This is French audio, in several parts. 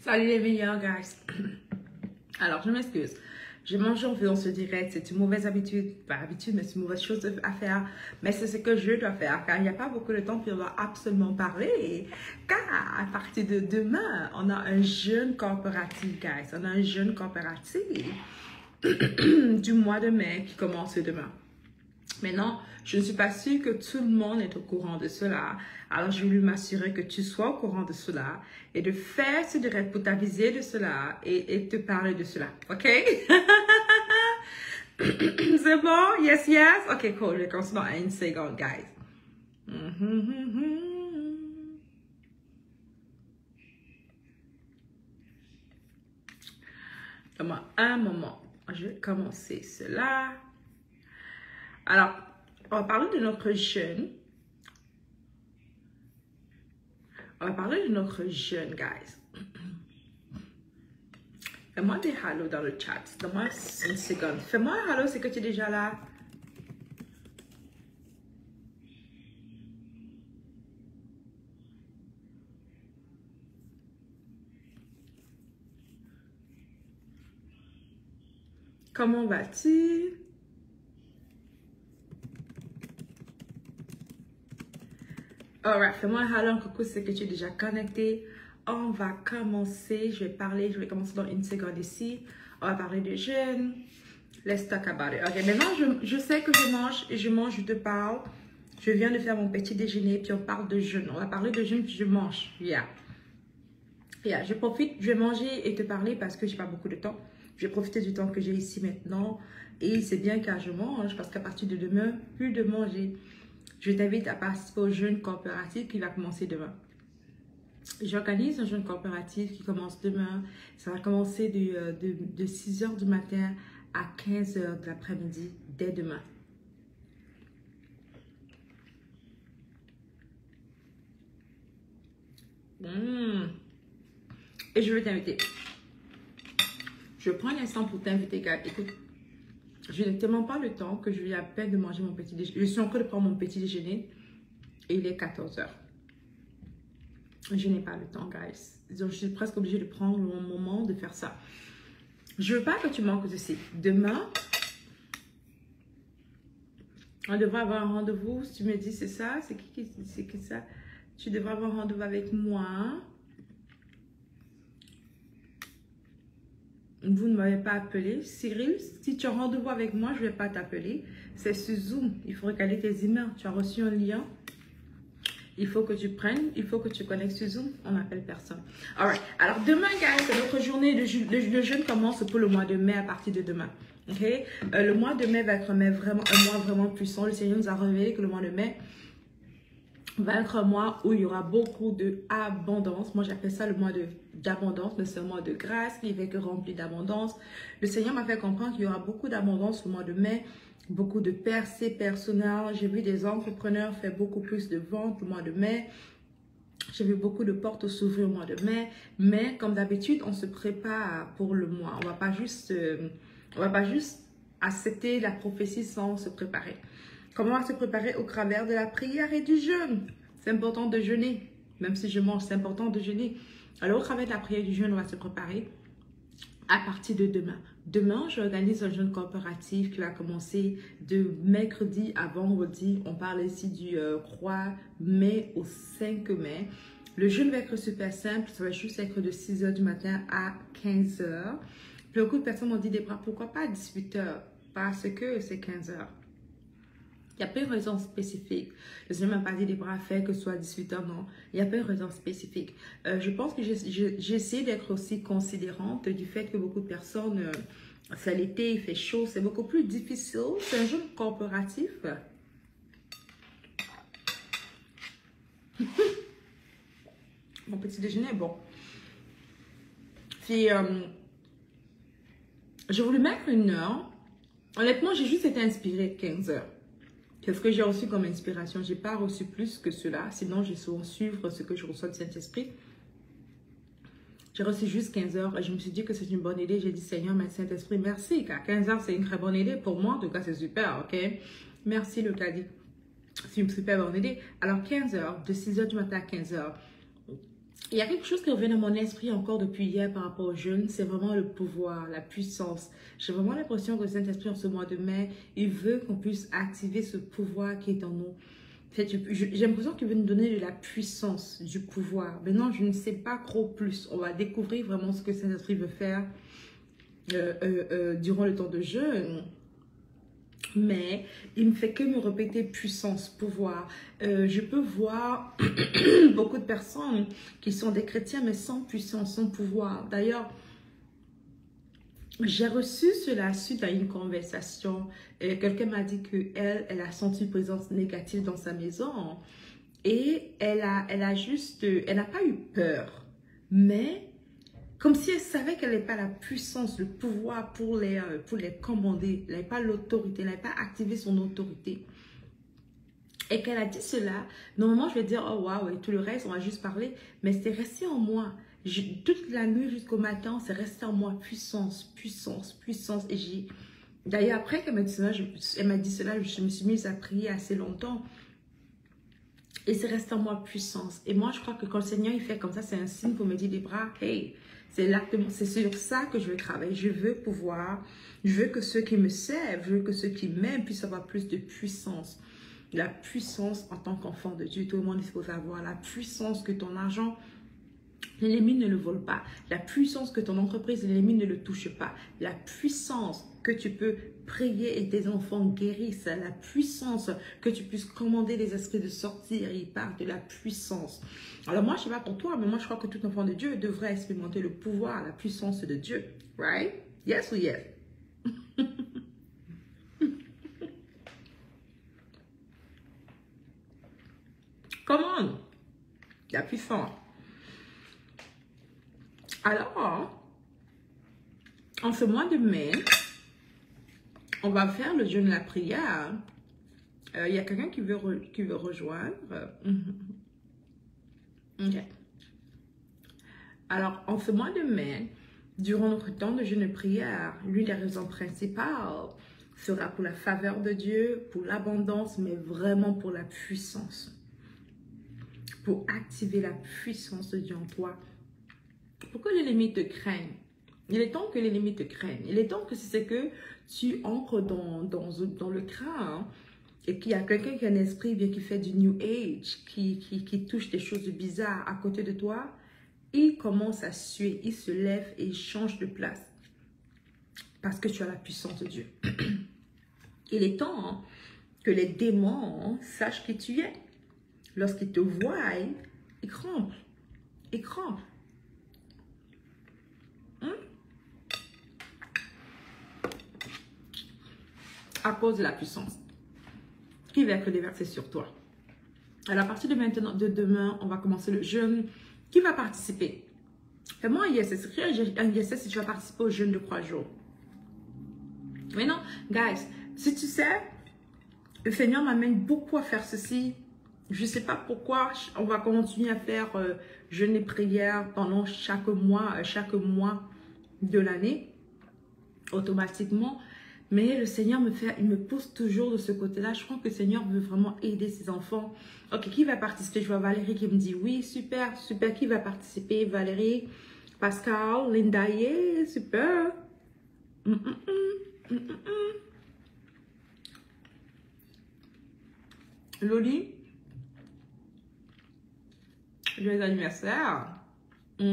Salut les meilleurs, guys. Alors, je m'excuse. J'ai mangé en faisant ce direct. C'est une mauvaise habitude. Pas habitude, mais c'est une mauvaise chose à faire. Mais c'est ce que je dois faire. Car il n'y a pas beaucoup de temps, puis on doit absolument parler. Car à partir de demain, on a un jeûne corporatif, guys. On a un jeûne corporatif du mois de mai qui commence demain. Maintenant, je ne suis pas sûre que tout le monde est au courant de cela. Alors, je voulais m'assurer que tu sois au courant de cela et de faire ce direct pour t'aviser de cela et te parler de cela. OK? C'est bon? Yes, yes? OK, cool. Je vais commencer dans une seconde, guys. Donne-moi un moment. Je vais commencer cela. Alors, on va parler de notre jeûne. On va parler de notre jeûne, guys. Fais-moi des hello dans le chat. Donne-moi une seconde. Fais-moi un hello, c'est que tu es déjà là. Comment vas-tu? Alright, fais-moi un hello, un coucou, c'est que tu es déjà connecté. On va commencer, je vais commencer dans une seconde ici. On va parler de jeûne. Let's talk about it. Ok, maintenant je sais que je mange, je te parle. Je viens de faire mon petit déjeuner, puis on parle de jeûne. On va parler de jeûne, puis je mange. Yeah, je profite, je vais manger et te parler parce que j'ai pas beaucoup de temps. Je vais profiter du temps que j'ai ici maintenant. Et c'est bien car je mange, parce qu'à partir de demain, plus de manger. Je t'invite à participer au jeûne corporatif qui va commencer demain. J'organise un jeûne corporatif qui commence demain. Ça va commencer de 6 h du matin à 15 h de l'après-midi, dès demain. Et je vais t'inviter. Je prends un instant pour t'inviter, car écoute, je n'ai tellement pas le temps que je viens à peine de manger mon petit déjeuner. Je suis en train de prendre mon petit déjeuner et il est 14 h. Je n'ai pas le temps, guys. Donc, je suis presque obligée de prendre mon moment de faire ça. Je veux pas que tu manques ceci. Demain, on devrait avoir un rendez-vous. Si tu me dis c'est ça, c'est qui ça? Tu devrais avoir un rendez-vous avec moi. Vous ne m'avez pas appelé. Cyril, si tu as rendez-vous avec moi, je ne vais pas t'appeler. C'est sur Zoom. Il faut regarder tes emails. Tu as reçu un lien. Il faut que tu prennes, il faut que tu connectes sur Zoom. On n'appelle personne. Alright. Alors, demain, guys, notre journée de jeûne commence pour le mois de mai à partir de demain. OK? Le mois de mai va être un mois vraiment puissant. Le Seigneur nous a révélé que le mois de mai va être un mois où il y aura beaucoup d'abondance. Moi, j'appelle ça le mois d'abondance, mais c'est un mois de grâce qui est rempli d'abondance. Le Seigneur m'a fait comprendre qu'il y aura beaucoup d'abondance au mois de mai, beaucoup de percées personnelles. J'ai vu des entrepreneurs faire beaucoup plus de ventes au mois de mai. J'ai vu beaucoup de portes s'ouvrir au mois de mai. Mais comme d'habitude, on se prépare pour le mois. On va pas juste accepter la prophétie sans se préparer. Comment se préparer au travers de la prière et du jeûne? C'est important de jeûner. Même si je mange, c'est important de jeûner. Alors, au travers de la prière et du jeûne, on va se préparer à partir de demain. Demain, j'organise un jeûne corporatif qui va commencer de mercredi à vendredi. On parle ici du 3 mai au 5 mai. Le jeûne va être super simple. Ça va juste être de 6 h du matin à 15 h. Beaucoup de personnes m'ont dit, Debra, pourquoi pas à 18 h? Parce que c'est 15 h. Il n'y a pas une raison spécifique. Le Seigneur m'a pas dit des bras faits que ce soit 18 h, non. Il n'y a pas une raison spécifique. Je pense que j'essaie d'être aussi considérante du fait que beaucoup de personnes, c'est l'été, il fait chaud, c'est beaucoup plus difficile. C'est un jeûne corporatif. Mon petit déjeuner est bon. Puis, je voulais mettre 1 heure. Honnêtement, j'ai juste été inspirée de 15 h. Qu'est-ce que j'ai reçu comme inspiration? Je n'ai pas reçu plus que cela. Sinon, je saurais suivre ce que je reçois du Saint-Esprit. J'ai reçu juste 15 h et je me suis dit que c'est une bonne idée. J'ai dit, Seigneur, mais Saint-Esprit, merci. Car 15 h, c'est une très bonne idée. Pour moi, en tout cas, c'est super, ok? Merci, le caddie. C'est une super bonne idée. Alors, 15 h, de 6 h du matin à 15 h, Il y a quelque chose qui revient dans mon esprit encore depuis hier par rapport aux jeunes, c'est vraiment le pouvoir, la puissance. J'ai vraiment l'impression que le Saint-Esprit en ce mois de mai, il veut qu'on puisse activer ce pouvoir qui est en nous. J'ai l'impression qu'il veut nous donner de la puissance, du pouvoir. Maintenant, je ne sais pas trop plus. On va découvrir vraiment ce que le Saint-Esprit veut faire durant le temps de jeûne. Mais il me fait que me répéter puissance, pouvoir. Je peux voir beaucoup de personnes qui sont des chrétiens mais sans puissance, sans pouvoir. D'ailleurs, j'ai reçu cela suite à une conversation. Quelqu'un m'a dit qu'elle a senti une présence négative dans sa maison. Et elle n'a pas eu peur. Mais comme si elle savait qu'elle n'avait pas la puissance, le pouvoir pour les commander. Elle n'avait pas l'autorité, elle n'avait pas activé son autorité. Et qu'elle a dit cela, normalement je vais dire, oh waouh, et tout le reste, on va juste parler. Mais c'est resté en moi. Toute la nuit jusqu'au matin, c'est resté en moi. Puissance, puissance, puissance. Et d'ailleurs, après qu'elle m'a dit cela, je me suis mise à prier assez longtemps. Et c'est resté en moi puissance. Et moi, je crois que quand le Seigneur il fait comme ça, c'est un signe pour me dire, Debra, hey, c'est sur ça que je veux travailler. Je veux pouvoir, je veux que ceux qui me servent, je veux que ceux qui m'aiment puissent avoir plus de puissance. La puissance en tant qu'enfant de Dieu, tout le monde est supposé avoir. La puissance que ton argent, l'ennemi ne le vole pas. La puissance que ton entreprise, l'ennemi ne le touche pas. La puissance que tu peux prier et tes enfants guérissent. La puissance que tu puisses commander les esprits de sortir. Il parle de la puissance. Alors moi, je ne sais pas pour toi, mais moi, je crois que tout enfant de Dieu devrait expérimenter le pouvoir, la puissance de Dieu. Right? Yes or yes? Come on! La puissance. Alors, en ce mois de mai, on va faire le jeûne de la prière. Il y a quelqu'un qui veut rejoindre. Ok. Alors, en ce mois de mai, durant notre temps de jeûne de prière, l'une des raisons principales sera pour la faveur de Dieu, pour l'abondance, mais vraiment pour la puissance. Pour activer la puissance de Dieu en toi. Pour que l'ennemi te craigne. Il est temps que l'ennemi te craigne. Il est temps que c'est que tu entres dans le crâne et qu'il y a quelqu'un qui a un esprit bien qui fait du New Age, qui touche des choses bizarres à côté de toi. Il commence à suer, il se lève et il change de place. Parce que tu as la puissance de Dieu. Il est temps que les démons sachent qui tu es. Lorsqu'ils te voient, ils crampent. Ils crampent. À cause de la puissance qui va être déversée sur toi. Alors, à partir de maintenant, de demain, on va commencer le jeûne. Qui va participer? Fais-moi un yes. Écris un yes si tu vas participer au jeûne de 3 jours. Mais non, guys, si tu sais, le Seigneur m'amène beaucoup à faire ceci. Je ne sais pas pourquoi on va continuer à faire jeûne et prière pendant chaque mois de l'année, automatiquement. Mais le Seigneur il me pousse toujours de ce côté-là. Je crois que le Seigneur veut vraiment aider ses enfants. Ok, qui va participer? Je vois Valérie qui me dit oui, super, super. Qui va participer? Valérie, Pascal, Linda, yeah, super. Loli, joyeux anniversaire. J'ai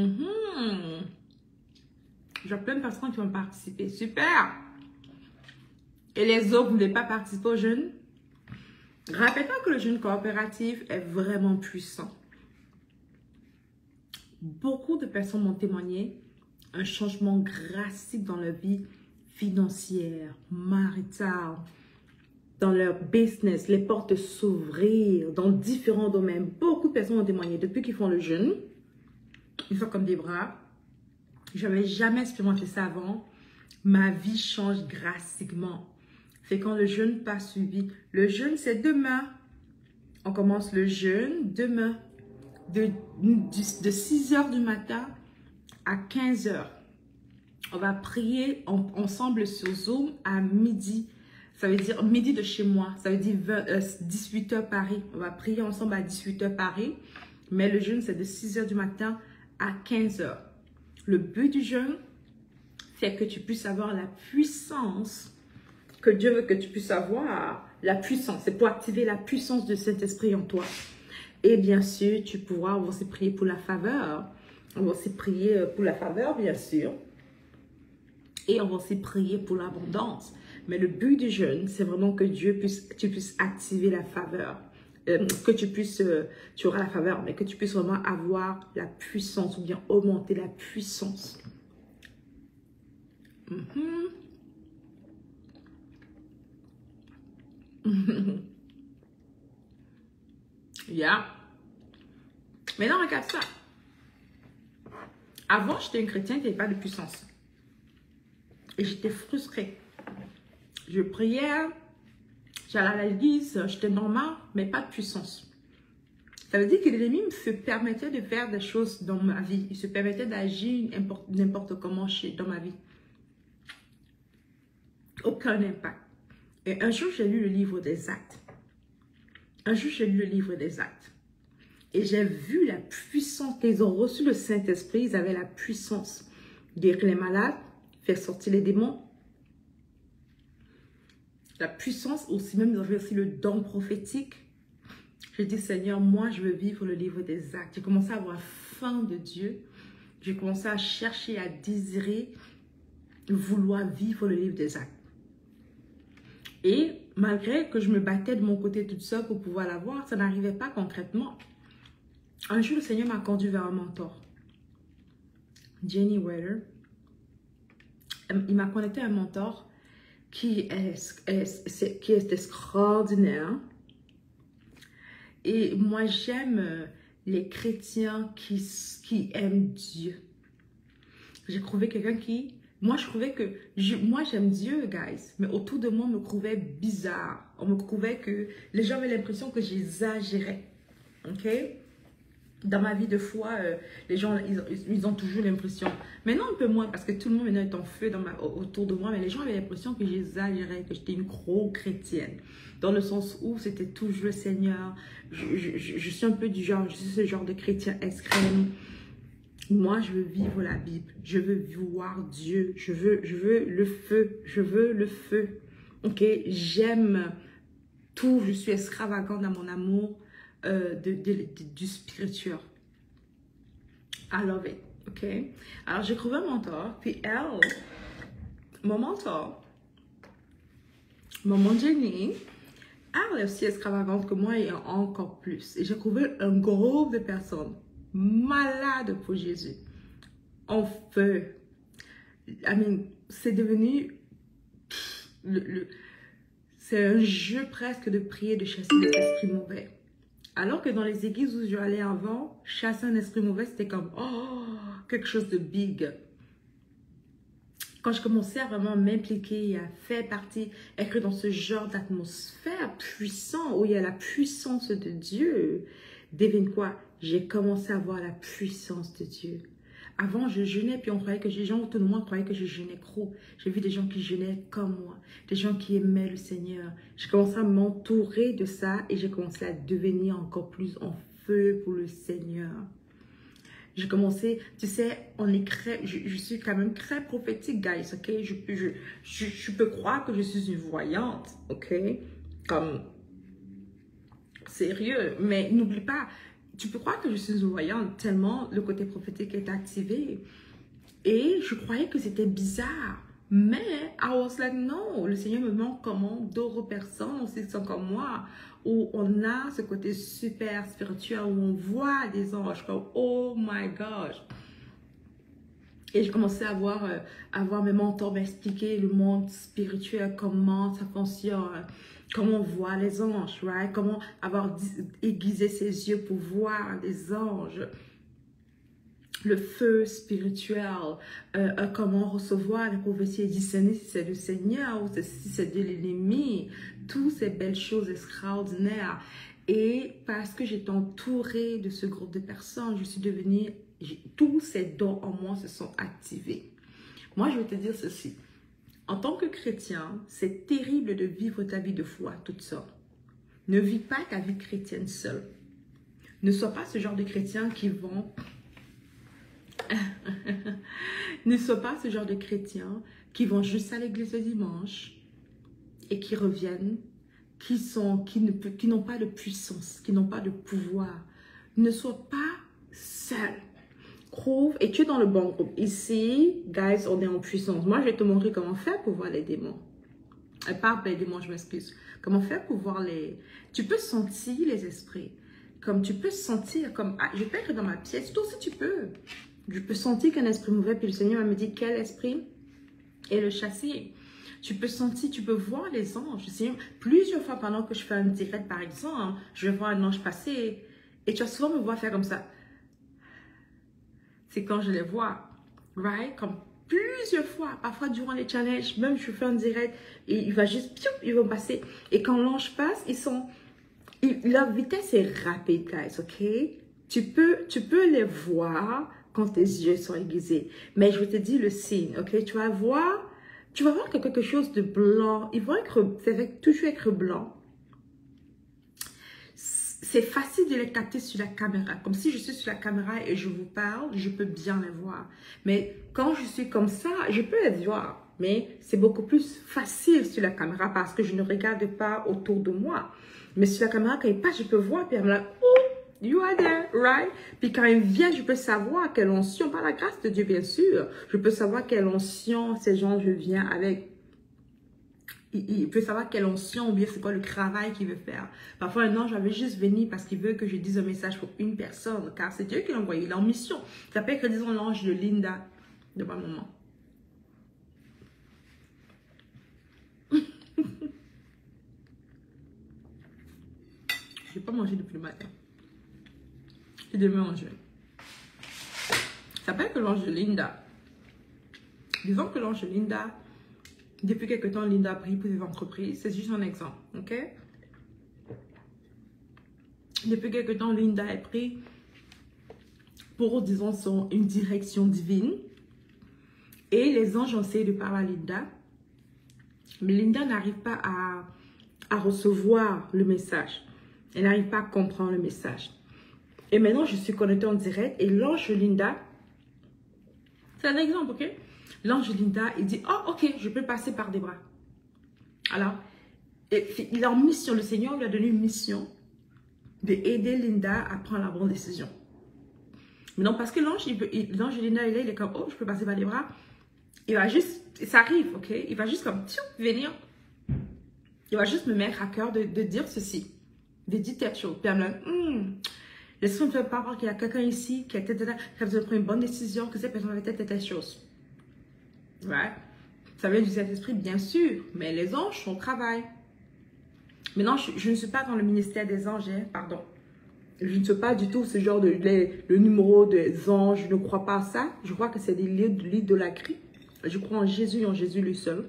plein de personnes qui vont participer. Super. Et les autres, vous ne voulez pas participer au jeûne? Rappelle-toi que le jeûne coopératif est vraiment puissant. Beaucoup de personnes m'ont témoigné un changement drastique dans leur vie financière, maritale, dans leur business, les portes s'ouvrir dans différents domaines. Beaucoup de personnes ont témoigné depuis qu'ils font le jeûne. Ils sont comme des bras. Je n'avais jamais expérimenté ça avant. Ma vie change drastiquement. C'est quand le jeûne pas suivi. Le jeûne, c'est demain. On commence le jeûne demain. De 6 h du matin à 15 h. On va prier ensemble sur Zoom à midi. Ça veut dire midi de chez moi. Ça veut dire 18 h Paris. On va prier ensemble à 18 h Paris. Mais le jeûne, c'est de 6 heures du matin à 15 heures. Le but du jeûne, c'est que tu puisses avoir la puissance que Dieu veut que tu puisses avoir. La puissance, c'est pour activer la puissance du Saint-Esprit en toi. Et bien sûr, tu pourras aussi prier pour la faveur. On va aussi prier pour la faveur, bien sûr. Et on va aussi prier pour l'abondance. Mais le but du jeûne, c'est vraiment que tu puisses activer la faveur. Que tu auras la faveur, mais que tu puisses vraiment avoir la puissance ou bien augmenter la puissance. Yeah. Maintenant, regarde ça. Avant, j'étais une chrétienne qui n'avait pas de puissance. Et j'étais frustrée. Je priais, j'allais à l'église, j'étais normale, mais pas de puissance. Ça veut dire que l'ennemi se permettait de faire des choses dans ma vie. Il se permettait d'agir n'importe comment dans ma vie. Aucun impact. Et un jour, j'ai lu le livre des Actes. Et j'ai vu la puissance qu'ils ont reçu le Saint-Esprit. Ils avaient la puissance de guérir les malades, faire sortir les démons. La puissance aussi, même ils avaient aussi le don prophétique. J'ai dit, Seigneur, moi, je veux vivre le livre des Actes. J'ai commencé à avoir faim de Dieu. J'ai commencé à chercher, à désirer, vouloir vivre le livre des Actes. Et malgré que je me battais de mon côté toute seule pour pouvoir l'avoir, ça n'arrivait pas concrètement. Un jour, le Seigneur m'a conduit vers un mentor. Jenny Weller. Il m'a connecté à un mentor qui est extraordinaire. Et moi, j'aime les chrétiens qui aiment Dieu. J'ai trouvé quelqu'un qui... Moi, je trouvais que... Moi, j'aime Dieu, guys. Mais autour de moi, on me trouvait bizarre. On me trouvait que... Les gens avaient l'impression que j'exagérais. OK? Dans ma vie de foi, les gens, ils ont toujours l'impression... Maintenant, un peu moins, parce que tout le monde maintenant est en feu autour de moi. Mais les gens avaient l'impression que j'exagérais, que j'étais une gros chrétienne. Dans le sens où c'était toujours le Seigneur. Je suis un peu du genre... Je suis ce genre de chrétien extrême. Moi, je veux vivre la Bible. Je veux voir Dieu. Je veux le feu. Je veux le feu. OK? J'aime tout. Je suis extravagante dans mon amour du spirituel. I love it. OK? Alors, j'ai trouvé un mentor. Puis elle, mon mentor, maman Jenny, elle est aussi extravagante que moi et encore plus. Et j'ai trouvé un groupe de personnes malades pour Jésus. En feu. C'est devenu... c'est un jeu presque de prier, de chasser des esprits mauvais. Alors que dans les églises où j'allais avant, chasser un esprit mauvais, c'était comme, oh, quelque chose de big. Quand je commençais à vraiment m'impliquer et à faire partie, être dans ce genre d'atmosphère puissant, où il y a la puissance de Dieu, devine quoi? J'ai commencé à voir la puissance de Dieu. Avant, je jeûnais, puis on croyait que les gens autour de moi croyaient que je jeûnais trop. J'ai vu des gens qui jeûnaient comme moi, des gens qui aimaient le Seigneur. J'ai commencé à m'entourer de ça et j'ai commencé à devenir encore plus en feu pour le Seigneur. J'ai commencé, tu sais, je suis quand même très prophétique, guys, ok? Je peux croire que je suis une voyante, ok? Comme, sérieux, mais n'oublie pas, tu peux croire que je suis une voyante tellement le côté prophétique est activé. Et je croyais que c'était bizarre. Mais, I was like, non, le Seigneur me montre comment d'autres personnes aussi sont comme moi, où on a ce côté super spirituel, où on voit des anges, comme, oh my gosh. Et j'ai commencé à voir mes mentors m'expliquer le monde spirituel, comment ça fonctionne, comment on voit les anges, right? Comment aiguiser ses yeux pour voir les anges. Le feu spirituel, comment recevoir les prophéties et discerner si c'est le Seigneur ou si c'est de l'ennemi, toutes ces belles choses extraordinaires. Et parce que j'étais entourée de ce groupe de personnes, je suis devenue, tous ces dons en moi se sont activés. Moi, je vais te dire ceci. En tant que chrétien, c'est terrible de vivre ta vie de foi toute seule. Ne vis pas ta vie chrétienne seule. Ne sois pas ce genre de chrétien qui vont... Ne sois pas ce genre de chrétien qui vont juste à l'église le dimanche et qui reviennent, qui n'ont pas de puissance, qui n'ont pas de pouvoir. Ne sois pas seul. Prouve, et tu es dans le bon groupe. Ici, guys, on est en puissance. Moi, je vais te montrer comment faire pour voir les démons. Pas les démons, je m'excuse. Comment faire pour voir les... Tu peux sentir les esprits. Comme tu peux sentir, comme... Ah, je peux être dans ma pièce, toi aussi tu peux. Je peux sentir qu'un esprit mauvais, puis le Seigneur me dit quel esprit et le chasser. Tu peux sentir, tu peux voir les anges. Plusieurs fois pendant que je fais un direct, par exemple, je vais voir un ange passer et tu vas souvent me voir faire comme ça. C'est quand je les vois, right? Comme plusieurs fois, parfois durant les challenges, même je fais un direct et il va juste, ils vont passer. Et quand l'ange passe, leur vitesse est rapide, guys, ok? Tu peux les voir quand tes yeux sont aiguisés. Mais je te dis le signe, ok? Tu vas voir que quelque chose de blanc, toujours être blanc. C'est facile de les capter sur la caméra. Comme si je suis sur la caméra et je vous parle, je peux bien les voir. Mais quand je suis comme ça, je peux les voir. Mais c'est beaucoup plus facile sur la caméra parce que je ne regarde pas autour de moi. Mais sur la caméra, quand il passe, je peux voir. Puis elle me dit, oh, you are there, right? Puis quand il vient, je peux savoir quelle onction, par la grâce de Dieu, bien sûr. Je peux savoir quelle onction ces gens, je viens avec. Il peut savoir quelle onction ou bien c'est quoi le travail qu'il veut faire. Parfois, un ange avait juste venu parce qu'il veut que je dise un message pour une personne. Car c'est Dieu qui l'a envoyé. Il est en mission. Ça peut être, disons, l'ange de Linda, de ma maman. Je n'ai pas mangé depuis le matin. Et demain, manger. Ça peut être l'ange de Linda. Disons que l'ange de Linda... Depuis quelque temps, Linda prie pour ses entreprises. C'est juste un exemple, ok? Depuis quelque temps, Linda a pris pour, disons, une direction divine. Et les anges ont essayé de parler à Linda. Mais Linda n'arrive pas à recevoir le message. Elle n'arrive pas à comprendre le message. Et maintenant, je suis connectée en direct. Et l'ange Linda, c'est un exemple, ok? L'ange Linda, il dit, oh, ok, je peux passer par des bras. Alors, il a en mission, le Seigneur lui a donné une mission d'aider Linda à prendre la bonne décision. Mais non, parce que l'ange Linda, il est comme, oh, je peux passer par des bras. Il va juste, ça arrive, ok? Il va juste comme, venir. Il va juste me mettre à cœur de dire ceci, de dire telle chose. Puis elle me dit, laisse-moi ne pas voir qu'il y a quelqu'un ici qui a besoin de prendre une bonne décision, que cette personne avait telle chose. Ouais. Ça vient du Saint-Esprit, bien sûr, mais les anges sont au travail. Maintenant, je ne suis pas dans le ministère des anges, hein, pardon. Je ne suis pas du tout ce genre le numéro des anges, je ne crois pas à ça. Je crois que c'est des l'idolâtrie. Je crois en Jésus lui seul.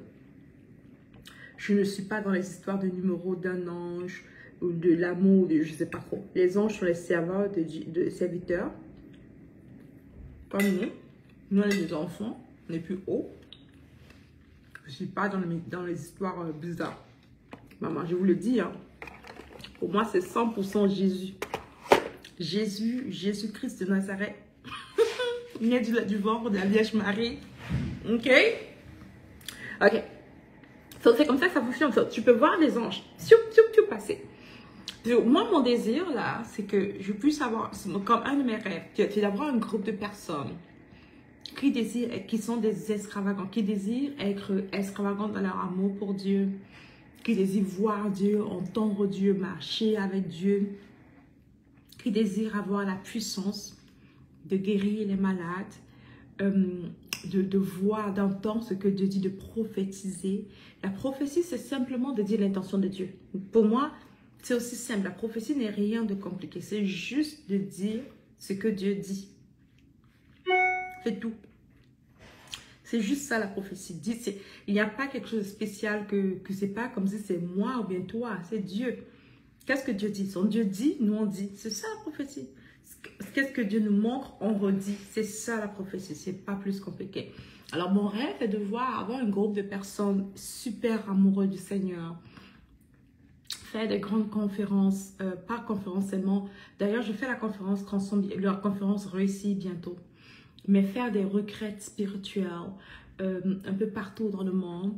Je ne suis pas dans les histoires de numéro d'un ange ou de l'amour, je ne sais pas trop. Les anges sont les serveurs de serviteurs. Comme nous. Nous, on est des enfants, on est plus haut. Je ne suis pas dans les histoires bizarres. Maman, je vous le dis, hein. Pour moi, c'est 100% Jésus. Jésus-Christ de Nazareth. Né du ventre de la Vierge Marie. Ok? Ok. So, c'est comme ça que ça fonctionne. So, tu peux voir les anges. Passer. Moi, mon désir, là, c'est que je puisse avoir, comme un de mes rêves, c'est d'avoir un groupe de personnes qui sont des extravagants, qui désirent être extravagants dans leur amour pour Dieu, qui désirent voir Dieu, entendre Dieu, marcher avec Dieu, qui désirent avoir la puissance de guérir les malades, de voir, d'entendre ce que Dieu dit, de prophétiser. La prophétie, c'est simplement de dire l'intention de Dieu. Pour moi, c'est aussi simple. La prophétie n'est rien de compliqué. C'est juste de dire ce que Dieu dit. C'est tout. C'est juste ça la prophétie. Il n'y a pas quelque chose de spécial que c'est pas comme si c'est moi ou bien toi. C'est Dieu. Qu'est-ce que Dieu dit? Son Dieu dit, nous on dit. C'est ça la prophétie. Qu'est-ce que Dieu nous montre, on redit. C'est ça la prophétie. C'est pas plus compliqué. Alors mon rêve est de avoir un groupe de personnes super amoureuses du Seigneur. faire des grandes conférences, pas conférences seulement. D'ailleurs, je fais la conférence réussie bientôt. Mais faire des retraites spirituelles un peu partout dans le monde,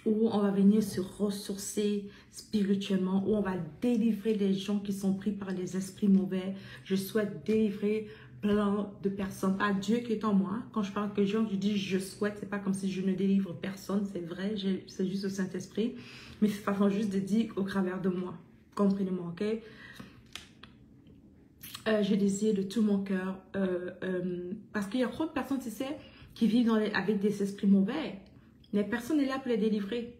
où on va venir se ressourcer spirituellement, où on va délivrer les gens qui sont pris par les esprits mauvais. Je souhaite délivrer plein de personnes. Ah, Dieu qui est en moi. Quand je parle que je dis je souhaite, c'est pas comme si je ne délivre personne, c'est vrai, c'est juste le Saint-Esprit. Mais c'est façon juste de dire au travers de moi. Comprenez-moi, ok? Je désire de tout mon cœur, parce qu'il y a trop de personnes, tu sais, qui vivent avec des esprits mauvais. Mais personne n'est là pour les délivrer.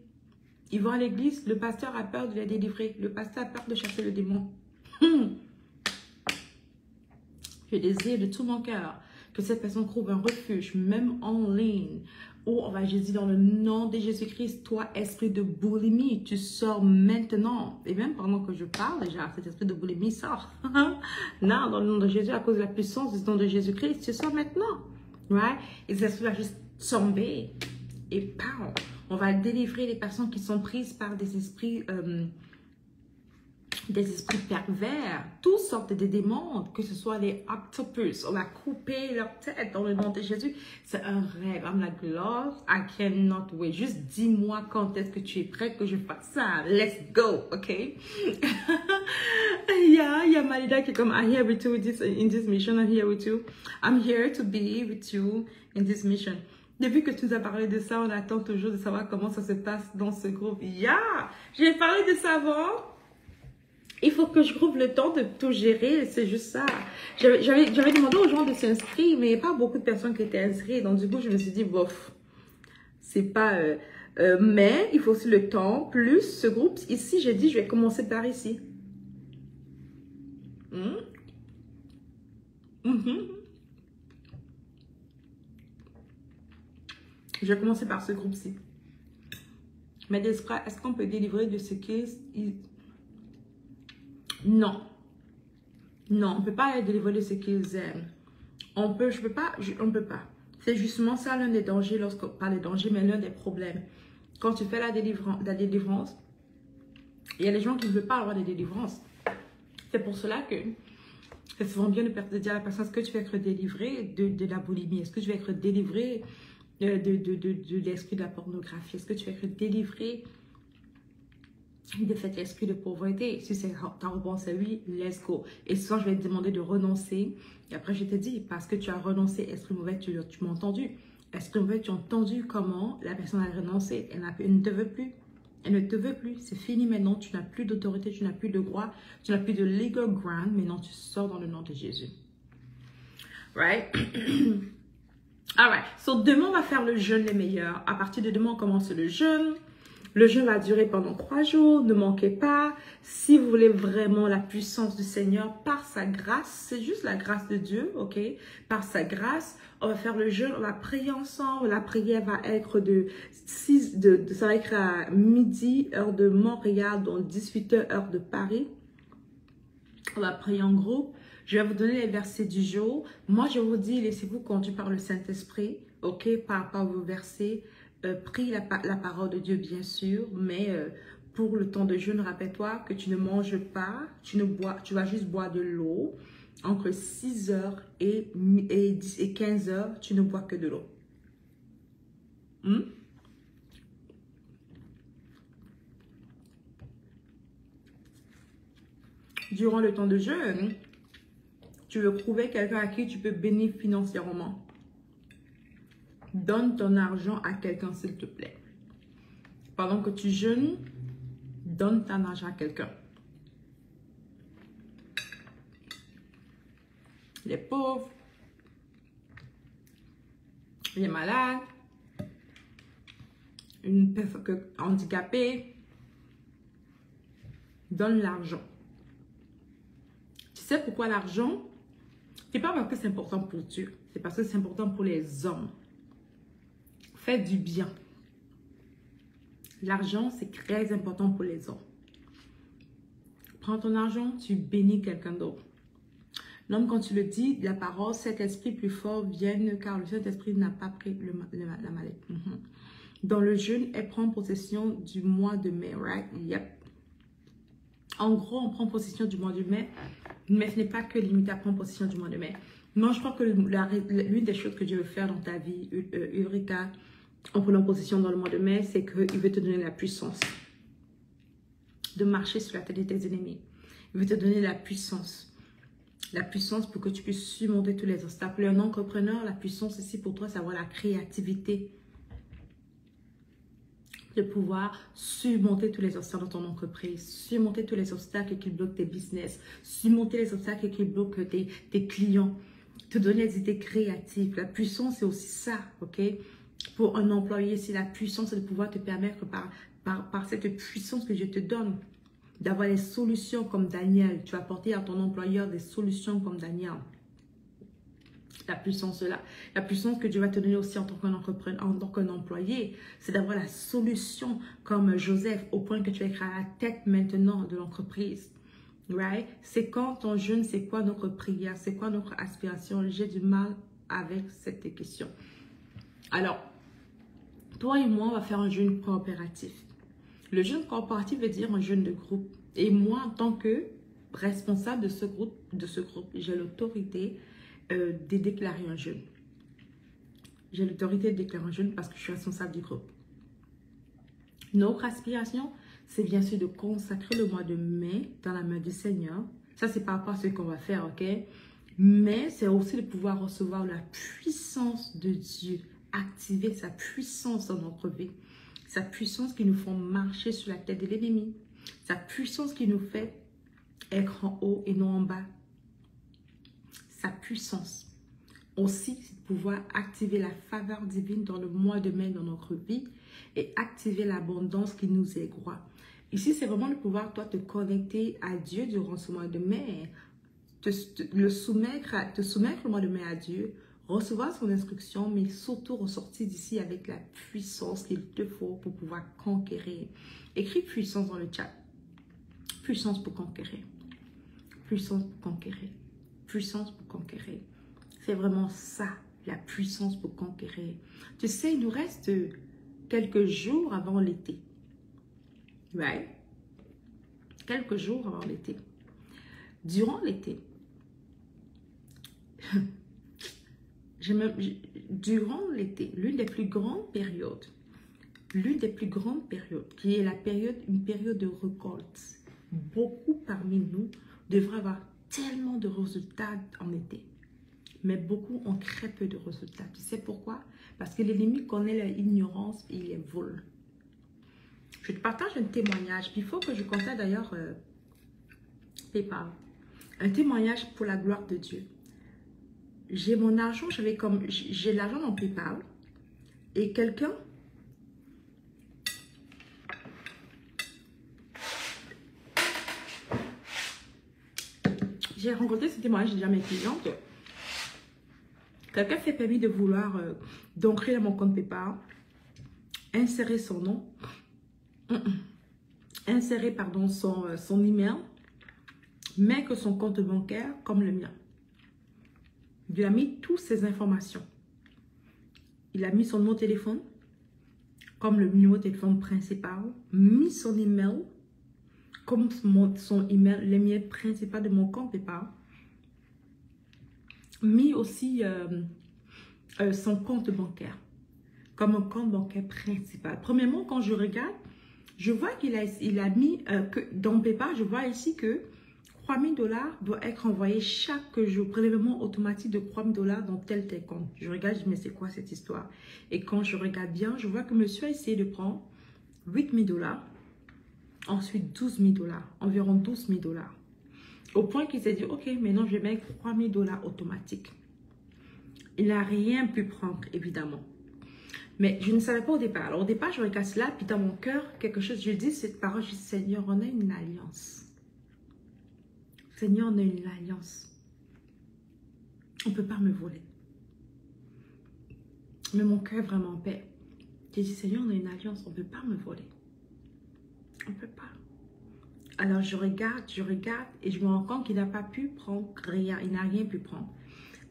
Ils vont à l'église, le pasteur a peur de les délivrer. Le pasteur a peur de chasser le démon. Je désire de tout mon cœur que cette personne trouve un refuge, même en ligne, où on va Jésus dans le nom de Jésus-Christ. Toi, esprit de boulimie, tu sors maintenant. Et même pendant que je parle, déjà, cet esprit de boulimie sort. Non, dans le nom de Jésus, à cause de la puissance du nom de Jésus-Christ, tu sors maintenant. Right? Et cet esprit va juste tomber. Et bam, on va délivrer les personnes qui sont prises par des esprits pervers, toutes sortes de démons, que ce soit les octopus. On va couper leur tête dans le nom de Jésus. C'est un rêve. I'm like, Lord, I cannot wait. Juste dis-moi quand est-ce que tu es prêt que je fasse ça. Let's go, ok? Il y a Malida qui est comme, I'm here with you in this mission. I'm here with you. I'm here to be with you in this mission. Depuis que tu nous as parlé de ça, on attend toujours de savoir comment ça se passe dans ce groupe. J'ai parlé de ça avant. Il faut que je trouve le temps de tout gérer, c'est juste ça. J'avais demandé aux gens de s'inscrire, mais il n'y a pas beaucoup de personnes qui étaient inscrites. Donc du coup, je me suis dit, bof, c'est pas... mais il faut aussi le temps, plus ce groupe. Ici, j'ai dit, je vais commencer par ici. Je vais commencer par ce groupe-ci. Mais est-ce qu'on peut délivrer de ce qui est... Non. Non, on ne peut pas délivrer de ce qu'ils aiment. On peut pas. C'est justement ça l'un des dangers, pas les dangers, mais l'un des problèmes. Quand tu fais la délivrance, il y a des gens qui ne veulent pas avoir des délivrances. C'est pour cela que c'est souvent bien de dire à la personne, est-ce que tu veux être délivré de la boulimie? Est-ce que tu veux être délivré de l'esprit de la pornographie? Est-ce que tu veux être délivré de cet esprit de pauvreté? Si c'est ta réponse est oui, let's go. Et souvent, je vais te demander de renoncer. Et après, je te dis, parce que tu as renoncé, esprit mauvais, tu m'as entendu. Esprit mauvais, tu as entendu comment la personne a renoncé. Elle ne te veut plus. Elle ne te veut plus. C'est fini maintenant. Tu n'as plus d'autorité, tu n'as plus de droit, tu n'as plus de legal ground. Maintenant, tu sors dans le nom de Jésus. Right? Alright. So, demain, on va faire le jeûne les meilleurs. À partir de demain, on commence le jeûne. Le jeûne va durer pendant 3 jours. Ne manquez pas. Si vous voulez vraiment la puissance du Seigneur, par sa grâce, c'est juste la grâce de Dieu, ok? Par sa grâce, on va faire le jeûne, on va prier ensemble. La prière va être ça va être à midi, heure de Montréal, donc 18h, heure de Paris. On va prier en groupe. Je vais vous donner les versets du jour. Moi, je vous dis, laissez-vous conduire par le Saint-Esprit, ok? Par rapport à vos versets. Prie la parole de Dieu, bien sûr, mais pour le temps de jeûne, rappelle-toi que tu ne manges pas, tu vas juste boire de l'eau. Entre 6h et 15h, tu ne bois que de l'eau. Durant le temps de jeûne, tu veux trouver quelqu'un à qui tu peux bénir financièrement. Donne ton argent à quelqu'un, s'il te plaît. Pendant que tu jeûnes, donne ton argent à quelqu'un. Les pauvres, les malades, une personne handicapée, donne l'argent. Tu sais pourquoi l'argent? C'est pas parce que c'est important pour Dieu, c'est parce que c'est important pour les hommes. Fais du bien. L'argent, c'est très important pour les hommes. Prends ton argent, tu bénis quelqu'un d'autre. Donc, quand tu le dis, la parole, cet esprit plus fort vienne, car le Saint-Esprit n'a pas pris la maladie. Dans le jeûne, elle prend possession du mois de mai, right? Yep. En gros, on prend possession du mois de mai, mais ce n'est pas que limité à prendre possession du mois de mai. Non, je crois que l'une des choses que Dieu veut faire dans ta vie, Eureka, en prenant possession dans le mois de mai, c'est qu'il veut te donner la puissance de marcher sur la tête de tes ennemis. Il veut te donner la puissance. La puissance pour que tu puisses surmonter tous les obstacles. Un entrepreneur, la puissance ici pour toi, c'est avoir la créativité de pouvoir surmonter tous les obstacles dans ton entreprise, surmonter tous les obstacles qui bloquent tes business, surmonter les obstacles qui bloquent tes clients, te donner des idées créatives. La puissance, c'est aussi ça, ok? Pour un employé, c'est la puissance de pouvoir te permettre par cette puissance que Dieu te donne, d'avoir des solutions comme Daniel. Tu vas apporter à ton employeur des solutions comme Daniel. La puissance là. La puissance que Dieu va te donner aussi en tant qu'entrepreneur, en tant qu'un employé, c'est d'avoir la solution comme Joseph, au point que tu es à la tête maintenant de l'entreprise. Right? C'est quand ton jeûne, c'est quoi notre prière, c'est quoi notre aspiration? J'ai du mal avec cette question. Alors, toi et moi, on va faire un jeûne coopératif. Le jeûne coopératif veut dire un jeûne de groupe. Et moi, en tant que responsable de ce groupe, j'ai l'autorité de déclarer un jeûne. J'ai l'autorité de déclarer un jeûne parce que je suis responsable du groupe. Notre aspiration, c'est bien sûr de consacrer le mois de mai dans la main du Seigneur. Ça, c'est par rapport à ce qu'on va faire, ok? Mais c'est aussi de pouvoir recevoir la puissance de Dieu, activer sa puissance dans notre vie. Sa puissance qui nous fait marcher sur la tête de l'ennemi. Sa puissance qui nous fait être en haut et non en bas. Sa puissance. Aussi, c'est de pouvoir activer la faveur divine dans le mois de mai dans notre vie et activer l'abondance qui nous est droit. Ici, c'est vraiment de pouvoir, toi, te connecter à Dieu durant ce mois de mai, te soumettre le mois de mai à Dieu, recevoir son instruction, mais surtout ressortir d'ici avec la puissance qu'il te faut pour pouvoir conquérir. Écris puissance dans le chat. Puissance pour conquérir. Puissance pour conquérir. Puissance pour conquérir. C'est vraiment ça, la puissance pour conquérir. Tu sais, il nous reste quelques jours avant l'été. Right? Quelques jours avant l'été. Durant l'été, durant l'été, l'une des plus grandes périodes, qui est une période de récolte. Beaucoup parmi nous devraient avoir tellement de résultats en été. Mais beaucoup ont très peu de résultats. Tu sais pourquoi? Parce que l'ennemi connaît l'ignorance et il les vole. Je te partage un témoignage. Puis il faut que je contacte d'ailleurs PayPal. Un témoignage pour la gloire de Dieu. J'ai mon argent, j'ai l'argent dans PayPal. Et quelqu'un... J'ai rencontré ce témoignage déjà mes clientes. Quelqu'un s'est permis de vouloir d'ancrer dans mon compte PayPal, insérer son nom, insérer pardon, son email, mais que son compte bancaire comme le mien. Il a mis toutes ces informations. Il a mis son numéro de téléphone comme le numéro de téléphone principal, mis son email comme son email, l'email principal de mon compte PayPal, mis aussi son compte bancaire comme un compte bancaire principal. Premièrement, quand je regarde, je vois qu'il a mis que dans PayPal, je vois ici que 3 000 $ doit être envoyé chaque jour, prélèvement automatique de 3 000 $ dans tel compte. Je regarde, je dis, mais c'est quoi cette histoire? Et quand je regarde bien, je vois que monsieur a essayé de prendre 8 000 $, ensuite 12 000 $, environ 12 000 $. Au point qu'il s'est dit, ok, maintenant je vais mettre 3 000 $ automatiques. Il n'a rien pu prendre, évidemment. Mais je ne savais pas au départ. Alors au départ, je regarde cela, puis dans mon cœur, quelque chose, je dis cette parole, je dis, Seigneur, on a une alliance. Seigneur, on a une alliance. On ne peut pas me voler. Mais mon cœur est vraiment en paix. J'ai dit, Seigneur, on a une alliance, on ne peut pas me voler. On ne peut pas. Alors je regarde et je me rends compte qu'il n'a pas pu prendre rien. Il n'a rien pu prendre.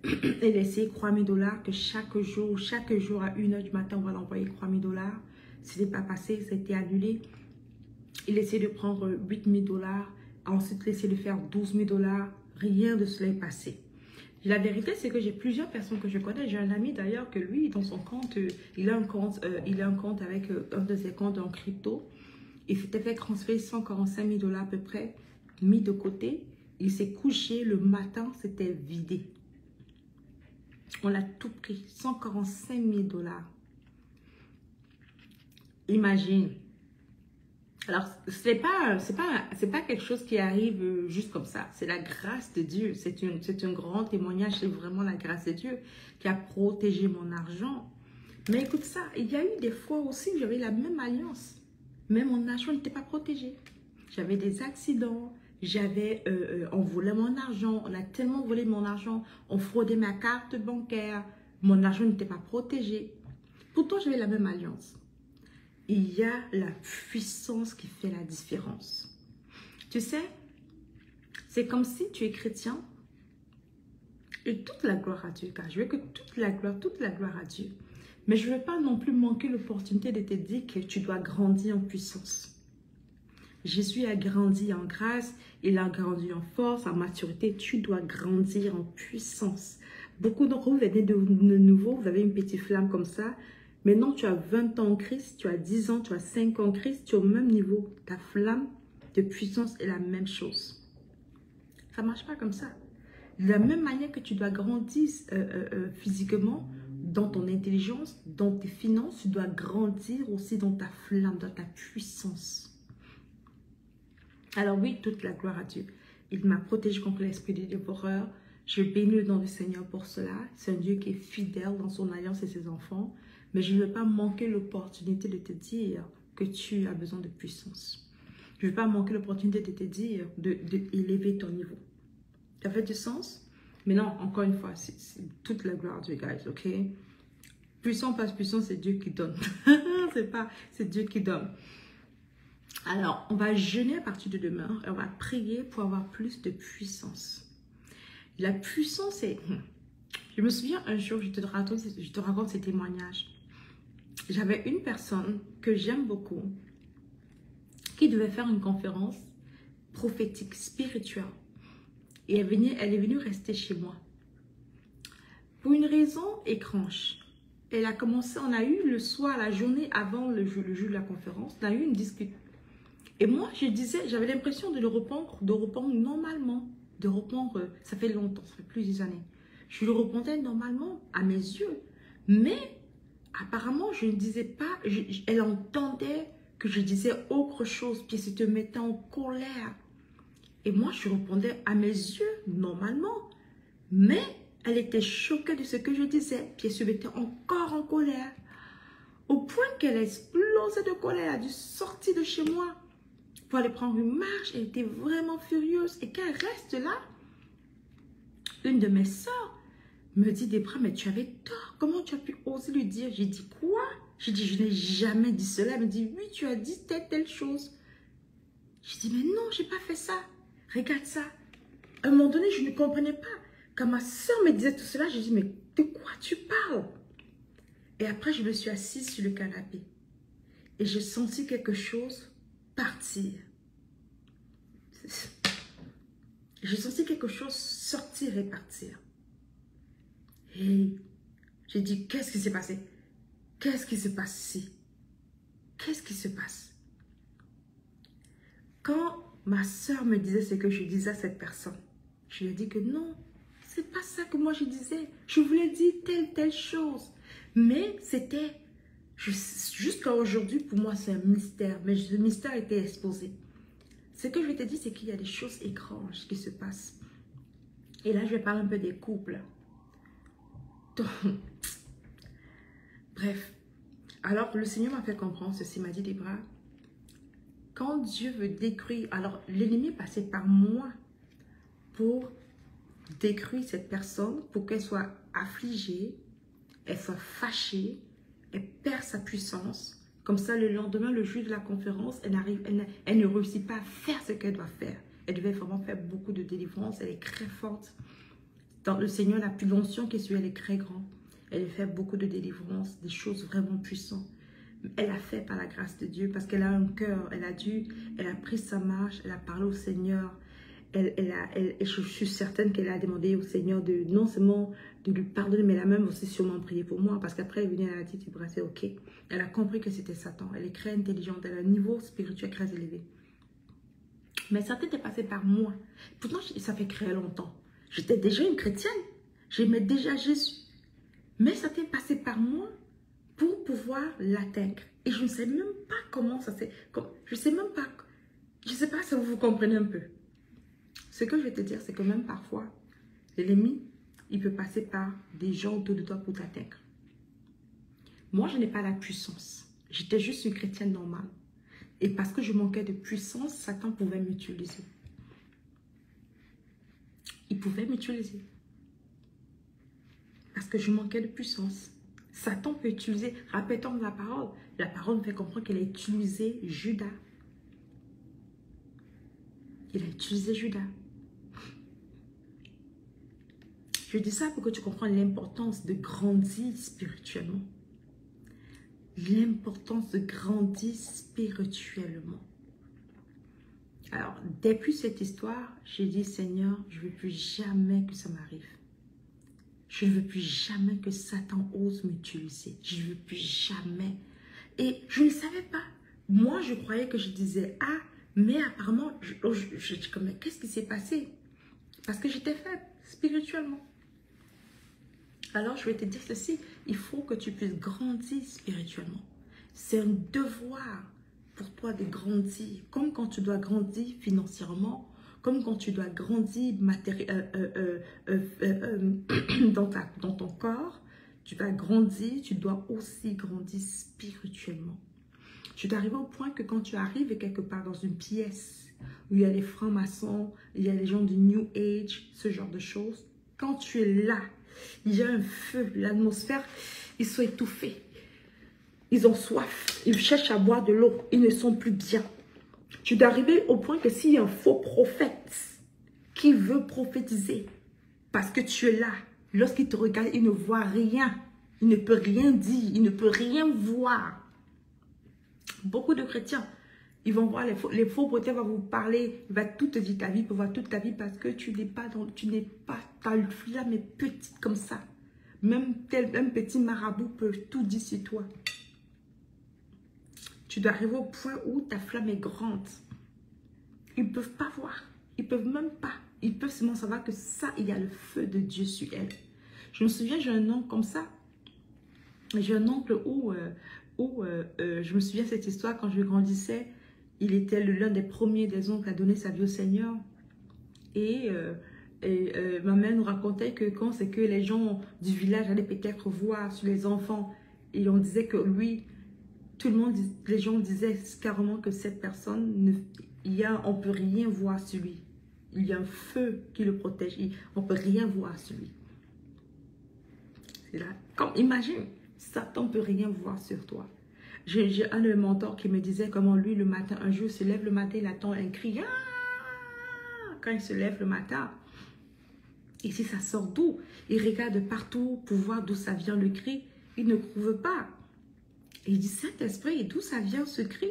Il a essayé 3 000 $ que chaque jour à 1 h du matin, on va l'envoyer 3 000 $. Ce n'est pas passé, ça a été annulé. Il a essayé de prendre 8 000 $. a ensuite essayé de faire 12 000 $. Rien de cela est passé. La vérité, c'est que j'ai plusieurs personnes que je connais. J'ai un ami d'ailleurs que lui, dans son compte, il a un compte avec un de ses comptes en crypto. Il s'était fait transférer 145 000 $ à peu près, mis de côté. Il s'est couché, le matin, c'était vidé. On a tout pris, 145 000 $. Imagine. Alors, c'est pas quelque chose qui arrive juste comme ça. C'est la grâce de Dieu. C'est un grand témoignage. C'est vraiment la grâce de Dieu qui a protégé mon argent. Mais écoute ça, il y a eu des fois aussi où j'avais la même alliance. Mais mon argent n'était pas protégé. J'avais des accidents. On volait mon argent. On a tellement volé mon argent. On fraudait ma carte bancaire. Mon argent n'était pas protégé. Pourtant, j'avais la même alliance. Il y a la puissance qui fait la différence. Tu sais, c'est comme si tu es chrétien et toute la gloire à Dieu, car je veux que toute la gloire à Dieu. Mais je ne veux pas non plus manquer l'opportunité de te dire que tu dois grandir en puissance. Jésus a grandi en grâce, il a grandi en force, en maturité. Tu dois grandir en puissance. Beaucoup d'entre vous venez de nouveau, vous avez une petite flamme comme ça. Maintenant, tu as 20 ans en Christ, tu as 10 ans, tu as 5 ans en Christ, tu es au même niveau. Ta flamme de puissance est la même chose. Ça ne marche pas comme ça. De la même manière que tu dois grandir physiquement, dans ton intelligence, dans tes finances, tu dois grandir aussi dans ta flamme, dans ta puissance. Alors oui, toute la gloire à Dieu. Il m'a protégé contre l'esprit des dévoreurs. Je bénis le nom du Seigneur pour cela. C'est un Dieu qui est fidèle dans son alliance et ses enfants. Mais je ne veux pas manquer l'opportunité de te dire que tu as besoin de puissance. Je ne veux pas manquer l'opportunité de te dire d'élever ton niveau. Ça fait du sens? Mais non, encore une fois, c'est toute la gloire de Dieu, guys, ok? Puissant, pas puissant, c'est Dieu qui donne. C'est Dieu qui donne. Alors, on va jeûner à partir de demain et on va prier pour avoir plus de puissance. La puissance, c'est... Je me souviens un jour, je te raconte ces témoignages. J'avais une personne que j'aime beaucoup qui devait faire une conférence prophétique, spirituelle. Et elle est venue rester chez moi. Pour une raison étrange. Elle a commencé, on a eu le soir, la journée avant le jour de la conférence, on a eu une discussion. Et moi, j'avais l'impression de répondre normalement. Ça fait longtemps, ça fait plusieurs années. Je le répondais normalement à mes yeux. Mais apparemment, je ne disais pas, elle entendait que je disais autre chose, puis elle se mettait en colère. Et moi, je répondais à mes yeux normalement. Mais elle était choquée de ce que je disais, puis elle se mettait encore en colère. Au point qu'elle a explosé de colère, elle a dû sortir de chez moi pour aller prendre une marche. Elle était vraiment furieuse. Et qu'elle reste là, une de mes soeurs me dit, Debra, mais tu avais tort. Comment tu as pu oser lui dire? J'ai dit, quoi? J'ai dit, je n'ai jamais dit cela. Elle me dit, oui, tu as dit telle chose. J'ai dit, mais non, je n'ai pas fait ça. Regarde ça. À un moment donné, je ne comprenais pas. Quand ma soeur me disait tout cela, j'ai dit, mais de quoi tu parles? Et après, je me suis assise sur le canapé. Et j'ai senti quelque chose partir. J'ai senti quelque chose sortir et partir. Et j'ai dit, qu'est-ce qui s'est passé? Qu'est-ce qui se passe ici? Qu'est-ce qui se passe? Quand ma soeur me disait ce que je disais à cette personne, je lui ai dit que non, c'est pas ça que moi je disais. Je voulais dire telle chose. Mais c'était, jusqu'à aujourd'hui, pour moi, c'est un mystère. Mais le mystère a été exposé. Ce que je vais te dire, c'est qu'il y a des choses étranges qui se passent. Et là, je vais parler un peu des couples. Donc, bref. Alors, le Seigneur m'a fait comprendre ceci. Il m'a dit, Debra, quand Dieu veut détruire, alors l'ennemi passait par moi pour détruire cette personne, pour qu'elle soit affligée, elle soit fâchée, elle perd sa puissance. Comme ça, le lendemain, le jour de la conférence, elle ne réussit pas à faire ce qu'elle doit faire. Elle devait vraiment faire beaucoup de délivrance. Elle est très forte. Dans le Seigneur n'a plus l'onction qui est sur elle, est très grand. Elle fait beaucoup de délivrance, des choses vraiment puissantes. Elle a fait par la grâce de Dieu parce qu'elle a un cœur. Elle a pris sa marche, elle a parlé au Seigneur. Je suis certaine qu'elle a demandé au Seigneur de non seulement de lui pardonner, mais elle a même aussi sûrement prié pour moi. Parce qu'après, elle est venue, elle a dit, tu pourrais, c'est ok. Elle a compris que c'était Satan. Elle est très intelligente, elle a un niveau spirituel très élevé. Mais ça t'était passé par moi. Pourtant, ça fait très longtemps. J'étais déjà une chrétienne. J'aimais déjà Jésus. Mais ça t'est passé par moi pour pouvoir l'atteindre. Et je ne sais même pas comment ça s'est... Je ne sais même pas... Je ne sais pas si vous comprenez un peu. Ce que je vais te dire, c'est que même parfois, l'ennemi, il peut passer par des gens autour de toi pour t'atteindre. Moi, je n'ai pas la puissance. J'étais juste une chrétienne normale. Et parce que je manquais de puissance, Satan pouvait m'utiliser. Il pouvait m'utiliser. Parce que je manquais de puissance. Satan peut utiliser, répétons la parole. La parole me fait comprendre qu'il a utilisé Judas. Il a utilisé Judas. Je dis ça pour que tu comprennes l'importance de grandir spirituellement. L'importance de grandir spirituellement. Alors, depuis cette histoire, j'ai dit, Seigneur, je ne veux plus jamais que ça m'arrive. Je ne veux plus jamais que Satan ose m'utiliser. Je ne veux plus jamais. Et je ne savais pas. Moi, je croyais que je disais, ah, mais apparemment, je dis comme, mais qu'est-ce qui s'est passé? Parce que j'étais faible, spirituellement. Alors, je vais te dire ceci, il faut que tu puisses grandir spirituellement. C'est un devoir pour toi de grandir, comme quand tu dois grandir financièrement, comme quand tu dois grandir dans ton corps, tu vas grandir, tu dois aussi grandir spirituellement. Tu dois arriver au point que quand tu arrives quelque part dans une pièce où il y a les francs-maçons, il y a les gens du New Age, ce genre de choses, quand tu es là, il y a un feu, l'atmosphère, ils sont étouffés. Ils ont soif, ils cherchent à boire de l'eau, ils ne sont plus bien. Tu dois arriver au point que s'il y a un faux prophète qui veut prophétiser, parce que tu es là, lorsqu'il te regarde, il ne voit rien, il ne peut rien dire, il ne peut rien voir. Beaucoup de chrétiens, ils vont voir les faux prophètes, vont vous parler, il va tout te dire ta vie, il peut voir toute ta vie parce que tu n'es pas, ta flamme est petite comme ça. Même un petit marabout peut tout dire sur toi. Tu dois arriver au point où ta flamme est grande. Ils ne peuvent pas voir. Ils ne peuvent même pas. Ils peuvent seulement savoir que ça, il y a le feu de Dieu sur elle. Je me souviens, j'ai un oncle comme ça. J'ai un oncle où je me souviens de cette histoire quand je grandissais. Il était l'un des premiers des oncles à donner sa vie au Seigneur. Et ma mère nous racontait que quand c'est que les gens du village allaient peut-être voir sur les enfants, et on disait que lui, tout le monde, les gens disaient carrément que cette personne, on ne peut rien voir sur lui. Il y a un feu qui le protège. On ne peut rien voir sur lui. C'est là. Comme, imagine, Satan ne peut rien voir sur toi. J'ai un de mes mentors qui me disait comment lui, le matin, un jour, se lève le matin, il attend un cri. Ah! Quand il se lève le matin. Et si ça sort d'où? Il regarde partout pour voir d'où ça vient le cri. Il ne trouve pas. Et il dit, Saint-Esprit, d'où ça vient ce cri?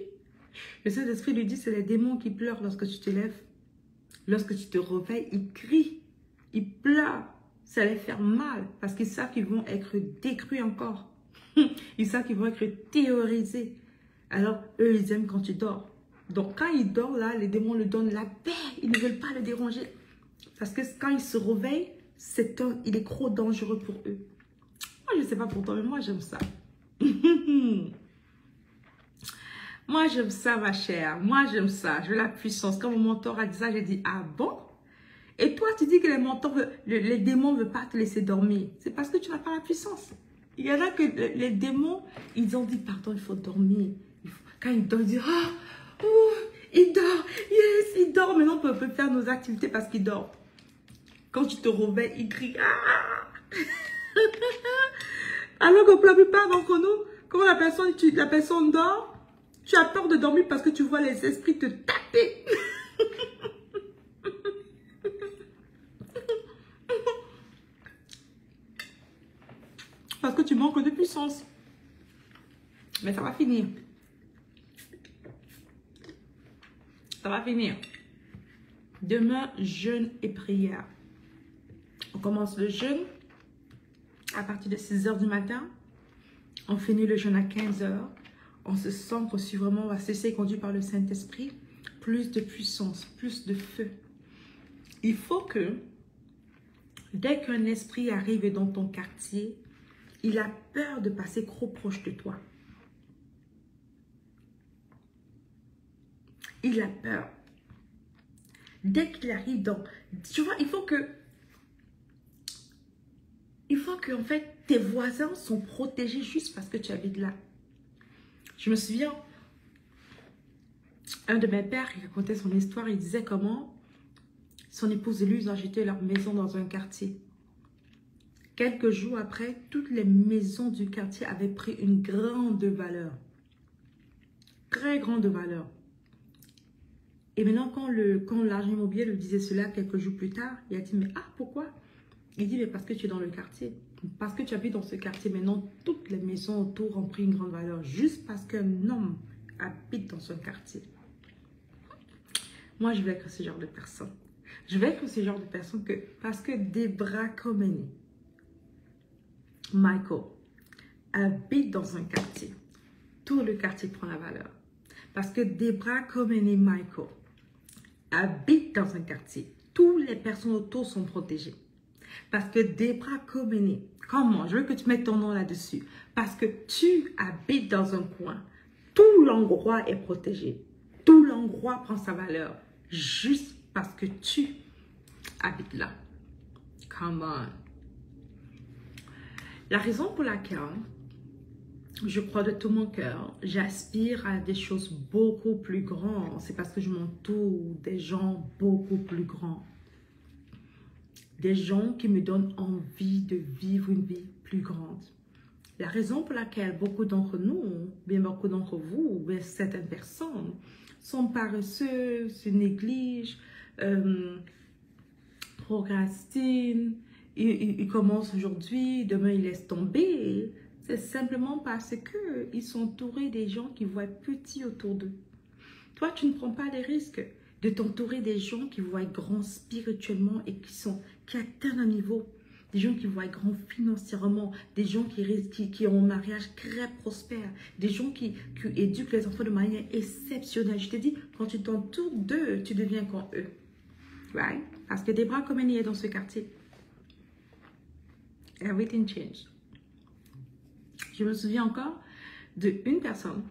Le Saint-Esprit lui dit, c'est les démons qui pleurent lorsque tu te lèves. Lorsque tu te réveilles, ils crient, ils pleurent. Ça les fait mal parce qu'ils savent qu'ils vont être détruits encore. Ils savent qu'ils vont être terrorisés. Alors, eux, ils aiment quand tu dors. Donc, quand il dort, là, les démons lui donnent la paix. Ils ne veulent pas le déranger. Parce que quand il se réveille, il est trop dangereux pour eux. Moi, je ne sais pas pour toi, mais moi, j'aime ça. Moi, j'aime ça, ma chère. Moi, j'aime ça. Je veux la puissance. Quand mon mentor a dit ça, j'ai dit, ah bon? Et toi, tu dis que les démons ne veulent pas te laisser dormir. C'est parce que tu n'as pas la puissance. Il y en a que les démons, ils ont dit, pardon, il faut dormir. Quand ils dorment, ils disent, ah, il dort, yes, il dort. Maintenant, on peut faire nos activités parce qu'il dort. Quand tu te réveilles, il crie, ah. Alors que pour la plupart d'entre nous, quand la personne dort, tu as peur de dormir parce que tu vois les esprits te taper. Parce que tu manques de puissance. Mais ça va finir. Ça va finir. Demain, jeûne et prière. On commence le jeûne à partir de 6 h du matin. On finit le jeûne à 15 h. On se sent reçu vraiment, on va se laisser conduire par le Saint-Esprit. Plus de puissance, plus de feu. Il faut que, dès qu'un esprit arrive dans ton quartier, il a peur de passer trop proche de toi. Il a peur. Dès qu'il arrive dans... Tu vois, il faut que en fait, tes voisins sont protégés juste parce que tu habites là. Je me souviens, un de mes pères, il racontait son histoire, il disait comment son épouse et lui, ils ont acheté leur maison dans un quartier. Quelques jours après, toutes les maisons du quartier avaient pris une grande valeur. Très grande valeur. Et maintenant, quand l'agent immobilier lui disait cela quelques jours plus tard, il a dit, mais pourquoi? Il dit, mais parce que tu es dans le quartier. Parce que tu habites dans ce quartier, maintenant, toutes les maisons autour ont pris une grande valeur. Juste parce qu'un homme habite dans un quartier. Moi, je veux être ce genre de personne. Je veux être ce genre de personne parce que Debra Komeni, Michael, habite dans un quartier. Tout le quartier prend la valeur. Parce que Debra Komeni, Michael, habite dans un quartier. Toutes les personnes autour sont protégées. Parce que Debra Komeni, comment? Je veux que tu mettes ton nom là-dessus. Parce que tu habites dans un coin. Tout l'endroit est protégé. Tout l'endroit prend sa valeur. Juste parce que tu habites là. Come on. La raison pour laquelle je crois de tout mon cœur, j'aspire à des choses beaucoup plus grandes. C'est parce que je m'entoure des gens beaucoup plus grands. Des gens qui me donnent envie de vivre une vie plus grande. La raison pour laquelle beaucoup d'entre nous, bien beaucoup d'entre vous, bien certaines personnes, sont paresseux, se négligent, procrastinent, ils commencent aujourd'hui, demain ils laissent tomber. C'est simplement parce qu'ils sont entourés des gens qui voient petit autour d'eux. Toi, tu ne prends pas les risques de t'entourer des gens qui voient grand spirituellement et qui atteignent un niveau. Des gens qui voient grand financièrement, des gens qui ont un mariage très prospère, des gens qui éduquent les enfants de manière exceptionnelle. Je te dis, quand tu t'entoures d'eux, tu deviens comme eux. Right? Parce que Debra Komeni est dans ce quartier. Everything changed. Je me souviens encore d'une personne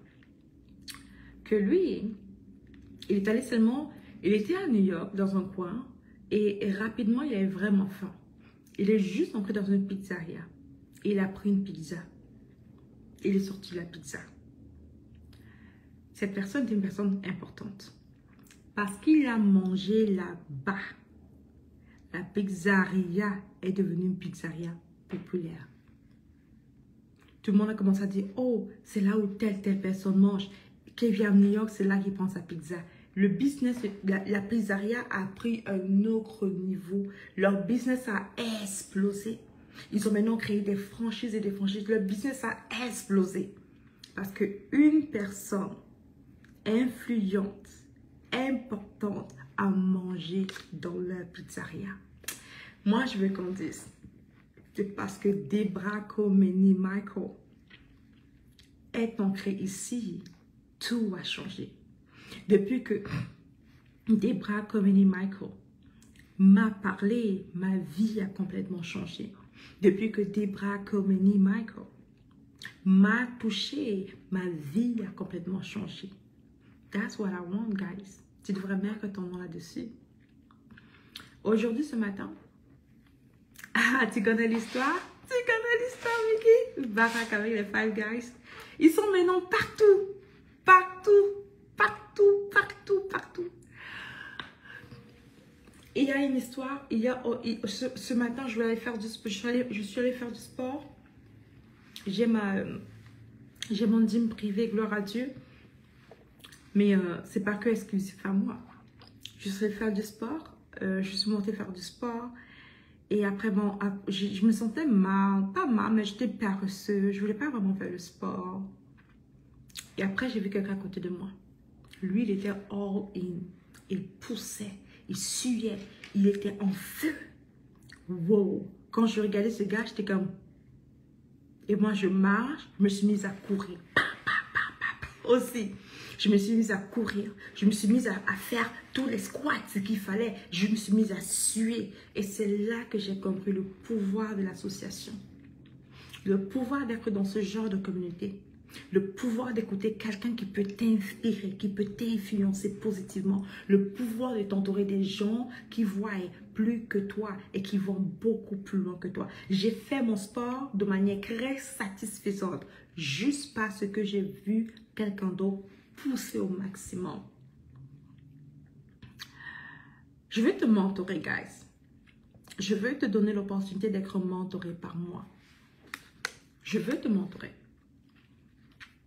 que lui, il est allé seulement, il était à New York dans un coin et rapidement il avait vraiment faim. Il est juste entré dans une pizzeria. Il a pris une pizza. Il est sorti de la pizza. Cette personne est une personne importante. Parce qu'il a mangé là-bas. La pizzeria est devenue une pizzeria populaire. Tout le monde a commencé à dire, oh, c'est là où telle personne mange. Qui vient à New York, c'est là qu'il prend sa pizza. Le business, la pizzeria a pris un autre niveau. Leur business a explosé. Ils ont maintenant créé des franchises et des franchises. Leur business a explosé. Parce qu'une personne influente, importante, a mangé dans leur pizzeria. Moi, je veux qu'on dise, c'est parce que Debra Komeni Michael est ancré ici, tout a changé. Depuis que Debra Komeni Michael m'a parlé, ma vie a complètement changé. Depuis que Debra Komeni Michael m'a touché, ma vie a complètement changé. That's what I want, guys. Tu devrais mettre ton nom là-dessus. Aujourd'hui, ce matin, tu connais l'histoire? Tu connais l'histoire, Mickey? Barack avec les Five Guys. Ils sont maintenant partout. Partout. Partout, partout, partout. Il y a une histoire, ce matin, je suis allée faire du sport. J'ai mon gym privé, gloire à Dieu. Mais c'est pas que exclusif à moi. Je suis allée faire du sport. Je suis montée faire du sport. Et après, bon, je me sentais mal. Pas mal, mais j'étais paresseuse. Je voulais pas vraiment faire le sport. Et après, j'ai vu quelqu'un à côté de moi. Lui, il était all in. Il poussait, il suait, il était en feu. Wow! Quand je regardais ce gars, j'étais comme... Et moi, je marche, je me suis mise à courir. Aussi, je me suis mise à courir. Je me suis mise à faire tous les squats, ce qu'il fallait. Je me suis mise à suer. Et c'est là que j'ai compris le pouvoir de l'association. Le pouvoir d'être dans ce genre de communauté. Le pouvoir d'écouter quelqu'un qui peut t'inspirer, qui peut t'influencer positivement. Le pouvoir de t'entourer des gens qui voient plus que toi et qui vont beaucoup plus loin que toi. J'ai fait mon sport de manière très satisfaisante, juste parce que j'ai vu quelqu'un d'autre pousser au maximum. Je veux te mentorer, guys. Je veux te donner l'opportunité d'être mentoré par moi. Je veux te mentorer.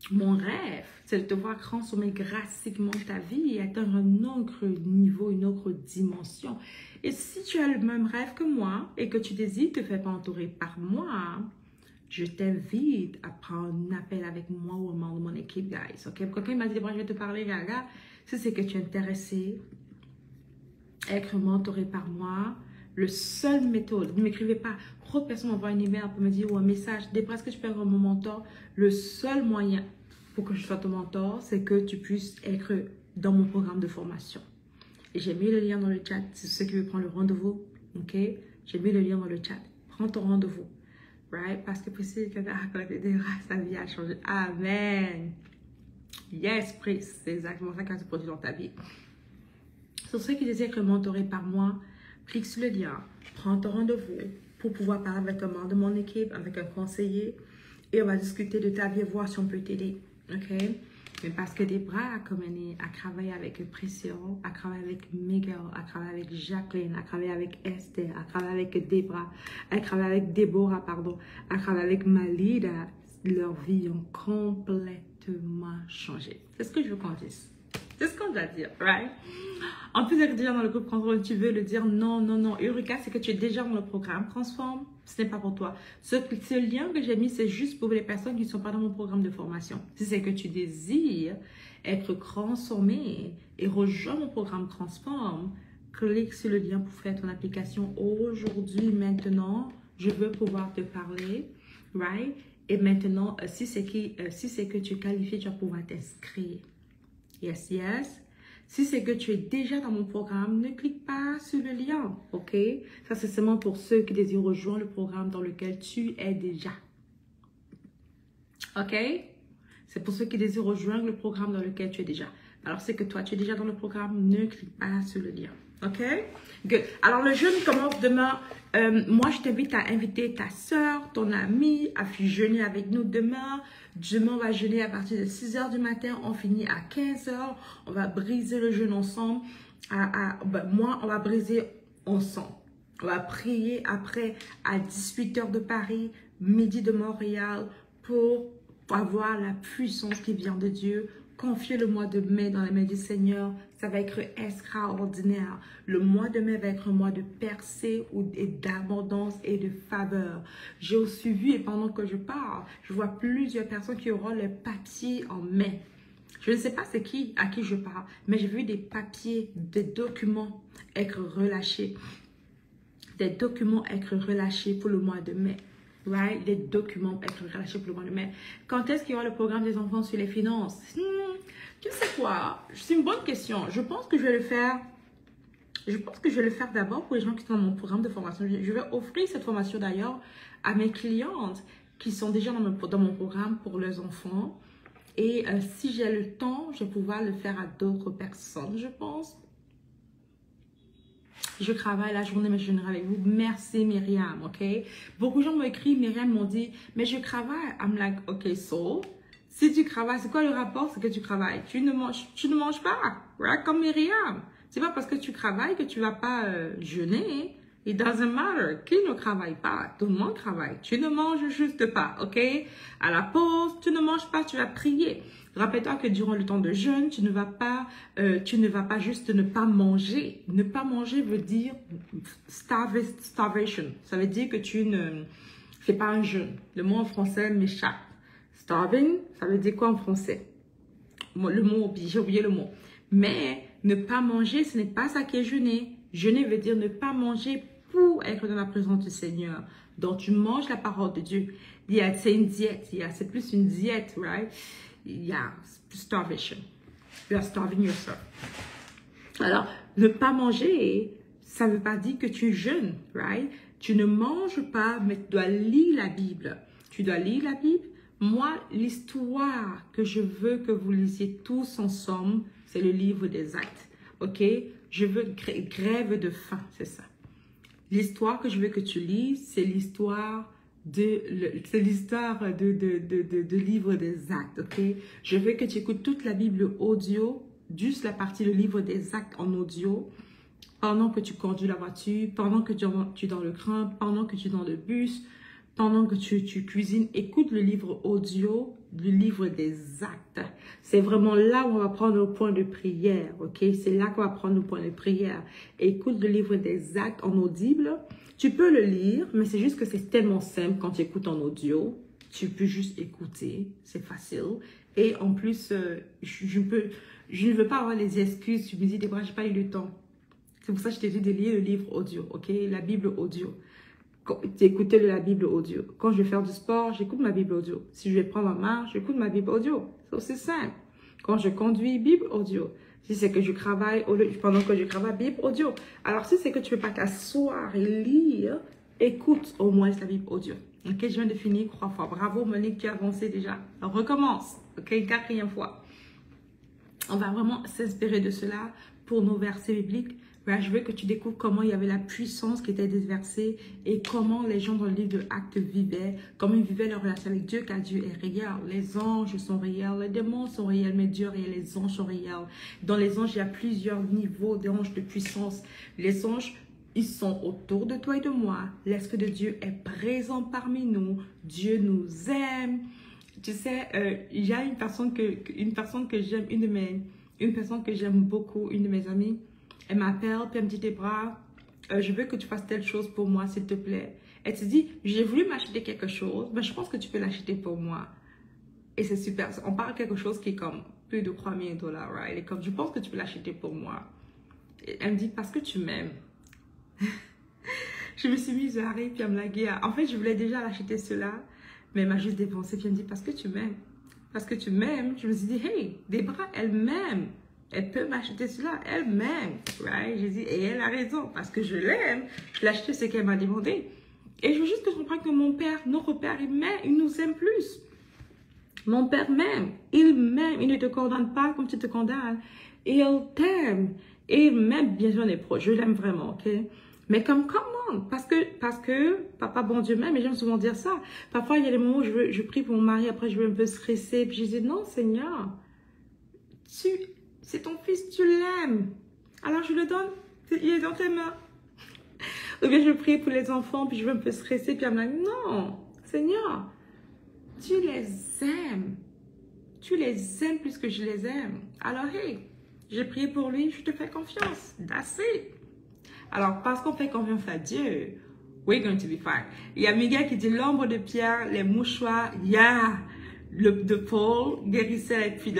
Mon rêve, c'est de te voir transformer drastiquement ta vie et atteindre un autre niveau, une autre dimension. Et si tu as le même rêve que moi et que tu désires te faire mentorer par moi, je t'invite à prendre un appel avec moi ou un membre de mon équipe, guys. Ok? Quelqu'un m'a dit, moi, je vais te parler, Gaga. Si c'est que tu es intéressé à être mentoré par moi, le seul méthode, ne m'écrivez pas, trop de personnes m'envoient un email pour me dire ou un message, Débra, est-ce que tu peux être mon mentor? Le seul moyen pour que je sois ton mentor, c'est que tu puisses être dans mon programme de formation. Et j'ai mis le lien dans le chat, c'est ceux qui veulent prendre le rendez-vous, ok? J'ai mis le lien dans le chat. Prends ton rendez-vous, right? Parce que Priscille, sa vie a changé. Amen. Yes, Pris, c'est exactement ça qui se produit dans ta vie. Sur ceux qui désirent être mentorés par moi, clique sur le lien, prends ton rendez-vous pour pouvoir parler avec un membre de mon équipe, avec un conseiller, et on va discuter de ta vie et voir si on peut t'aider. OK? Mais parce que Débra a commencé à travailler avec Priscilla, à travailler avec Miguel, à travailler avec Jacqueline, à travailler avec Esther, à travailler avec Débra, à travailler avec Déborah, pardon, à travailler avec Malida, leur vie ont complètement changé. C'est ce que je veux qu'on dise. C'est ce qu'on doit dire, right? En plus d'être déjà dans le groupe Transform, tu veux le dire non, non, non. Eureka, c'est que tu es déjà dans le programme Transform, ce n'est pas pour toi. Ce lien que j'ai mis, c'est juste pour les personnes qui ne sont pas dans mon programme de formation. Si c'est que tu désires être transformé et rejoindre mon programme Transform, clique sur le lien pour faire ton application aujourd'hui, maintenant. Je veux pouvoir te parler, right? Et maintenant, si c'est que tu es qualifié, tu vas pouvoir t'inscrire. Yes, yes. Si c'est que tu es déjà dans mon programme, ne clique pas sur le lien, ok? Ça, c'est seulement pour ceux qui désirent rejoindre le programme dans lequel tu es déjà. Ok? C'est pour ceux qui désirent rejoindre le programme dans lequel tu es déjà. Alors, c'est que toi, tu es déjà dans le programme, ne clique pas sur le lien. Ok? Good. Alors, le jeûne commence demain. Moi, je t'invite à inviter ta soeur, ton ami, à jeûner avec nous demain. Demain, on va jeûner à partir de 6 h du matin. On finit à 15 h. On va briser le jeûne ensemble. Moi, on va briser ensemble. On va prier après à 18 h de Paris, midi de Montréal, pour avoir la puissance qui vient de Dieu. Confier le mois de mai dans les mains du Seigneur, ça va être extraordinaire. Le mois de mai va être un mois de percée et d'abondance et de faveur. J'ai aussi vu, et pendant que je parle, je vois plusieurs personnes qui auront les papiers en mai. Je ne sais pas c'est qui, à qui je parle, mais j'ai vu des papiers, des documents être relâchés. Des documents être relâchés pour le mois de mai. Right? Des documents être relâchés pour le mois de mai. Quand est-ce qu'il y aura le programme des enfants sur les finances? Tu sais quoi? C'est une bonne question. Je pense que je vais le faire. Je pense que je vais le faire d'abord pour les gens qui sont dans mon programme de formation. Je vais offrir cette formation d'ailleurs à mes clientes qui sont déjà dans mon programme pour leurs enfants. Et si j'ai le temps, je vais pouvoir le faire à d'autres personnes, je pense. Je travaille la journée, mais je viendrai avec vous. Merci Myriam, ok? Beaucoup de gens m'ont écrit, Myriam m'ont dit, mais je travaille. I'm like, ok, so, si tu travailles, c'est quoi le rapport? C'est que tu travailles. Tu ne manges pas, right? Comme Myriam. C'est pas parce que tu travailles que tu vas pas jeûner. It doesn't matter. Qui ne travaille pas? Tout le monde travaille. Tu ne manges juste pas, ok? À la pause, tu ne manges pas, tu vas prier. Rappelle-toi que durant le temps de jeûne, tu ne vas pas juste ne pas manger. Ne pas manger veut dire starvation. Ça veut dire que tu ne fais pas un jeûne. Le mot en français m'échappe. Starving, ça veut dire quoi en français? le mot, j'ai oublié le mot. Mais ne pas manger, ce n'est pas ça qui est jeûner. Jeûner veut dire ne pas manger pour être dans la présence du Seigneur. Donc, tu manges la parole de Dieu. C'est une diète. C'est plus une diète, right? Starvation. You are starving yourself. Alors, ne pas manger, ça ne veut pas dire que tu jeûnes, right? Tu ne manges pas, mais tu dois lire la Bible. Tu dois lire la Bible. Moi, l'histoire que je veux que vous lisiez tous ensemble, c'est le livre des Actes. Ok? Je veux grève de faim, c'est ça. L'histoire que je veux que tu lises, c'est l'histoire de livre des Actes. Ok? Je veux que tu écoutes toute la Bible audio, juste la partie du livre des Actes en audio, pendant que tu conduis la voiture, pendant que tu es dans le train, pendant que tu es dans le bus, pendant que tu cuisines, écoute le livre audio du livre des Actes. C'est vraiment là où on va prendre nos points de prière, ok? C'est là qu'on va prendre nos points de prière. Écoute le livre des Actes en audible. Tu peux le lire, mais c'est juste que c'est tellement simple quand tu écoutes en audio. Tu peux juste écouter, c'est facile. Et en plus, je ne veux pas avoir les excuses. Tu me dis, Déborah, je n'ai pas eu le temps. C'est pour ça que je t'ai dit de lire le livre audio, ok? La Bible audio. D'écouter la Bible audio. Quand je vais faire du sport, j'écoute ma Bible audio. Si je vais prendre ma marche, j'écoute ma Bible audio. C'est aussi simple. Quand je conduis, Bible audio. Si c'est que je travaille, pendant que je travaille, Bible audio. Alors, si c'est que tu ne peux pas t'asseoir et lire, écoute au moins la Bible audio. Ok, je viens de finir 3 fois. Bravo, Monique, tu as avancé déjà. Alors, recommence. Ok, 4e fois. On va vraiment s'inspirer de cela pour nos versets bibliques. Je veux que tu découvres comment il y avait la puissance qui était déversée et comment les gens dans le livre de Actes vivaient, comment ils vivaient leur relation avec Dieu, car Dieu est réel. Les anges sont réels, les démons sont réels, mais Dieu est réel, les anges sont réels. Dans les anges, il y a plusieurs niveaux d'anges de puissance. Les anges, ils sont autour de toi et de moi. L'Esprit de Dieu est présent parmi nous. Dieu nous aime. Tu sais, il y a une personne que j'aime, une personne que j'aime beaucoup, une de mes amies. Elle m'appelle, puis elle me dit, Déborah, je veux que tu fasses telle chose pour moi, s'il te plaît. Elle te dit, j'ai voulu m'acheter quelque chose, mais je pense que tu peux l'acheter pour moi. Et c'est super. On parle de quelque chose qui est comme plus de 3 000 $, right? Elle est comme, je pense que tu peux l'acheter pour moi. Et elle me dit, parce que tu m'aimes. Je me suis mise à rire, puis à me laguer. En fait, je voulais déjà l'acheter cela, mais elle m'a juste dépensé, puis elle me dit, parce que tu m'aimes. Parce que tu m'aimes. Je me suis dit, hey, Déborah, elle m'aime. Elle peut m'acheter cela, elle m'aime, right? J'ai dit, et elle a raison, parce que je l'aime, je l'ai acheté ce qu'elle m'a demandé. Et je veux juste que je comprenne que mon père, notre père, il nous aime plus. Mon père m'aime, il ne te condamne pas comme tu te condamnes. Il t'aime, et il m'aime, bien sûr, on est proches, je l'aime vraiment, ok? Mais comme, comment? Parce que papa, bon Dieu m'aime, et j'aime souvent dire ça. Parfois, il y a des moments où je prie pour mon mari, après je veux un peu stresser, puis je dis, non, Seigneur, c'est ton fils, tu l'aimes. Alors je le donne, il est dans tes mains. Ou bien je prie pour les enfants, puis je veux un peu stresser, puis elle me dit, non, Seigneur, tu les aimes. Tu les aimes plus que je les aime. Alors, hey, j'ai prié pour lui, je te fais confiance. That's it. Alors, parce qu'on fait confiance à Dieu, we're going to be fine. Il y a Miguel qui dit, l'ombre de Pierre, les mouchoirs, de Paul guérissait, et puis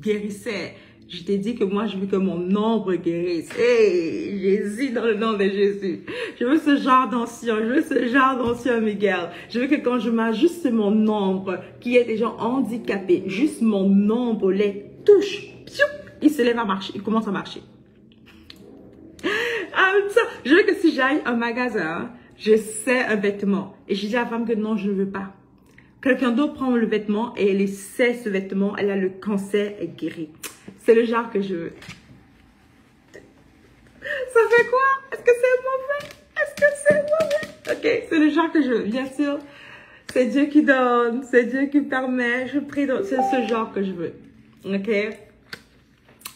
guérissait. Je t'ai dit que moi, je veux que mon ombre guérisse. Hey, Jésus, dans le nom de Jésus. Je veux ce genre d'ancien, Miguel. Je veux que quand je m'ajuste mon ombre, qui est déjà handicapé, juste mon ombre les touche. Il se lève à marcher, il commence à marcher. Je veux que si j'aille à un magasin, je sais un vêtement. Et je dis à la femme que non, je ne veux pas. Quelqu'un d'autre prend le vêtement et elle sait ce vêtement, elle a le cancer, elle guérit. C'est le genre que je veux. Ça fait quoi? Est-ce que c'est mauvais? Ok, c'est le genre que je veux. Bien sûr, c'est Dieu qui donne, c'est Dieu qui permet. Je prie, c'est ce genre que je veux. Ok?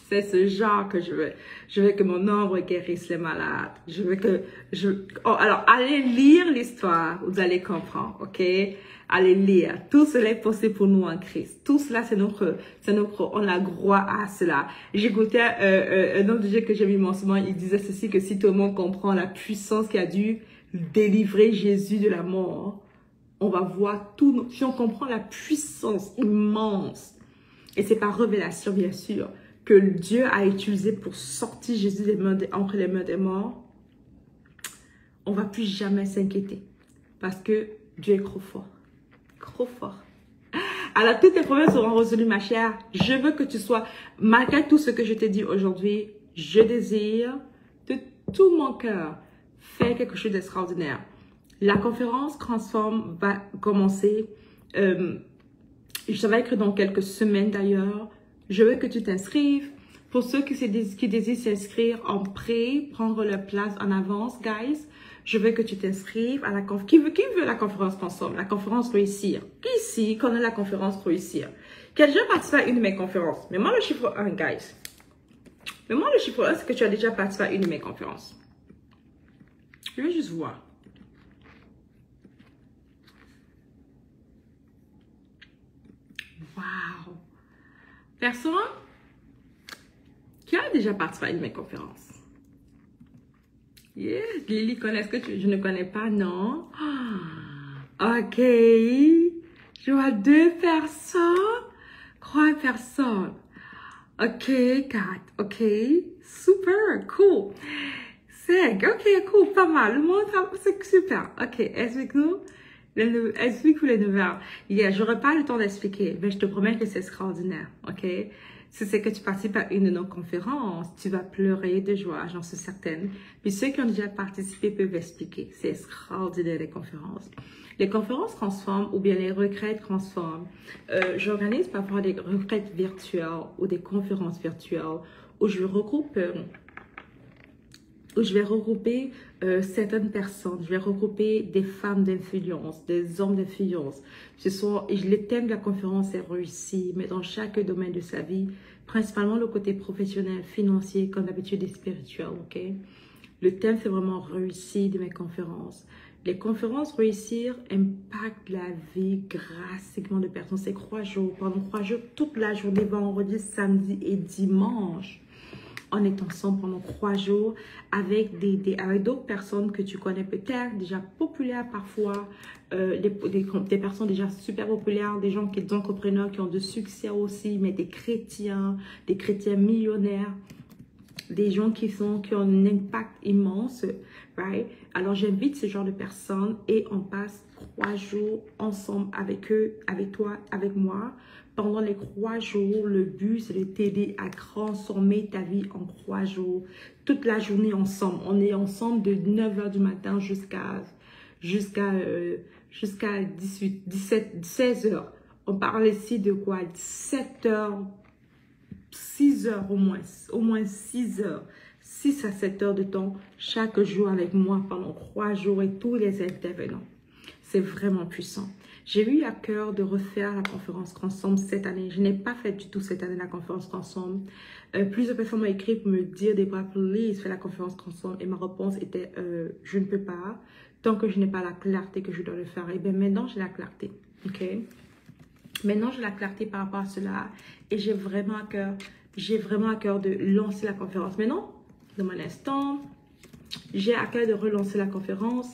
C'est ce genre que je veux. Je veux que mon ombre guérisse les malades. Je veux que... alors, allez lire l'histoire. Vous allez comprendre, ok? Allez lire. Tout cela est possible pour nous en Christ. Tout cela, on a droit à cela. J'écoutais un homme de Dieu que j'ai mis en ce moment. Il disait ceci, que si tout le monde comprend la puissance qui a dû délivrer Jésus de la mort, on va voir tout. Si on comprend la puissance immense Et c'est par révélation, bien sûr, que Dieu a utilisé pour sortir Jésus entre les mains des morts. On ne va plus jamais s'inquiéter. Parce que Dieu est trop fort. Trop fort. Alors, toutes tes problèmes seront résolus, ma chère. Je veux que tu sois, malgré tout ce que je t'ai dit aujourd'hui, je désire de tout mon cœur faire quelque chose d'extraordinaire. La conférence Transforme va commencer. Ça va être dans quelques semaines d'ailleurs. Je veux que tu t'inscrives. Pour ceux qui désirent s'inscrire en pré, prendre leur place en avance, guys, je veux que tu t'inscrives à la conférence. Qui veut la conférence Transforme? La conférence Réussir. Qui ici connaît la conférence Réussir? Qui a déjà participé à une de mes conférences? Mais moi, le chiffre 1, guys. Mais moi, le chiffre 1, c'est que tu as déjà participé à une de mes conférences. Je vais juste voir. Wow! Personne qui a déjà participé à une de mes conférences? Yes, Lily connaît ce que je ne connais pas, non? Ok. Je vois 2 personnes. 3 personnes. Ok, 4. Ok. Super, cool. 5. Ok, cool, pas mal. Le monde, c'est super. Ok, explique-nous. Explique-nous les nouvelles. J'aurai pas le temps d'expliquer, mais je te promets que c'est extraordinaire. Ok? Si c'est que tu participes à une de nos conférences, tu vas pleurer de joie, j'en suis certaine. Puis ceux qui ont déjà participé peuvent expliquer. C'est extraordinaire les conférences. Les conférences transforment ou bien les retraites transforment. J'organise parfois des retraites virtuelles ou des conférences virtuelles où je vais regrouper certaines personnes. Je vais regrouper des femmes d'influence, des hommes d'influence. Le thème de la conférence est réussi, mais dans chaque domaine de sa vie, principalement le côté professionnel, financier, comme d'habitude, et spirituel, ok? Le thème, c'est vraiment réussi de mes conférences. Les conférences réussir impactent la vie drastiquement de personnes. C'est 3 jours, pendant 3 jours, toute la journée, vendredi, samedi et dimanche. On est ensemble pendant 3 jours avec d'autres personnes que tu connais peut-être, déjà populaires parfois, des personnes déjà super populaires, des gens des entrepreneurs qui ont de succès aussi, mais des chrétiens millionnaires, des gens qui ont un impact immense, right? Alors j'invite ce genre de personnes et on passe 3 jours ensemble avec eux, avec toi, avec moi. Pendant les 3 jours, le but, c'est de t'aider à transformer ta vie en 3 jours. Toute la journée ensemble. On est ensemble de 9 h du matin jusqu'à 16 h. On parle ici de quoi? 7 h, 6 h au moins 6 h. 6 à 7 heures de temps chaque jour avec moi pendant 3 jours et tous les intervenants. C'est vraiment puissant. J'ai eu à cœur de refaire la conférence Transforme cette année. Je n'ai pas fait du tout cette année la conférence Transforme. Plusieurs personnes m'ont écrit pour me dire, Deborah, please, fais la conférence Transforme. Et ma réponse était, je ne peux pas, tant que je n'ai pas la clarté que je dois le faire. Et bien maintenant, j'ai la clarté. Ok? Maintenant, j'ai la clarté par rapport à cela. Et j'ai vraiment à cœur de lancer la conférence. Maintenant, dans mon instant, j'ai à cœur de relancer la conférence.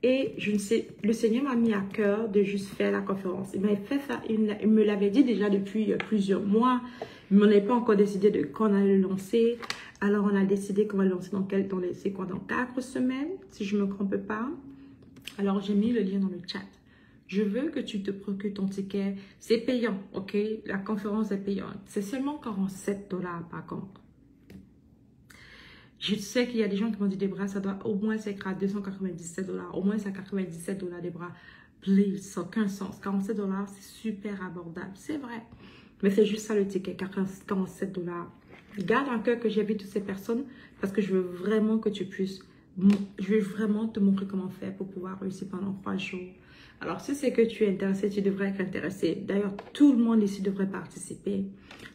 Et je ne sais, le Seigneur m'a mis à cœur de juste faire la conférence. Il m'avait fait faire il me l'avait dit déjà depuis plusieurs mois, mais on n'avait pas encore décidé de quand on allait le lancer. Alors on a décidé qu'on va le lancer dans 4 semaines, si je ne me trompe pas. Alors j'ai mis le lien dans le chat. Je veux que tu te procures ton ticket. C'est payant, ok? La conférence est payante. C'est seulement 47 $ par contre. Je sais qu'il y a des gens qui m'ont dit, Deborah, ça doit au moins être à 297 $. Au moins, c'est à 97 $, Deborah. Please, ça n'a aucun sens. 47 $, c'est super abordable. C'est vrai. Mais c'est juste ça le ticket, 47 $. Garde en cœur que j'invite toutes ces personnes parce que je veux vraiment que tu puisses, je veux vraiment te montrer comment faire pour pouvoir réussir pendant 3 jours. Alors, si c'est que tu es intéressé, tu devrais être intéressé. D'ailleurs, tout le monde ici devrait participer.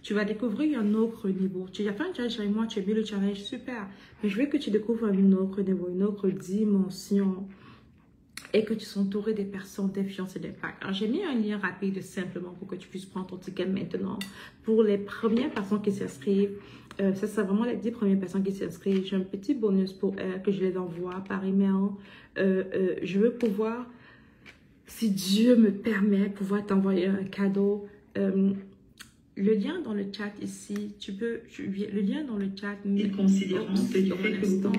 Tu vas découvrir un autre niveau. Tu as fait un challenge avec moi, tu as vu le challenge, super. Mais je veux que tu découvres un autre niveau, une autre dimension. Et que tu sois entouré des personnes d'influence et d'impact. Alors, j'ai mis un lien rapide simplement pour que tu puisses prendre ton ticket maintenant. Pour les premières personnes qui s'inscrivent, ça c'est vraiment les 10 premières personnes qui s'inscrivent. J'ai un petit bonus pour elles que je les envoie par email. Je veux pouvoir, si Dieu me permet, pouvoir t'envoyer un cadeau. le lien dans le chat ici, le lien dans le chat. Et considérant que du fait que vous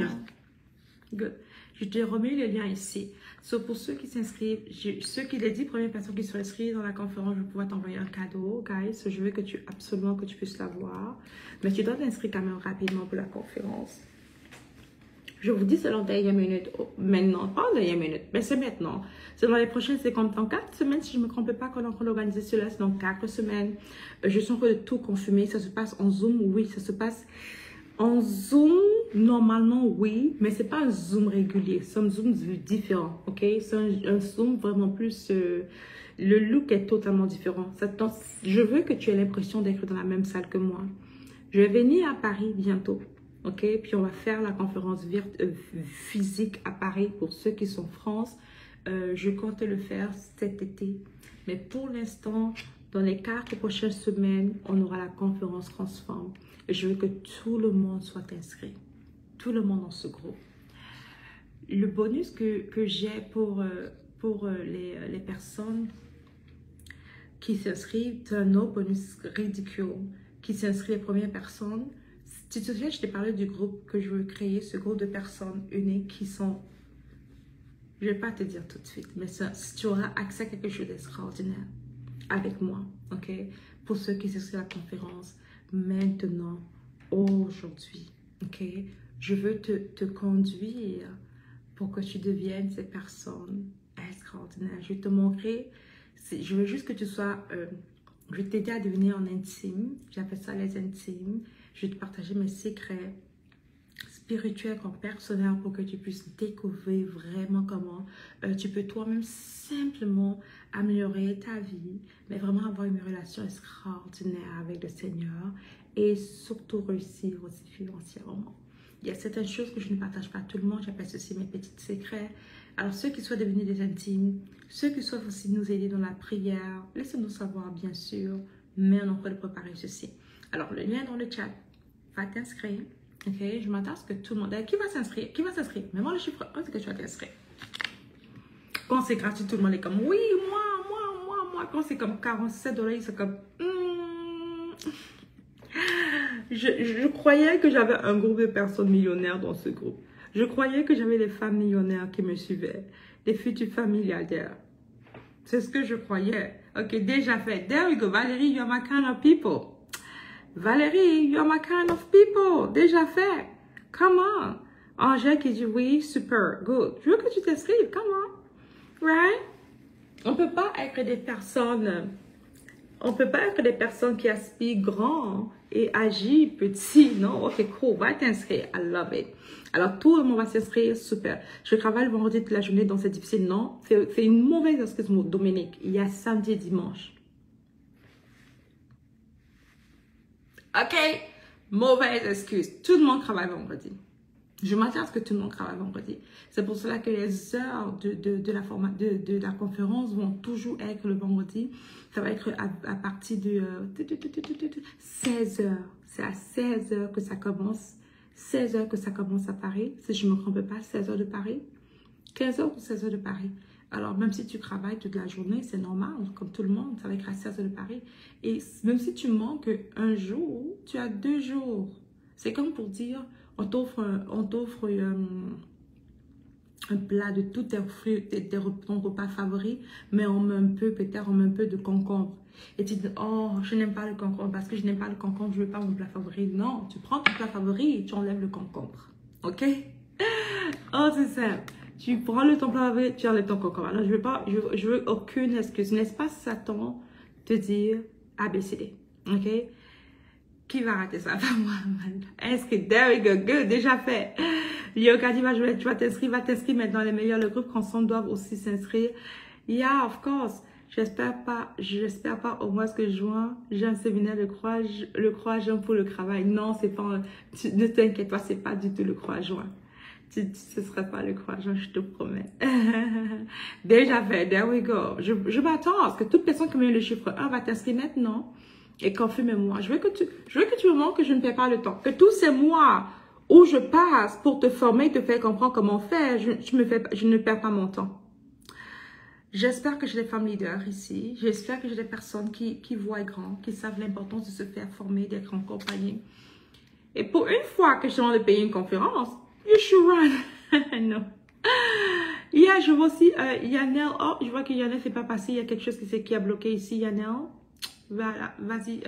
Good. Je te remets le lien ici. So, pour ceux qui s'inscrivent, les 10 premières personnes qui sont inscrites dans la conférence, je vais pouvoir t'envoyer un cadeau, guys. So, je veux que absolument que tu puisses l'avoir. Mais tu dois t'inscrire quand même rapidement pour la conférence. Je vous dis, c'est dans dernière minute. Oh, maintenant, pas en dernière minute, mais c'est maintenant. C'est dans les prochaines, c'est comme dans 4 semaines, si je ne me trompe pas, qu'on est en train d'organiser cela, c'est dans 4 semaines. Je suis en train de tout confirmer. Ça se passe en Zoom, oui, ça se passe en Zoom, normalement, oui, mais c'est pas un Zoom régulier, c'est un Zoom différent, ok? C'est un Zoom vraiment plus... le look est totalement différent. Je veux que tu aies l'impression d'être dans la même salle que moi. Je vais venir à Paris bientôt, ok? Puis on va faire la conférence physique à Paris pour ceux qui sont en France. Je compte le faire cet été. Mais pour l'instant, dans les 4 prochaines semaines, on aura la conférence Transform. Et je veux que tout le monde soit inscrit. Tout le monde dans ce groupe. Le bonus que j'ai pour les personnes qui s'inscrivent, c'est un autre bonus ridicule. Qui s'inscrit les premières personnes. Tu te souviens, je t'ai parlé du groupe que je veux créer, ce groupe de personnes uniques qui sont... Je ne vais pas te dire tout de suite, mais tu auras accès à quelque chose d'extraordinaire avec moi, ok? Pour ceux qui s'inscrivent à la conférence, maintenant, aujourd'hui, ok? Je veux te conduire pour que tu deviennes cette personne extraordinaire. Je vais te montrer, je veux juste que tu sois, je vais t'aider à devenir en intime, j'appelle ça les intimes. Je vais te partager mes secrets spirituels comme personnels pour que tu puisses découvrir vraiment comment tu peux toi-même simplement améliorer ta vie, mais vraiment avoir une relation extraordinaire avec le Seigneur et surtout réussir aussi financièrement. Il y a certaines choses que je ne partage pas à tout le monde, j'appelle ceci mes petits secrets. Alors ceux qui souhaitent devenir des intimes, ceux qui souhaitent aussi nous aider dans la prière, laissez-nous savoir bien sûr, mais on est en train de préparer ceci. Alors le lien dans le chat, va t'inscrire. Ok, je m'attends à ce que tout le monde... Qui va s'inscrire? Qui va s'inscrire? Mais moi, le chiffre 1, c'est que tu vas t'inscrire. Quand c'est gratuit, tout le monde est comme, oui, moi. Quand c'est comme $47, c'est comme... Je croyais que j'avais un groupe de personnes millionnaires dans ce groupe. Je croyais que j'avais des femmes millionnaires qui me suivaient. Des futures femmes milliardaires. C'est ce que je croyais. Ok, déjà fait. There we go. Valérie, you're my kind of people. Valérie, you're my kind of people. Déjà fait. Come on. Angèle qui dit oui, super, good. Je veux que tu t'inscrives. Come on. Right? On peut pas être des personnes... On peut pas être des personnes qui aspirent grand et agir petit. Non? Ok, cool. Va t'inscrire. I love it. Alors, tout le monde va s'inscrire. Super. Je travaille le vendredi toute la journée, donc c'est difficile. Non? C'est une mauvaise excuse, Dominique. Il y a samedi et dimanche. Ok, mauvaise excuse. Tout le monde travaille vendredi. Je m'attends à ce que tout le monde travaille vendredi. C'est pour cela que les heures de la conférence vont toujours être le vendredi. Ça va être à partir de 16 h. C'est à 16 h que ça commence. 16 h que ça commence à Paris. Si je ne me trompe pas, 16 h de Paris. 15 h ou 16 h de Paris. Alors, même si tu travailles toute la journée, c'est normal, comme tout le monde, ça va être à 16 h de Paris. Et même si tu manques un jour, tu as 2 jours. C'est comme pour dire, on t'offre un plat de tous tes fruits, ton repas favori, mais on met un peu, peut-être on met un peu de concombre. Et tu dis, oh, je n'aime pas le concombre, parce que je n'aime pas le concombre, je ne veux pas mon plat favori. Non, tu prends ton plat favori et tu enlèves le concombre. Ok? Oh, c'est simple. Tu prends le ton plat favori, tu enlèves ton concombre. Alors, je veux aucune excuse. N'est-ce pas Satan te dire ABCD? Ok? Qui va rater ça? Est-ce que there we go, good, déjà fait. Yoga dit, tu vas t'inscrire, maintenant. Les meilleurs, le groupe Ensemble doivent aussi s'inscrire. Yeah, of course. J'espère pas au mois de juin, j'ai un séminaire de croix-juin pour le travail. Non, c'est pas, ne t'inquiète pas, c'est pas du tout le croix-juin. Ce ne sera pas le croix-juin, je te promets. Déjà fait, there we go. Je m'attends à ce que toute personne qui met le chiffre 1 va t'inscrire maintenant. Et confirme-moi. Je veux que tu me montres que je ne perds pas le temps. Que tous ces mois où je passe pour te former, te faire comprendre comment faire, je ne perds pas mon temps. J'espère que j'ai des femmes leaders ici. J'espère que j'ai des personnes qui voient grand, qui savent l'importance de se faire former, d'être accompagnées. Et pour une fois que je demande de payer une conférence, you should run. Non. Yeah, je vois aussi Yannel. Oh, je vois que Yannel ne fait pas passer. Il y a quelque chose qui a bloqué ici, Yannel. Voilà, vas-y.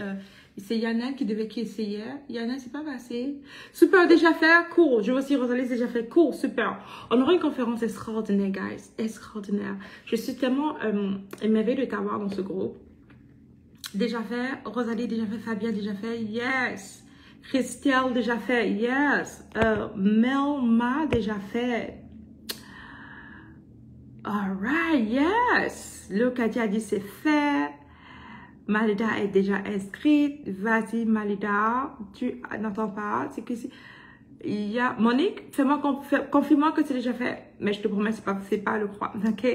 C'est Yannel qui essayait. Yannel, c'est pas passé. Super, déjà fait. Cool. Je vois aussi Rosalie, déjà fait. Cool, super. On aura une conférence extraordinaire, guys. Extraordinaire. Je suis tellement émerveillée de t'avoir dans ce groupe. Déjà fait. Rosalie, déjà fait. Fabien, déjà fait. Yes. Christelle, déjà fait. Yes. Melma, déjà fait. Alright, yes. Locadia a dit c'est fait. Malida est déjà inscrite. Vas-y, Malida. Tu n'entends pas. C'est que il y a Monique, confirme-moi que c'est déjà fait. Mais je te promets, c'est pas le croix. Ok?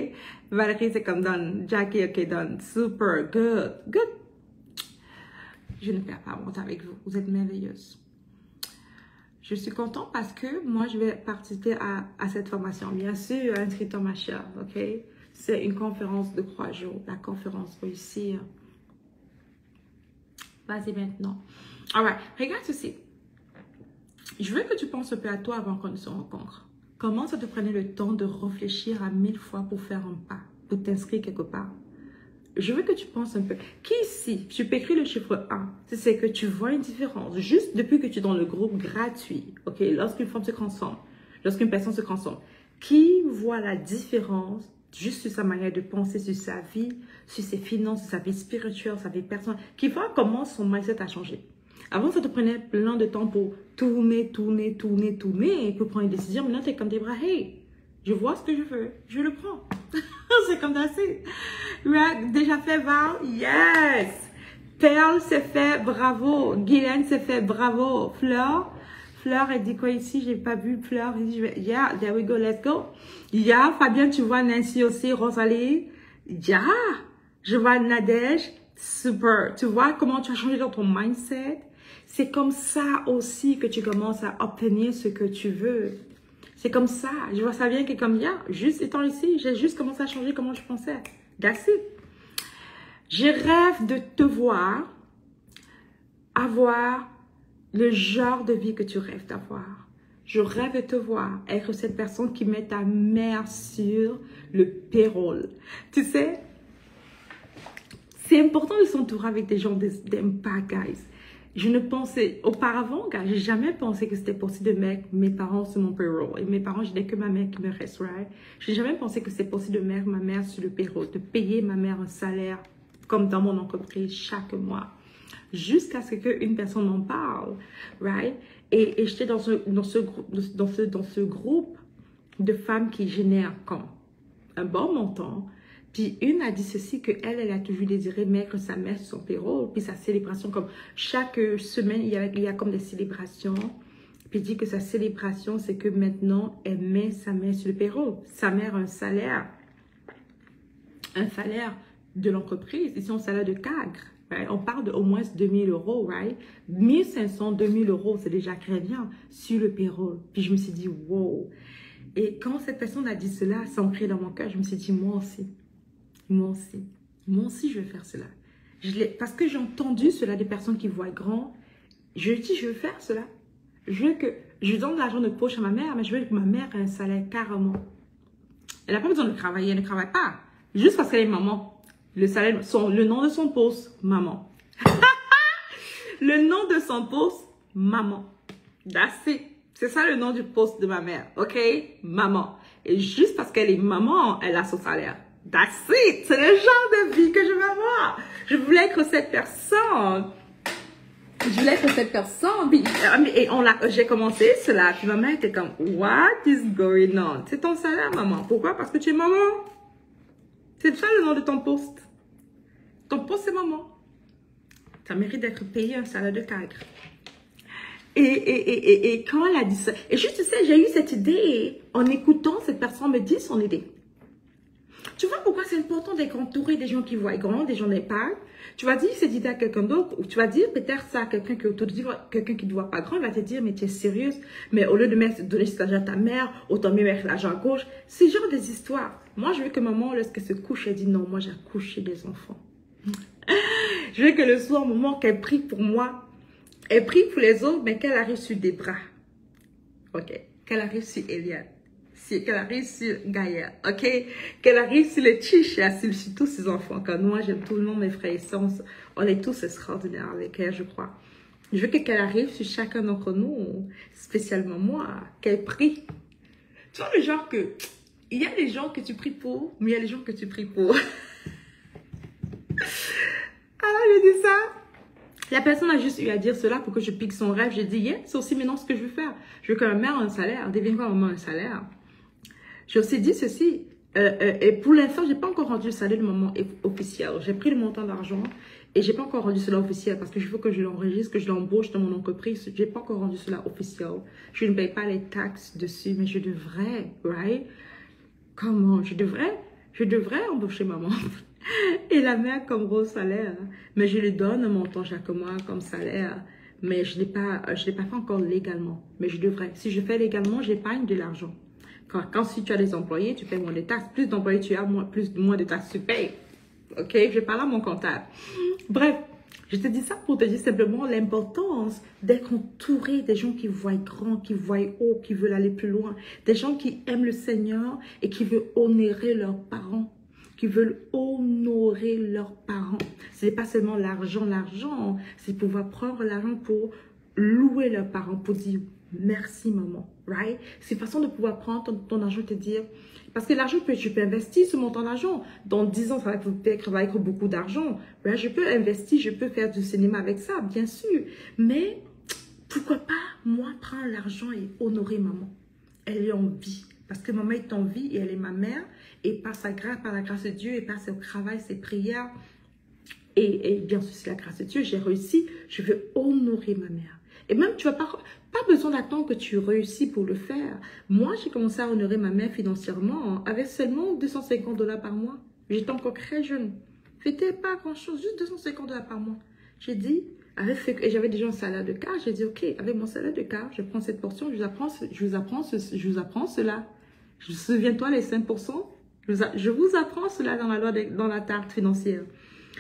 Valérie, c'est comme done. Jackie, ok, done. Super, good, good. Je ne perds pas mon temps avec vous. Vous êtes merveilleuse. Je suis contente parce que moi, je vais participer à cette formation. Bien sûr, inscris-toi, ma chère, ok? C'est une conférence de 3 jours. La conférence réussir. Vas-y maintenant. Alright, regarde ceci. Je veux que tu penses un peu à toi avant qu'on ne se rencontre. Comment ça te prenait le temps de réfléchir à 1000 fois pour faire un pas, pour t'inscrire quelque part? Je veux que tu penses un peu. Qui ici, tu peux écrire le chiffre 1, c'est que tu vois une différence. Juste depuis que tu es dans le groupe gratuit, ok, lorsqu'une femme se transforme, lorsqu'une personne se transforme, qui voit la différence juste sur sa manière de penser, sur sa vie, sur ses finances, sur sa vie spirituelle, sa vie personnelle, qui voit comment son mindset a changé. Avant, ça te prenait plein de temps pour tourner, pour prendre une décision. Maintenant, tu es comme des bras, hey, je vois ce que je veux, je le prends. C'est comme ça, c'est. Déjà fait, Val? Yes! Pearl, c'est fait, bravo. Guylaine, c'est fait, bravo. Fleur, elle dit quoi ici? J'ai pas vu Fleur. Elle dit, yeah, there we go, let's go. Yeah, Fabien, tu vois Nancy aussi, Rosalie. Yeah, je vois Nadège. Super. Tu vois comment tu as changé dans ton mindset? C'est comme ça aussi que tu commences à obtenir ce que tu veux. C'est comme ça. Je vois ça bien que comme hier, juste étant ici, j'ai juste commencé à changer comment je pensais. That's it. Je rêve de te voir avoir le genre de vie que tu rêves d'avoir. Je rêve de te voir être cette personne qui met ta mère sur le payroll. Tu sais, c'est important de s'entourer avec des gens d'impact, guys. Je ne pensais, auparavant, gars, j'ai jamais pensé que c'était possible de mettre mes parents sur mon payroll. Et mes parents, je n'ai que ma mère qui me reste, right? J'ai jamais pensé que c'était possible de mettre ma mère sur le payroll, de payer ma mère un salaire comme dans mon entreprise chaque mois. Jusqu'à ce qu'une personne m'en parle, right? Et j'étais dans ce groupe de femmes qui génèrent comme un bon montant. Puis une a dit ceci, elle a toujours désiré mettre sa mère sur son payroll. Puis sa célébration, comme chaque semaine, il y a comme des célébrations. Puis dit que sa célébration, c'est que maintenant, elle met sa mère sur le payroll. Sa mère a un salaire de l'entreprise. Ici, un salaire de cadre. Right? On parle d'au moins 2000 €, right? 1500, 2000 €, c'est déjà très bien sur le payroll. Puis je me suis dit, wow. Et quand cette personne a dit cela, ça ancré dans mon cœur, je me suis dit, moi aussi. Moi aussi, je vais faire cela. Parce que j'ai entendu cela des personnes qui voient grand. Je dis, je veux faire cela. Je donne de l'argent de poche à ma mère, mais je veux que ma mère ait un salaire carrément. Elle n'a pas besoin de travailler, elle ne travaille pas. Juste parce qu'elle est maman. Le nom de son poste, maman. Le nom de son poste, maman. That's it. C'est ça le nom du poste de ma mère, ok? Maman. Et juste parce qu'elle est maman, elle a son salaire. That's it! C'est le genre de vie que je veux avoir. Je voulais être cette personne. Et j'ai commencé cela. Puis ma mère était comme, what is going on? C'est ton salaire, maman. Pourquoi? Parce que tu es maman. C'est ça le nom de ton poste. Ton poste, c'est maman. Ça mérite d'être payé un salaire de cadre. Et quand elle a dit ça, et juste, tu sais, j'ai eu cette idée en écoutant cette personne me dire son idée. Tu vois pourquoi c'est important d'être entouré des gens qui voient grand, des gens d'épargne. Tu vas dire cette idée à quelqu'un d'autre, ou tu vas dire peut-être ça à quelqu'un qui autour de toi, quelqu'un qui ne voit pas grand, il va te dire, mais tu es sérieuse, mais au lieu de donner cet argent à ta mère, autant mieux mettre l'argent à gauche. C'est genre des histoires. Moi, je veux que maman, lorsqu'elle se couche, elle dit, non, moi j'ai accouché des enfants. Je veux que le soir, au moment qu'elle prie pour moi, elle prie pour les autres, mais qu'elle arrive sur des bras. Ok. Qu'elle arrive sur Eliane. Qu'elle arrive sur Gaïa. Ok. Qu'elle arrive sur les Chicha, sur tous ses enfants. Car moi, j'aime tout le monde, mes frères et sœurs. On est tous extraordinaires avec elle, je crois. Je veux qu'elle arrive sur chacun d'entre nous, spécialement moi, qu'elle prie. Tu vois le genre que, il y a des gens que tu pries pour, mais il y a des gens que tu pries pour. Alors, je dis ça. La personne a juste eu à dire cela pour que je pique son rêve. J'ai dit, yeah, c'est aussi maintenant ce que je veux faire. Je veux que ma mère ait un salaire. Deviens quoi, maman, un salaire. J'ai aussi dit ceci. Et pour l'instant, je n'ai pas encore rendu le salaire de maman officiel. J'ai pris le montant d'argent et je n'ai pas encore rendu cela officiel parce que je veux que je l'enregistre, que je l'embauche dans mon entreprise. Je n'ai pas encore rendu cela officiel. Je ne paye pas les taxes dessus, mais je devrais, right? Comment? Je devrais embaucher maman. Et la mère comme gros salaire. Mais je lui donne un montant chaque mois comme salaire. Mais je ne l'ai pas fait encore légalement. Mais je devrais. Si je fais légalement, j'épargne de l'argent. Quand si tu as des employés, tu payes moins de taxes. Plus d'employés tu as, moins de taxes tu payes. Ok? Je parle à mon comptable. Bref, je te dis ça pour te dire simplement l'importance d'être entouré des gens qui voient grand, qui voient haut, qui veulent aller plus loin. Des gens qui aiment le Seigneur et qui veulent honorer leurs parents. Qui veulent honorer leurs parents. Ce n'est pas seulement l'argent, c'est pouvoir prendre l'argent pour louer leurs parents, pour dire merci maman, right? C'est une façon de pouvoir prendre ton argent et te dire, parce que l'argent, je peux investir ce montant d'argent. Dans 10 ans, ça va être beaucoup d'argent. Right? Je peux investir, je peux faire du cinéma avec ça, bien sûr. Mais pourquoi pas, moi, prendre l'argent et honorer maman? Elle est en vie. Parce que maman est en vie et elle est ma mère. Et par sa grâce, par la grâce de Dieu et par son travail, ses prières, et bien sûr, c'est la grâce de Dieu, j'ai réussi. Je veux honorer ma mère. Et même, tu n'as pas besoin d'attendre que tu réussis pour le faire. Moi, j'ai commencé à honorer ma mère financièrement avec seulement 250 $ par mois. J'étais encore très jeune. C'était pas grand-chose, juste 250 $ par mois. J'ai dit, et j'avais déjà un salaire de quart, j'ai dit, ok, avec mon salaire de quart, je prends cette portion, je vous apprends cela. Souviens-toi les 5%. Je vous apprends cela dans la tarte financière.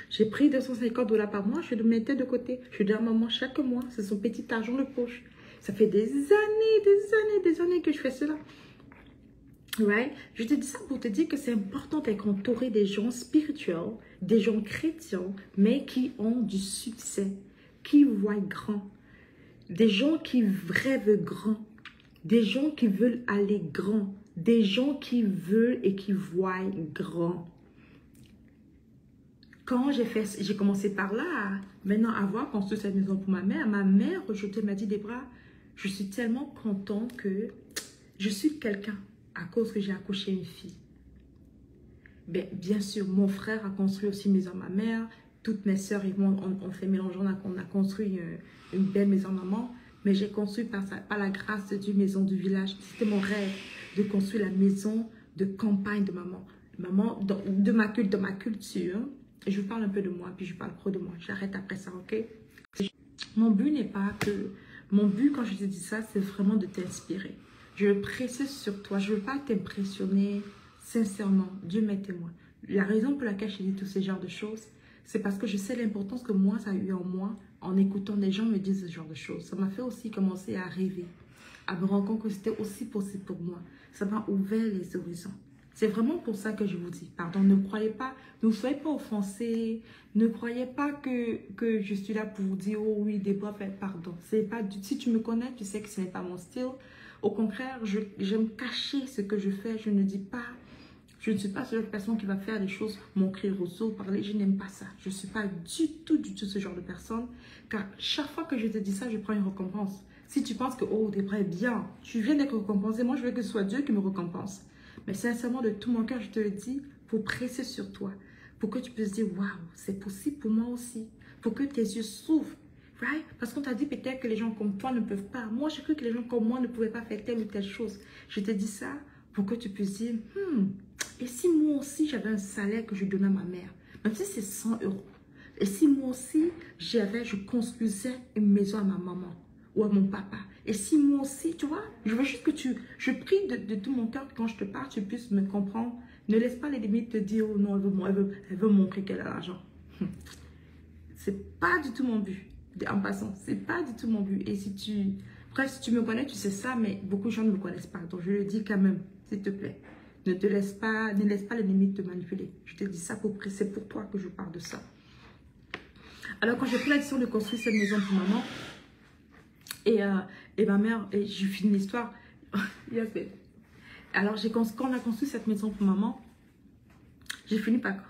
J'ai pris 250 $ par mois, je le mettais de côté. Je dis à maman chaque mois, c'est son petit argent de poche. Ça fait des années que je fais cela. Right? Je te dis ça pour te dire que c'est important d'être entouré des gens spirituels, des gens chrétiens, mais qui ont du succès, qui voient grand. Des gens qui rêvent grand. Des gens qui veulent aller grand. Des gens qui veulent et qui voient grand. Quand j'ai commencé par là, maintenant avoir construit cette maison pour ma mère rejetée m'a dit, Debra, je suis tellement contente que je suis quelqu'un à cause que j'ai accouché une fille. Bien sûr, mon frère a construit aussi une maison à ma mère. Toutes mes soeurs et moi, on fait mélange, on a construit une belle maison maman. Mais j'ai construit par la grâce de Dieu, maison du village. C'était mon rêve de construire la maison de campagne de maman. Maman, de ma culture. Et je vous parle un peu de moi, puis je parle trop de moi. J'arrête après ça, ok? Mon but n'est pas que... Mon but, quand je te dis ça, c'est vraiment de t'inspirer. Je veux presser sur toi. Je ne veux pas t'impressionner. Sincèrement, Dieu m'est témoin. La raison pour laquelle je dis tous ces genres de choses, c'est parce que je sais l'importance que moi, ça a eu en moi, en écoutant des gens me dire ce genre de choses. Ça m'a fait aussi commencer à rêver, à me rendre compte que c'était aussi possible pour moi. Ça m'a ouvert les horizons. C'est vraiment pour ça que je vous dis, pardon, ne croyez pas, ne soyez pas offensés, ne croyez pas que je suis là pour vous dire, oh oui, Debra, pardon. Si tu me connais, tu sais que ce n'est pas mon style. Au contraire, j'aime cacher ce que je fais, je ne dis pas, je ne suis pas cette personne qui va faire des choses, m'écrire aux autres, parler, je n'aime pas ça. Je ne suis pas du tout ce genre de personne, car chaque fois que je te dis ça, je prends une récompense. Si tu penses que, oh, Debra est bien, tu viens d'être récompensé, moi je veux que ce soit Dieu qui me récompense. Mais sincèrement, de tout mon cœur, je te le dis, pour presser sur toi, pour que tu puisses dire, waouh, c'est possible pour moi aussi, pour que tes yeux s'ouvrent, right? Parce qu'on t'a dit peut-être que les gens comme toi ne peuvent pas. Moi, j'ai cru que les gens comme moi ne pouvaient pas faire telle ou telle chose. Je te dis ça pour que tu puisses dire, Et si moi aussi, j'avais un salaire que je donnais à ma mère, même si c'est 100 €, et si moi aussi, je construisais une maison à ma maman ou à mon papa, et si moi aussi, tu vois, je veux juste que je prie de tout mon cœur que quand je te parle, tu puisses me comprendre. Ne laisse pas les limites te dire, oh non, elle veut montrer qu'elle a l'argent. C'est pas du tout mon but. En passant, c'est pas du tout mon but. Et si tu me connais, tu sais ça, mais beaucoup de gens ne me connaissent pas. Donc je le dis quand même, s'il te plaît. Ne laisse pas les limites te manipuler. Je te dis ça c'est pour toi que je parle de ça. Alors quand j'ai pris la décision de construire cette maison pour maman, et ma mère, et j'ai fini l'histoire. Alors quand on a construit cette maison pour maman, j'ai fini par quoi?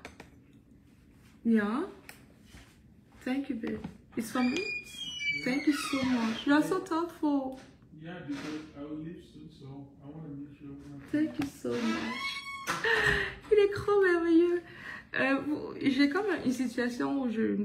Yeah. Thank you, babe. It's for me? Thank you so much. You're so thoughtful. Yeah, because I will leave soon, so I want to make sure. Thank you so much. Il est trop merveilleux. J'ai comme une situation où je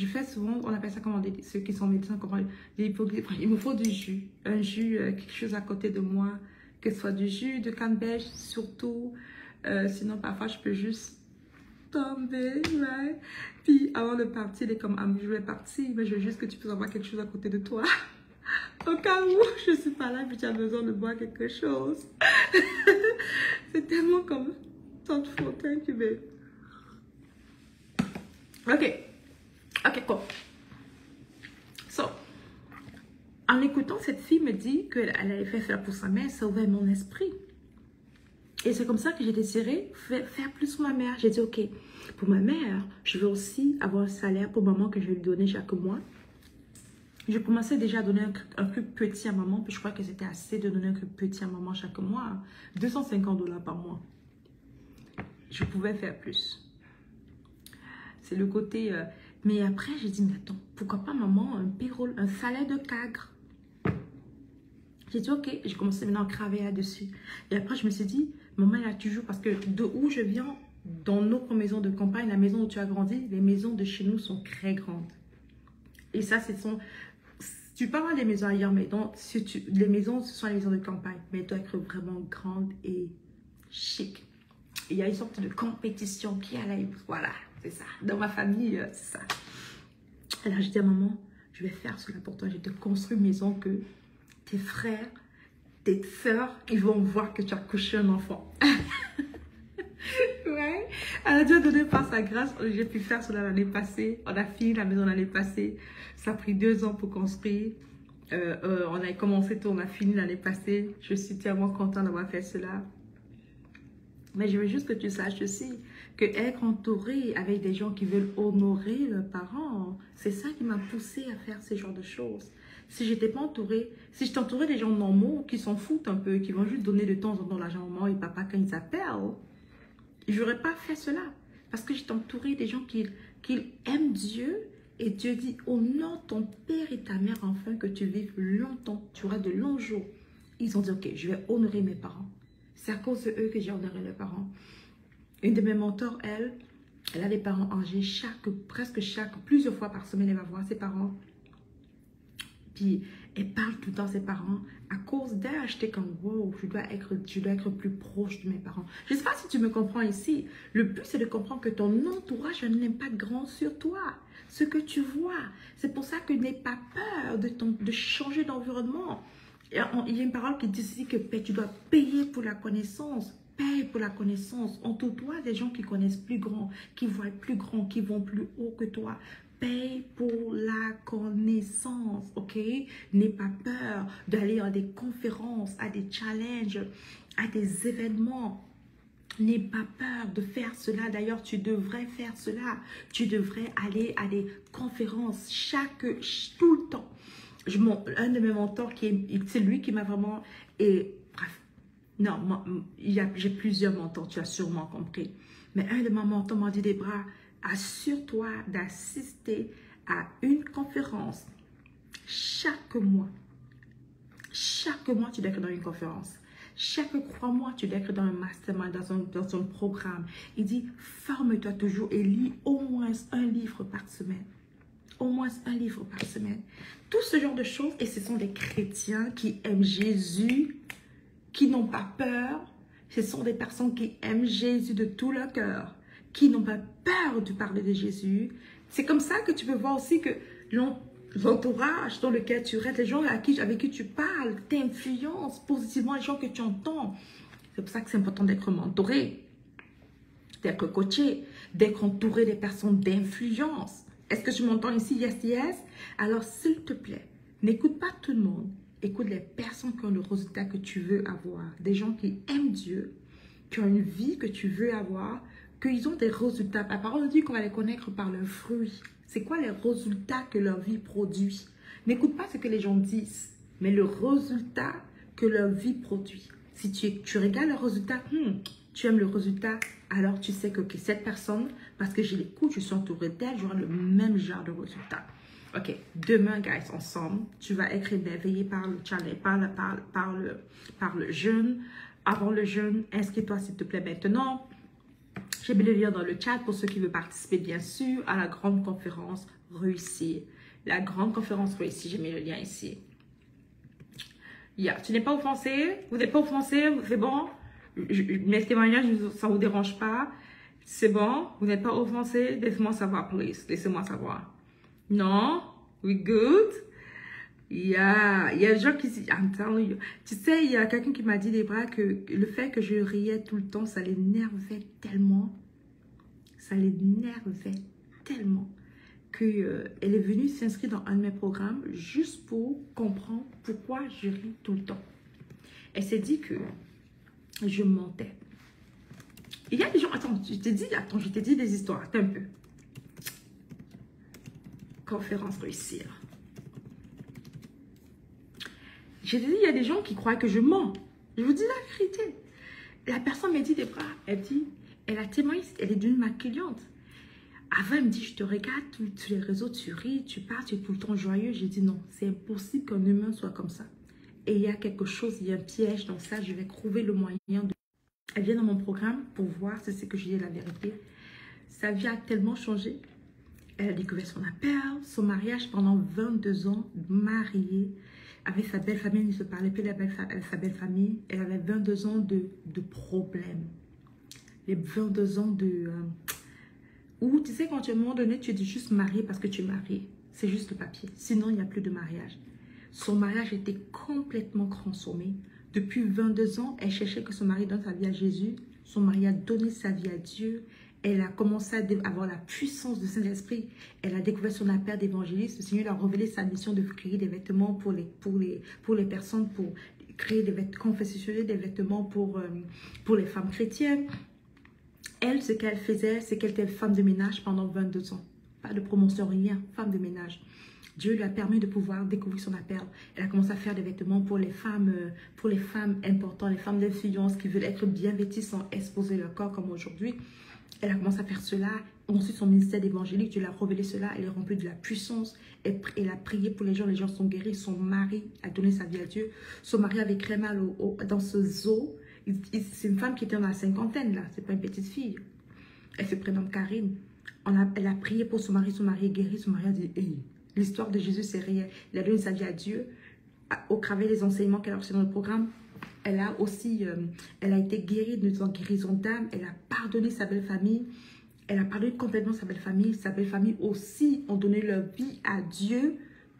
fais souvent, on appelle ça comment, ceux qui sont médecins, comment, il me faut du jus, un jus, quelque chose à côté de moi, que ce soit du jus de canneberge surtout, sinon parfois je peux juste tomber, right? Puis avant de partir, il est comme, je vais partir, mais je veux juste que tu puisses avoir quelque chose à côté de toi. Au cas où je suis pas là, puis tu as besoin de boire quelque chose. C'est tellement comme thoughtful, thank you, babe. Ok, cool. So, en écoutant, cette fille me dit qu'elle avait fait faire pour sa mère, ça ouvrait mon esprit. Et c'est comme ça que j'ai décidé faire plus pour ma mère. J'ai dit, ok, pour ma mère, je veux aussi avoir un salaire pour maman que je vais lui donner chaque mois. Je commençais déjà à donner un truc petit à maman, puis je crois que c'était assez de donner un truc petit à maman chaque mois. 250 $ par mois. Je pouvais faire plus. C'est le côté... mais après, j'ai dit, mais attends, pourquoi pas maman, un payroll, un salaire de cadre? J'ai dit, ok, j'ai commencé maintenant à travailler là-dessus. Et après, je me suis dit, maman, elle a toujours... Parce que de où je viens, dans notre maison de campagne, la maison où tu as grandi, les maisons de chez nous sont très grandes. Et ça, tu peux avoir des maisons ailleurs, mais les maisons, ce sont les maisons de campagne. Mais elles doivent être vraiment grandes et chic. Il y a une sorte de compétition qui a là. Voilà, c'est ça. Dans ma famille, c'est ça. Alors, je dis à maman, je vais faire cela pour toi. Je te construis une maison que tes frères, tes soeurs, ils vont voir que tu as couché un enfant. Ouais. Elle a déjà donné par sa grâce. J'ai pu faire cela l'année passée. On a fini la maison l'année passée. Ça a pris 2 ans pour construire. On a commencé tout, on a fini l'année passée. Je suis tellement contente d'avoir fait cela. Mais je veux juste que tu saches aussi que être entourée avec des gens qui veulent honorer leurs parents, c'est ça qui m'a poussée à faire ce genre de choses. Si je n'étais pas entourée, si je t'entourais des gens normaux qui s'en foutent un peu, qui vont juste donner de temps en temps l'argent à maman et papa quand ils appellent, je n'aurais pas fait cela. Parce que je t'entourais des gens qui aiment Dieu et Dieu dit, honore ton père et ta mère afin que tu vives longtemps, tu auras de longs jours. Ils ont dit, ok, je vais honorer mes parents. C'est à cause de eux que j'ai honoré les parents. Une de mes mentors, elle a des parents âgés. Plusieurs fois par semaine, elle va voir ses parents. Puis, elle parle tout le temps à ses parents. À cause d'elle, j'étais comme, wow, je dois être plus proche de mes parents. Je ne sais pas si tu me comprends ici. Le but, c'est de comprendre que ton entourage n'est pas grand sur toi. Ce que tu vois. C'est pour ça que n'aie pas peur de changer d'environnement. Il y a une parole qui dit ici que tu dois payer pour la connaissance. Paye pour la connaissance. Entoure-toi des gens qui connaissent plus grand, qui voient plus grand, qui vont plus haut que toi. Paye pour la connaissance, ok? N'aie pas peur d'aller à des conférences, à des challenges, à des événements. N'aie pas peur de faire cela. D'ailleurs, tu devrais faire cela. Tu devrais aller à des conférences tout le temps. Un de mes mentors, c'est lui qui m'a vraiment... bref, non, j'ai plusieurs mentors, tu as sûrement compris. Mais un de mes mentors m'a dit, Debra, assure-toi d'assister à une conférence chaque mois. Chaque mois, tu dois être dans une conférence. Chaque 3 mois, tu dois être dans un mastermind, dans un programme. Il dit, forme-toi toujours et lis au moins un livre par semaine. au moins un livre par semaine. Tout ce genre de choses. Et ce sont des chrétiens qui aiment Jésus, qui n'ont pas peur. Ce sont des personnes qui aiment Jésus de tout leur cœur, qui n'ont pas peur de parler de Jésus. C'est comme ça que tu peux voir aussi que l'entourage dans lequel tu restes, les gens avec qui tu parles, t'influencent positivement les gens que tu entends. C'est pour ça que c'est important d'être mentoré, d'être coaché, d'être entouré des personnes d'influence. Est-ce que tu m'entends ici? Yes, yes. Alors, s'il te plaît, n'écoute pas tout le monde. Écoute les personnes qui ont le résultat que tu veux avoir. Des gens qui aiment Dieu, qui ont une vie que tu veux avoir, qu'ils ont des résultats. La parole dit qu'on va les connaître par leurs fruits. C'est quoi les résultats que leur vie produit? N'écoute pas ce que les gens disent, mais le résultat que leur vie produit. Si tu regardes le résultat, tu aimes le résultat, alors tu sais que cette personne, parce que je l'écoute, je suis entourée d'elle, j'aurai le même genre de résultat. Ok, demain, guys, ensemble, tu vas être émerveillé par le challenge, par le jeûne. Avant le jeûne, inscris-toi s'il te plaît maintenant. J'ai mis le lien dans le chat pour ceux qui veulent participer, bien sûr, à la grande conférence réussie. La grande conférence réussie, j'ai mis le lien ici. Tu n'es pas offensé? Vous n'êtes pas offensé? C'est bon? Mes témoignages, ça ne vous dérange pas? C'est bon? Vous n'êtes pas offensé? Laissez-moi savoir, please. Laissez-moi savoir. Non? We good? Il y a des gens qui... I'm telling you. Tu sais, il y a quelqu'un qui m'a dit, Debra, que le fait que je riais tout le temps, ça l'énervait tellement. Ça l'énervait tellement qu'elle est venue s'inscrire dans un de mes programmes juste pour comprendre pourquoi je ris tout le temps. Elle s'est dit que je mentais. Il y a des gens... Attends, je t'ai dit des histoires. Attends un peu. Conférence réussir. J'ai dit, il y a des gens qui croient que je mens. Je vous dis la vérité. La personne m'a dit des bras. Elle a témoigné, elle est devenue ma cliente. Avant, elle me dit, je te regarde sur les réseaux, tu ris, tu parles, tu es tout le temps joyeux. J'ai dit non, c'est impossible qu'un humain soit comme ça. Et il y a quelque chose, il y a un piège dans ça. Je vais trouver le moyen de... Elle vient dans mon programme pour voir si c'est que je dis la vérité. Sa vie a tellement changé. Elle a découvert son appel, son mariage pendant 22 ans, mariée, avec sa belle famille, elle ne se parlait plus avec sa belle famille. Elle avait 22 ans de problèmes. Les 22 ans de... où, tu sais, quand à un moment donné, tu es juste marié parce que tu es marié. C'est juste le papier. Sinon, il n'y a plus de mariage. Son mariage était complètement transformé. Depuis 22 ans, elle cherchait que son mari donne sa vie à Jésus. Son mari a donné sa vie à Dieu. Elle a commencé à avoir la puissance du Saint-Esprit. Elle a découvert son appel d'évangéliste. Le Seigneur a révélé sa mission de créer des vêtements pour les personnes, pour créer des vêtements confessionnels, des vêtements pour les femmes chrétiennes. Elle, ce qu'elle faisait, c'est qu'elle était femme de ménage pendant 22 ans. Pas de promotion, rien, femme de ménage. Dieu lui a permis de pouvoir découvrir son appel. Elle a commencé à faire des vêtements pour les femmes importantes, les femmes d'influence qui veulent être bien vêtues sans exposer leur corps comme aujourd'hui. Elle a commencé à faire cela. Ensuite, son ministère d'évangélique, Dieu l'a révélé cela. Elle est remplie de la puissance. Elle a prié pour les gens sont guéris. Son mari a donné sa vie à Dieu. Son mari avait très mal dans ce zoo. C'est une femme qui était dans la cinquantaine, là. C'est pas une petite fille. Elle se prénomme Karine. Elle a prié pour son mari est guéri. Son mari a dit, hey, l'histoire de Jésus, c'est réel. Il a donné sa vie à Dieu. Au travers des enseignements qu'elle a reçus dans le programme, elle a aussi, elle a été guérie de son guérison d'âme. Elle a pardonné sa belle famille. Elle a pardonné complètement sa belle famille. Sa belle famille aussi ont donné leur vie à Dieu.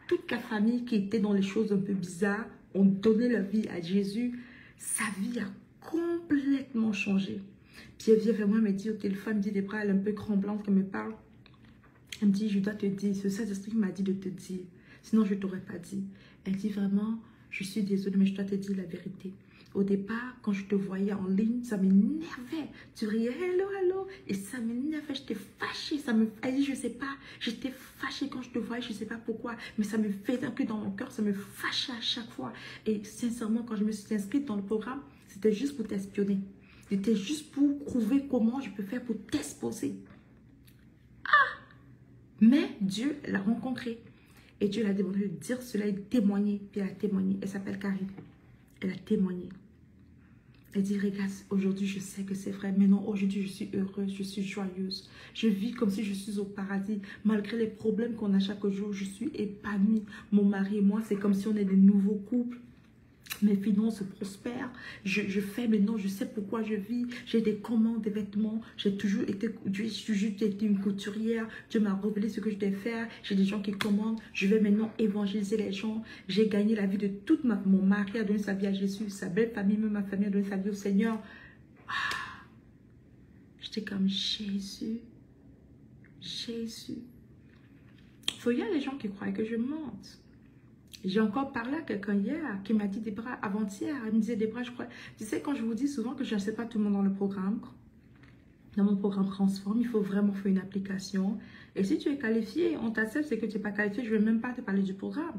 Toute la famille qui était dans les choses un peu bizarres ont donné leur vie à Jésus. Sa vie a complètement changé. Puis elle vient vers moi, elle me dit au téléphone, elle me dit des bras, elle est un peu tremblante, qu'elle me parle. Elle me dit, je dois te dire, ce Saint-Esprit m'a dit de te dire. Sinon, je ne t'aurais pas dit. Elle dit vraiment, je suis désolée, mais je dois te dire la vérité. Au départ, quand je te voyais en ligne, ça m'énervait. Tu riais, hello, hello. Et ça m'énervait, j'étais fâchée. Elle dit, je ne sais pas, j'étais fâchée quand je te voyais, je ne sais pas pourquoi. Mais ça me faisait un peu dans mon cœur, ça me fâchait à chaque fois. Et sincèrement, quand je me suis inscrite dans le programme, c'était juste pour t'espionner. C'était juste pour prouver comment je peux faire pour t'exposer. Ah! Mais Dieu l'a rencontrée. Et Dieu l'a demandé de dire cela et de témoigner. Puis elle a témoigné. Elle s'appelle Karine. Elle a témoigné. Elle dit, regarde, aujourd'hui, je sais que c'est vrai. Mais non, aujourd'hui, je suis heureuse, je suis joyeuse. Je vis comme si je suis au paradis. Malgré les problèmes qu'on a chaque jour, je suis épanouie. Mon mari et moi, c'est comme si on est des nouveaux couples. Mes finances prospèrent. Je fais maintenant, je sais pourquoi je vis. J'ai des commandes, des vêtements. J'ai toujours été une couturière. Dieu m'a révélé ce que je devais faire. J'ai des gens qui commandent. Je vais maintenant évangéliser les gens. J'ai gagné la vie de toute mon mari a donné sa vie à Jésus. Sa belle famille, même ma famille a donné sa vie au Seigneur. Ah, j'étais comme Jésus. Jésus. Il y a des gens qui croient que je mente. J'ai encore parlé à quelqu'un hier qui m'a dit, Débra, avant-hier, elle me disait, Débra, je crois, tu sais, quand je vous dis souvent que je ne sais pas tout le monde dans le programme, dans mon programme Transforme, il faut vraiment faire une application. Et si tu es qualifié, on t'accepte, c'est que tu n'es pas qualifié, je ne vais même pas te parler du programme.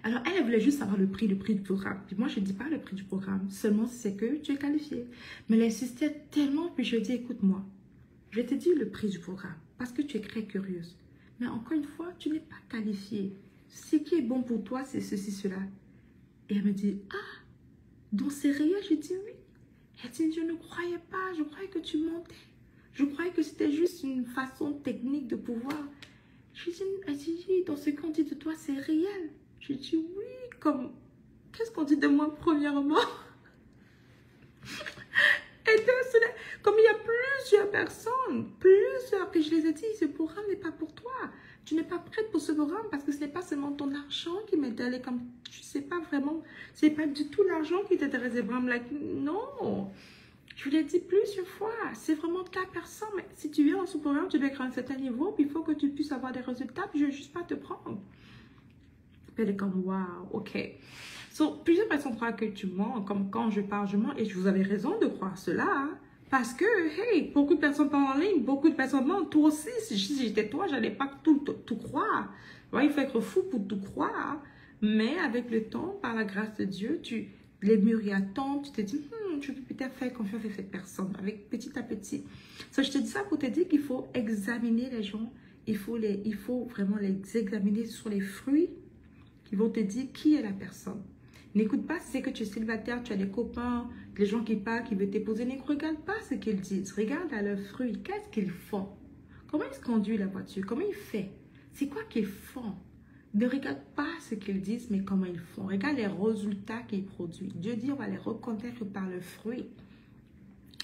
Alors, elle voulait juste savoir le prix du programme. Puis moi, je ne dis pas le prix du programme, seulement c'est que tu es qualifié. Mais elle insistait tellement, puis je dis, écoute-moi, je te dis le prix du programme, parce que tu es très curieuse. Mais encore une fois, tu n'es pas qualifié. Ce qui est bon pour toi, c'est ceci, cela. Et elle me dit, ah, donc c'est réel? J'ai dit oui. Elle dit, je ne croyais pas, je croyais que tu mentais. Je croyais que c'était juste une façon technique de pouvoir. Elle dit, dans ce qu'on dit de toi, c'est réel. J'ai dit oui, comme, qu'est-ce qu'on dit de moi premièrement? Et comme il y a plusieurs personnes, que je les ai dit, ce programme n'est pas pour toi. Tu n'es pas prête pour ce programme parce que ce n'est pas seulement ton argent qui m'intéresse, comme tu sais pas vraiment, ce n'est pas du tout l'argent qui t'intéresse. Non, je l'ai dit plusieurs fois, c'est vraiment ta personne. Mais si tu viens dans ce programme, tu dois être à un certain niveau, puis il faut que tu puisses avoir des résultats, puis je ne vais juste pas te prendre. Elle est comme, waouh, ok. Plusieurs personnes croient que tu mens, comme quand je parle, je mens, et vous avez raison de croire cela, hein. Parce que, hey, beaucoup de personnes parlent en ligne, beaucoup de personnes mentent. Toi aussi, si j'étais toi, je n'allais pas tout croire. Ouais, il faut être fou pour tout croire. Mais avec le temps, par la grâce de Dieu, les mûris à temps, tu te dis, je peux peut-être faire confiance à cette personne, avec petit à petit. Je te dis ça pour te dire qu'il faut examiner les gens. Il faut vraiment les examiner sur les fruits qui vont te dire qui est la personne. N'écoute pas si c'est que tu es célibataire, tu as des copains, les gens qui parlent, qui veulent t'épouser. Ne regarde pas ce qu'ils disent. Regarde à leurs fruits. Qu'est-ce qu'ils font? Comment ils conduisent la voiture? Comment ils font? C'est quoi qu'ils font? Ne regarde pas ce qu'ils disent, mais comment ils font. Regarde les résultats qu'ils produisent. Dieu dit, on va les reconnaître par leurs fruits.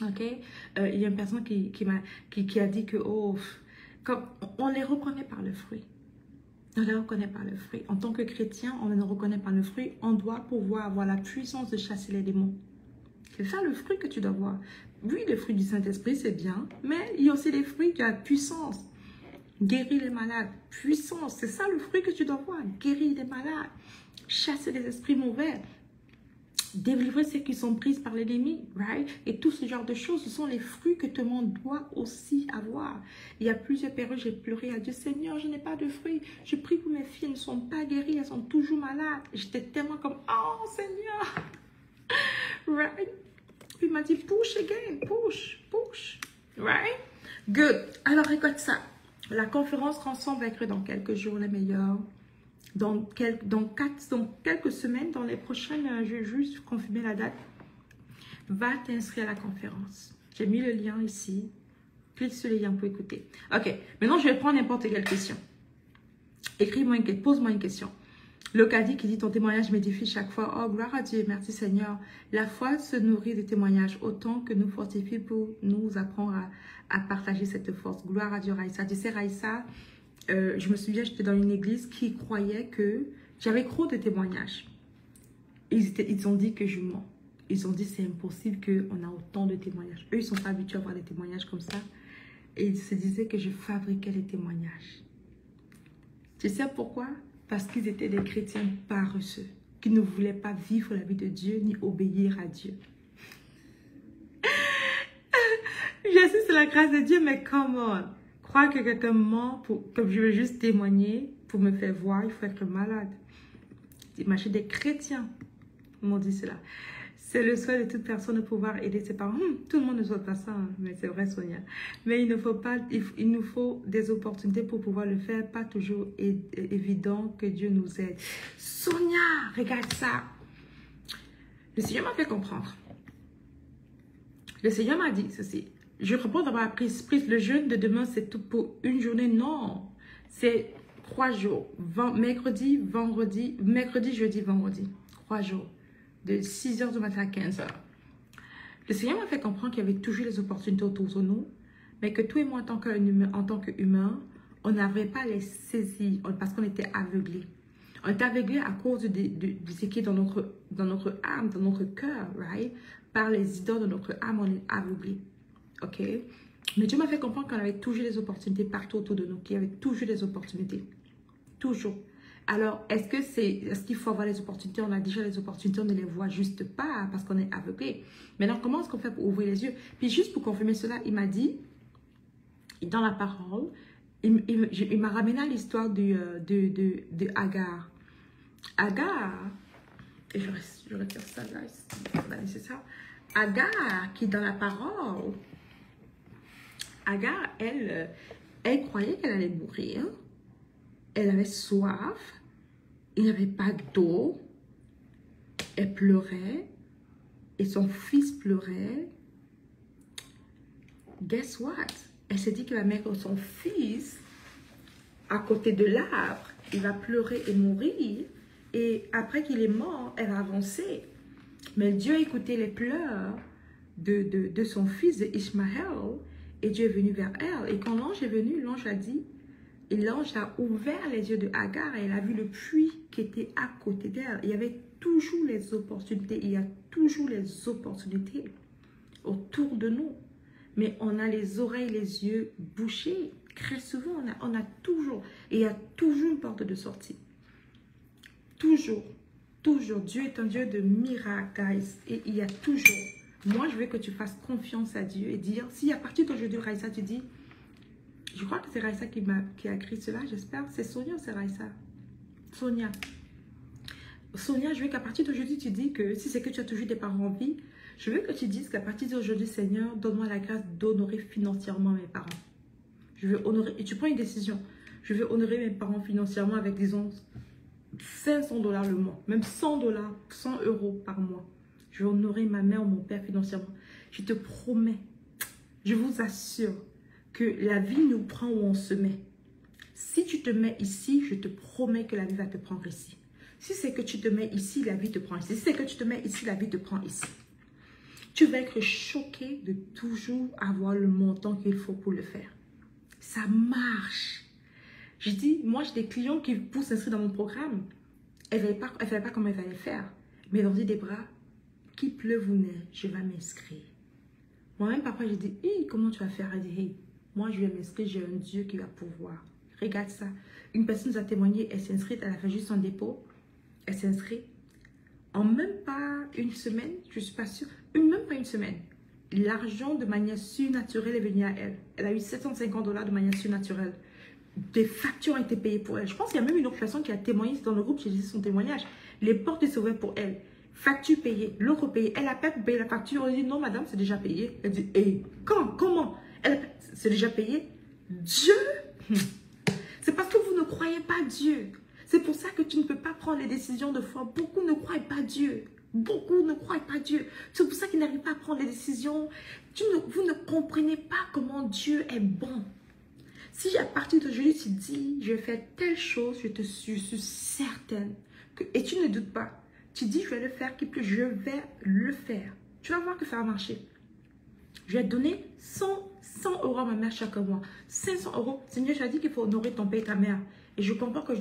Ok? Il y a une personne qui a dit que, on les reconnaît par leurs fruits. On les reconnaît par le fruit. En tant que chrétien, on les reconnaît par le fruit. On doit pouvoir avoir la puissance de chasser les démons. C'est ça le fruit que tu dois avoir. Oui, le fruit du Saint-Esprit, c'est bien. Mais il y a aussi les fruits de la puissance. Guérir les malades. Puissance. C'est ça le fruit que tu dois avoir. Guérir les malades. Chasser les esprits mauvais. Délivrer ceux qui sont prises par l'ennemi, right? Et tout ce genre de choses, ce sont les fruits que tout le monde doit aussi avoir. Il y a plusieurs périodes, j'ai pleuré à Dieu, Seigneur, je n'ai pas de fruits. Je prie pour mes filles, elles ne sont pas guéries, elles sont toujours malades. J'étais tellement comme, oh Seigneur, right? Puis il m'a dit, push again, push, right? Good. Alors écoute ça, la conférence Transforme va être dans quelques jours les meilleurs. Dans quelques semaines, dans les prochaines, je vais juste confirmer la date, va t'inscrire à la conférence. J'ai mis le lien ici. Clique sur le lien pour écouter. Ok, maintenant je vais prendre n'importe quelle question. Pose-moi une question. Locadi qui dit, ton témoignage m'édifie chaque fois. Oh, gloire à Dieu, merci Seigneur. La foi se nourrit de témoignages autant que nous fortifie pour nous apprendre à partager cette force. Gloire à Dieu, Raïssa. Tu sais, Raïssa, je me souviens, j'étais dans une église qui croyait que j'avais trop de témoignages. Ils ont dit que je mens. Ils ont dit c'est impossible qu'on a autant de témoignages. Eux, ils ne sont pas habitués à avoir des témoignages comme ça. Et ils se disaient que je fabriquais les témoignages. Tu sais pourquoi? Parce qu'ils étaient des chrétiens paresseux, qui ne voulaient pas vivre la vie de Dieu ni obéir à Dieu. Je sais, c'est la grâce de Dieu, mais come on. Croire que quelqu'un ment, comme je veux juste témoigner, pour me faire voir, il faut être malade. Imagine des chrétiens m'ont dit cela. C'est le souhait de toute personne de pouvoir aider ses parents. Tout le monde ne souhaite pas ça, hein, mais c'est vrai, Sonia. Mais il nous faut des opportunités pour pouvoir le faire. Pas toujours évident que Dieu nous aide. Sonia, regarde ça. Le Seigneur m'a fait comprendre. Le Seigneur m'a dit ceci. Je propose d'avoir pris le jeûne de demain, c'est tout pour une journée. Non, c'est 3 jours. Mercredi, jeudi, vendredi. 3 jours. De 6 h du matin à 15 h. Le Seigneur m'a fait comprendre qu'il y avait toujours les opportunités autour de nous, mais que toi et moi, en tant qu'humains, on n'avait pas les saisies parce qu'on était aveuglés. On était aveuglés à cause de ce qui est dans notre âme, dans notre cœur, right? Par les idoles de notre âme, on est aveuglés. OK? Mais Dieu m'a fait comprendre qu'on avait toujours des opportunités partout autour de nous, qu'il y avait toujours des opportunités. Toujours. Alors, est-ce qu'il faut avoir les opportunités? On a déjà les opportunités, on ne les voit juste pas parce qu'on est aveuglé. Maintenant, comment est-ce qu'on fait pour ouvrir les yeux? Puis juste pour confirmer cela, il m'a dit, dans la parole, il m'a ramené à l'histoire de Agar. Agar, et je retire ça là, c'est ça. Agar, qui dans la parole, Agar, elle croyait qu'elle allait mourir. Elle avait soif, il n'y avait pas d'eau, elle pleurait, et son fils pleurait. Guess what? Elle s'est dit qu'elle va mettre son fils à côté de l'arbre, il va pleurer et mourir, et après qu'il est mort, elle va avancer. Mais Dieu a écouté les pleurs de son fils, de Ishmaël, et Dieu est venu vers elle. Et quand l'ange est venu, l'ange a dit, et l'ange a ouvert les yeux de Agar et elle a vu le puits qui était à côté d'elle. Il y avait toujours les opportunités. Il y a toujours les opportunités autour de nous. Mais on a les oreilles, les yeux bouchés. Très souvent, on a toujours. Et il y a toujours une porte de sortie. Toujours. Toujours. Dieu est un Dieu de miracles, guys. Et il y a toujours. Moi, je veux que tu fasses confiance à Dieu et dire, si à partir d'aujourd'hui, Raïssa, tu dis, je crois que c'est Raïssa qui a écrit cela, j'espère. C'est Sonia ou c'est Raïssa? Sonia. Sonia, je veux qu'à partir d'aujourd'hui, tu dis que si c'est que tu as toujours des parents en vie, je veux que tu dises qu'à partir d'aujourd'hui, Seigneur, donne-moi la grâce d'honorer financièrement mes parents. Je veux honorer, et tu prends une décision. Je veux honorer mes parents financièrement avec, disons, 500 $ le mois, même 100 $, 100 € par mois. Je veux honorer ma mère ou mon père financièrement. Je te promets, je vous assure, que la vie nous prend où on se met. Si tu te mets ici, je te promets que la vie va te prendre ici. Si c'est que tu te mets ici, la vie te prend ici. Si c'est que tu te mets ici, la vie te prend ici. Tu vas être choqué de toujours avoir le montant qu'il faut pour le faire. Ça marche. Je dis, moi j'ai des clients qui, pour s'inscrire dans mon programme, elle ne savait pas comment elle allait faire. Mais elle leur dit, Debra, qu'il pleuve ou neige, je vais m'inscrire. Moi-même, parfois, j'ai dit, hey, comment tu vas faire? Elle dit, hey, moi, je vais m'inscrire, j'ai un Dieu qui va pouvoir. Regarde ça. Une personne nous a témoigné, elle s'est inscrite, elle a fait juste son dépôt. Elle s'est inscrite. En même pas une semaine, je ne suis pas sûre, même pas une semaine, l'argent de manière surnaturelle est venu à elle. Elle a eu 750 $ de manière surnaturelle. Des factures ont été payées pour elle. Je pense qu'il y a même une autre personne qui a témoigné dans le groupe, j'ai dit son témoignage. Les portes étaient ouvertes pour elle. Facture payée, l'autre payée. Elle appelle pour payer la facture. Elle dit non, madame, c'est déjà payé. Elle dit, hey, comment? C'est déjà payé. Dieu, c'est parce que vous ne croyez pas Dieu. C'est pour ça que tu ne peux pas prendre les décisions de foi. Beaucoup ne croient pas Dieu. Beaucoup ne croient pas Dieu. C'est pour ça qu'ils n'arrivent pas à prendre les décisions. Vous ne comprenez pas comment Dieu est bon. Si à partir d'aujourd'hui, tu dis, je vais faire telle chose, je suis certaine. Et tu ne doutes pas. Tu dis, je vais le faire, je vais le faire. Tu vas voir que ça va marcher. Je vais donner 100 € à ma mère chaque mois. 500 €. Seigneur, tu as dit qu'il faut honorer ton père et ta mère. Et je comprends que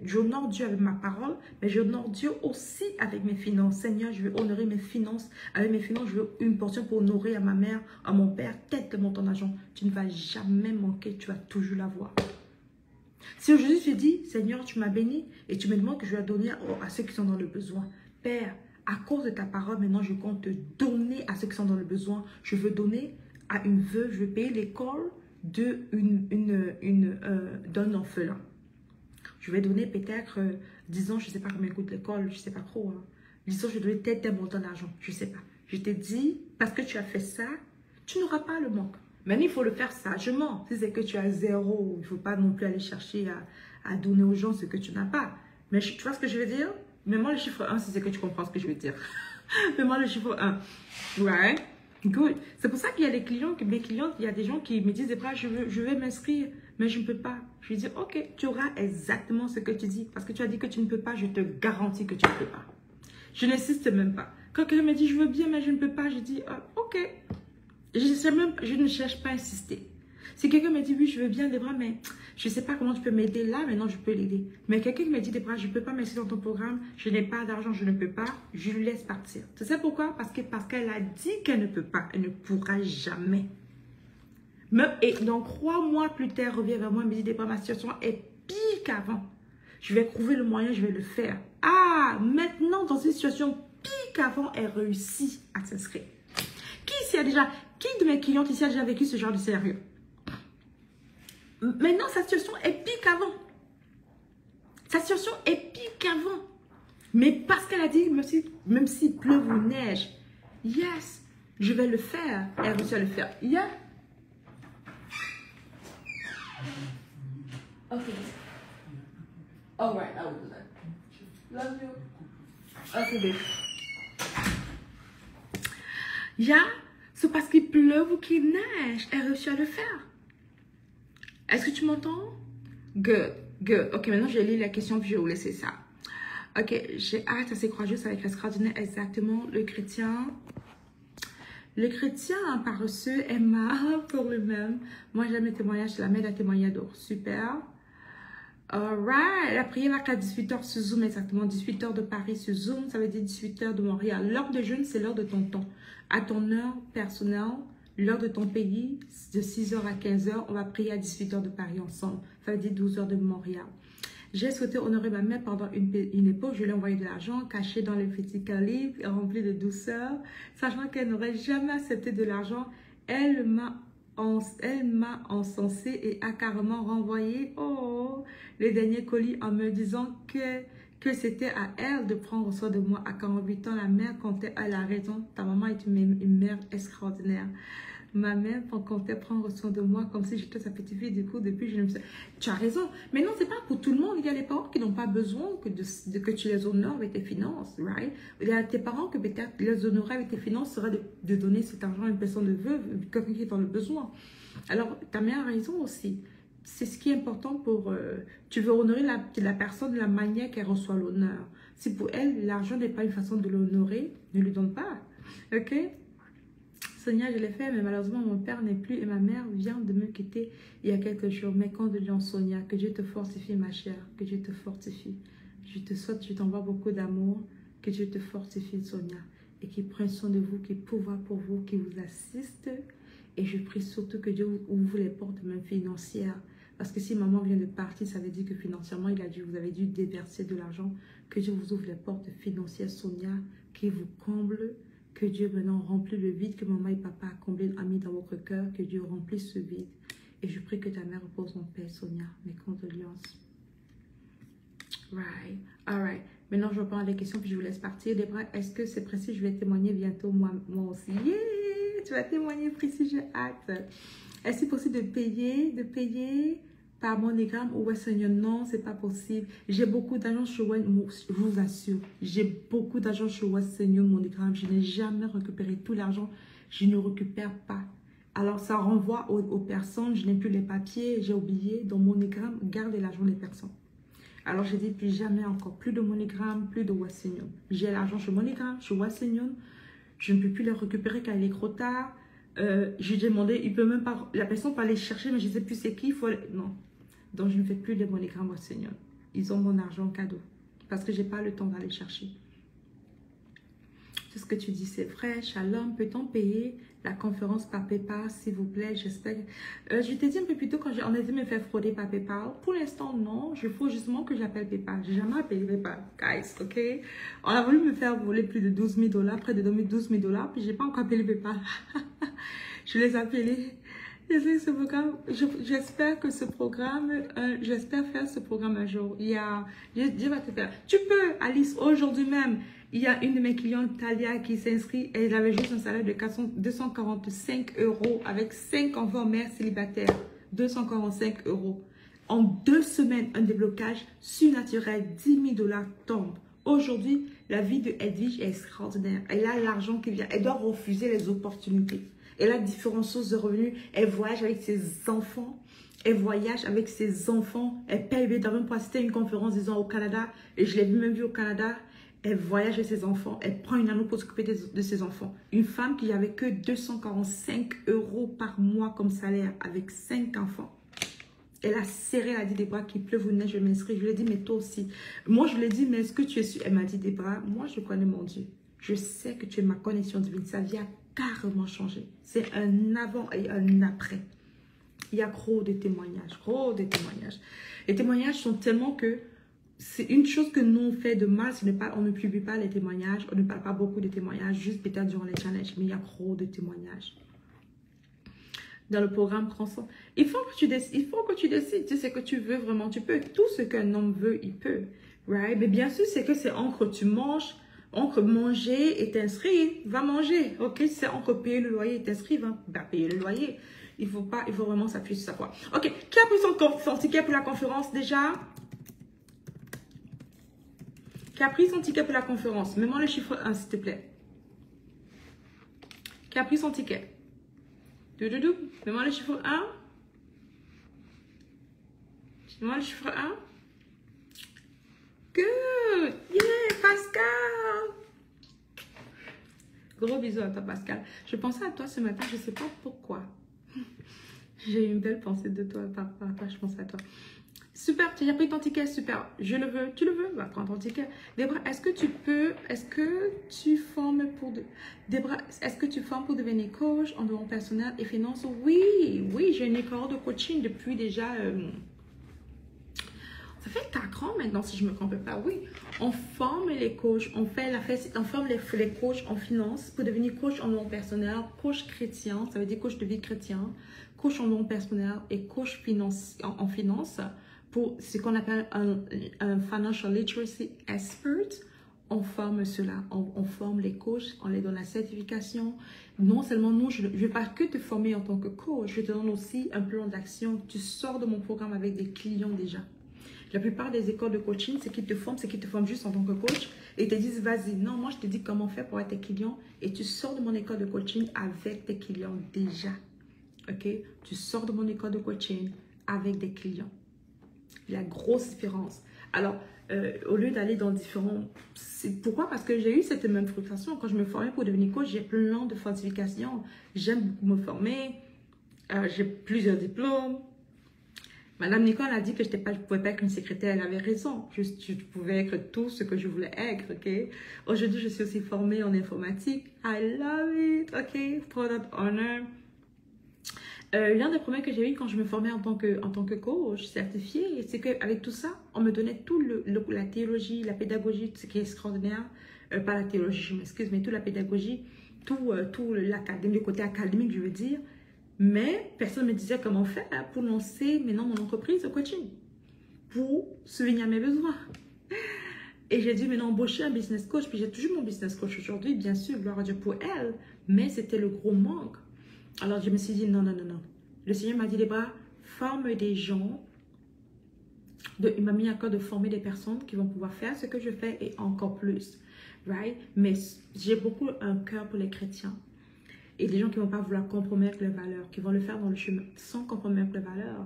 j'honore Dieu avec ma parole, mais j'honore Dieu aussi avec mes finances. Seigneur, je vais honorer mes finances. Avec mes finances, je veux une portion pour honorer à ma mère, à mon père, tel que mon ton argent. Tu ne vas jamais manquer, tu vas toujours l'avoir. Si aujourd'hui je dis, Seigneur, tu m'as béni et tu me demandes que je vais donner à ceux qui sont dans le besoin. Père, à cause de ta parole, maintenant je compte te donner à ceux qui sont dans le besoin. Je veux donner à une veuve, je veux payer l'école d'un orphelin. Je vais donner peut-être, disons, je ne sais pas combien coûte l'école, je ne sais pas trop. Hein. Disons, je vais donner tel montant d'argent, je ne sais pas. Je te dis, parce que tu as fait ça, tu n'auras pas le manque. Maintenant, il faut le faire sagement. Si c'est que tu as 0, il ne faut pas non plus aller chercher à donner aux gens ce que tu n'as pas. Mais tu vois ce que je veux dire? Mets-moi le chiffre 1 si c'est que tu comprends ce que je veux dire. Mets-moi le chiffre 1. Ouais. Good. C'est pour ça qu'il y a mes clientes, il y a des gens qui me disent, je vais m'inscrire, mais je ne peux pas. Je lui dis, ok, tu auras exactement ce que tu dis. Parce que tu as dit que tu ne peux pas, je te garantis que tu ne peux pas. Je n'insiste même pas. Quand quelqu'un me dit, je veux bien, mais je ne peux pas, je dis, ok. Je ne cherche pas à insister. Si quelqu'un me dit, oui, je veux bien, Debra, mais je ne sais pas comment tu peux m'aider là, maintenant je peux l'aider. Mais quelqu'un qui me dit, Debra, je ne peux pas m'inscrire dans ton programme, je n'ai pas d'argent, je ne peux pas, je lui laisse partir. Tu sais pourquoi? Parce qu'elle a dit qu'elle ne peut pas, elle ne pourra jamais. Et donc, 3 mois plus tard, revient vers moi et me dit, Debra, ma situation est pire qu'avant. Je vais trouver le moyen, je vais le faire. Ah, maintenant, dans une situation pire qu'avant, elle réussit à s'inscrire. Qui de mes clientes ici a déjà vécu ce genre de sérieux? Maintenant, sa situation est pire qu'avant. Sa situation est pire qu'avant. Mais parce qu'elle a dit, même s'il pleut ou neige, yes, je vais le faire. Elle a réussi à le faire. Yeah. Okay. All right, I will do that. Love you. Okay, babe. Yeah. C'est parce qu'il pleuve ou qu'il neige. Elle a réussi à le faire. Est-ce que tu m'entends? Good, good. Ok, maintenant je lis la question puis je vais vous laisser ça. Ok, j'ai hâte à ces courageuse avec l'extraordinaire. Exactement, le chrétien paresseux est mort pour lui-même. Moi j'aime les témoignages, la mère à témoigner d'or. Super. Alright, la prière marque à 18h sur Zoom, exactement 18h de Paris sur Zoom, ça veut dire 18h de Montréal. L'heure de jeûne, c'est l'heure de ton temps. À ton heure personnelle, l'heure de ton pays, de 6h à 15h, on va prier à 18h de Paris ensemble. Ça veut dire 12h de Montréal. J'ai souhaité honorer ma mère pendant une époque. Je lui ai envoyé de l'argent caché dans les petits calibres, rempli de douceur. Sachant qu'elle n'aurait jamais accepté de l'argent, elle m'a encensé et a carrément renvoyé les derniers colis en me disant que c'était à elle de prendre soin de moi. À 48 ans, la mère comptait, elle a raison, ta maman est une mère extraordinaire. Ma mère comptait prendre soin de moi comme si j'étais sa petite fille. Du coup, depuis, je me suis... Tu as raison. Mais non, c'est pas pour tout le monde. Il y a les parents qui n'ont pas besoin que tu les honores avec tes finances, right? Il y a tes parents que peut-être les honorer avec tes finances serait de donner cet argent à une personne de veuve, quelqu'un qui est dans le besoin. Alors, ta mère a raison aussi. C'est ce qui est important pour... tu veux honorer la personne de la manière qu'elle reçoit l'honneur. Si pour elle, l'argent n'est pas une façon de l'honorer, ne lui donne pas. OK? Sonia, je l'ai fait, mais malheureusement, mon père n'est plus et ma mère vient de me quitter il y a quelques jours. Mes condoléances, Sonia. Que Dieu te fortifie, ma chère. Que Dieu te fortifie. Je te souhaite, je t'envoie beaucoup d'amour. Que Dieu te fortifie, Sonia. Et qu'il prenne soin de vous, qu'il pourvoie pour vous, qu'il vous assiste. Et je prie surtout que Dieu ouvre les portes, même financières. Parce que si maman vient de partir, ça veut dire que financièrement, vous avez dû déverser de l'argent. Que Dieu vous ouvre les portes financières, Sonia. Qu'il vous comble. Que Dieu maintenant remplisse le vide que maman et papa a mis dans votre cœur. Que Dieu remplisse ce vide. Et je prie que ta mère repose en paix, Sonia. Mes condoléances. Right. All right. Maintenant, je reprends les questions puis je vous laisse partir. Debra, est-ce que c'est précis? Je vais témoigner bientôt, moi aussi. Yeah! Tu vas témoigner, précis, j'ai hâte. Est-ce possible de payer par MoneyGram ou Western Union? Non, c'est pas possible. J'ai beaucoup d'argent sur Western, je vous assure. J'ai beaucoup d'argent sur Western Union, MoneyGram. Je n'ai jamais récupéré tout l'argent. Je ne récupère pas. Alors, ça renvoie aux personnes. Je n'ai plus les papiers. J'ai oublié. Donc, MoneyGram, garde l'argent des personnes. Alors, j'ai dit plus jamais encore. Plus de MoneyGram, plus de Western Union. J'ai l'argent sur MoneyGram, sur Western Union. Je ne peux plus les récupérer car il est trop tard. J'ai demandé, il peut même pas, la personne peut aller chercher, mais je ne sais plus c'est qui. Non. Donc, je ne fais plus de MoneyGram au Seigneur. Ils ont mon argent cadeau. Parce que je n'ai pas le temps d'aller chercher. Tout ce que tu dis, c'est vrai. Shalom, peut-on payer la conférence par PayPal, s'il vous plaît? J'espère. Je t'ai dit un peu plus tôt quand on a dit me faire frauder par PayPal. Pour l'instant, non. Il faut justement que j'appelle PayPal. Je n'ai jamais appelé PayPal, guys, ok? On a voulu me faire voler plus de 12 000 $, près de 12 000 $, puis je n'ai pas encore appelé PayPal. Je les ai appelés. J'espère que ce programme, j'espère faire ce programme un jour. Dieu va te faire. Tu peux, Alice, aujourd'hui même. Il y a une de mes clientes, Talia, qui s'inscrit. Elle avait juste un salaire de 245 € avec 5 enfants mères célibataires. 245 €. En 2 semaines, un déblocage surnaturel, 10 000 $ tombe. Aujourd'hui, la vie de Edwige est extraordinaire. Elle a l'argent qui vient. Elle doit refuser les opportunités. Elle a différentes sources de revenus. Elle voyage avec ses enfants. Elle voyage avec ses enfants. Elle paye évidemment pour assister à une conférence, disons, au Canada. Et je l'ai même vu au Canada. Elle voyage avec ses enfants. Elle prend une année pour s'occuper de ses enfants. Une femme qui n'avait que 245 € par mois comme salaire avec 5 enfants. Elle a serré, elle a dit, Déborah, qu'il pleuve ou neige, je m'inscris. Je lui ai dit, mais toi aussi. Moi, je lui ai dit, mais est-ce que tu es sûr? Elle m'a dit, Déborah, moi, je connais mon Dieu. Je sais que tu es ma connexion divine. Sa vie a carrément changé. C'est un avant et un après. Il y a gros de témoignages, gros de témoignages. Les témoignages sont tellement que c'est une chose que nous on fait de mal, on ne publie pas les témoignages, on ne parle pas beaucoup de témoignages, juste peut-être durant les challenges, mais il y a gros de témoignages. Dans le programme Transforme, il faut que tu décides, tu sais que tu veux vraiment, tu peux. Tout ce qu'un homme veut, il peut. Right? Mais bien sûr, c'est que c'est entre tu manges, entre manger et t'inscrire, va manger. Ok, c'est entre payer le loyer et t'inscrire, va payer le loyer. Il faut vraiment s'appuyer sur sa foi. Ok, qui a pris son ticket pour la conférence déjà? Qui a pris son ticket pour la conférence? Mets-moi le chiffre 1, s'il te plaît. Qui a pris son ticket? Mets-moi le chiffre 1. Mets-moi le chiffre 1. Good! Yeah, Pascal! Gros bisous à toi, Pascal. Je pensais à toi ce matin, je ne sais pas pourquoi. J'ai eu une belle pensée de toi, par toi, je pense à toi. Super, tu as pris ton ticket, super. Je le veux, tu le veux, va prendre ton ticket. Déborah, est-ce que tu formes pour devenir coach en développement personnel et finance? Oui, j'ai une école de coaching depuis déjà, ça fait 4 ans maintenant si je ne me trompe pas, oui. On forme les coachs, on forme les coachs en finance pour devenir coach en développement personnel, coach chrétien, ça veut dire coach de vie chrétien, coach en développement personnel et coach en finance. Pour ce qu'on appelle un Financial Literacy Expert, on forme cela. On forme les coachs, on les donne la certification. Non seulement nous, je ne vais pas que te former en tant que coach, je te donne aussi un plan d'action. Tu sors de mon programme avec des clients déjà. La plupart des écoles de coaching, c'est qu'ils te forment juste en tant que coach et te disent, vas-y. Non, moi, je te dis comment faire pour être tes clients et tu sors de mon école de coaching avec tes clients déjà. Ok? Tu sors de mon école de coaching avec des clients. La grosse différence. Alors, au lieu d'aller dans différents... Pourquoi? Parce que j'ai eu cette même frustration. Quand je me formais pour devenir coach, j'ai plein de certifications. J'aime beaucoup me former. J'ai plusieurs diplômes. Madame Nicole a dit que je ne pouvais pas être une secrétaire. Elle avait raison. Je pouvais être tout ce que je voulais être. Ok? Aujourd'hui, je suis aussi formée en informatique. I love it. Ok? Product owner. L'un des problèmes que j'ai eu quand je me formais en tant que coach certifié, c'est qu'avec tout ça, on me donnait toute la théologie, la pédagogie, ce qui est extraordinaire. Pas la théologie, je m'excuse, mais toute la pédagogie, tout le côté académique, je veux dire. Mais personne ne me disait comment faire pour lancer maintenant mon entreprise de coaching, pour subvenir à mes besoins. Et j'ai dû maintenant embaucher un business coach, puis j'ai toujours mon business coach aujourd'hui, bien sûr, gloire à Dieu pour elle, mais c'était le gros manque. Alors, je me suis dit, non. Le Seigneur m'a dit, Déborah, forme des gens. Il m'a mis à cœur de former des personnes qui vont pouvoir faire ce que je fais et encore plus. Right? Mais j'ai beaucoup un cœur pour les chrétiens. Et des gens qui ne vont pas vouloir compromettre leurs valeurs, qui vont le faire dans le chemin sans compromettre leurs valeurs.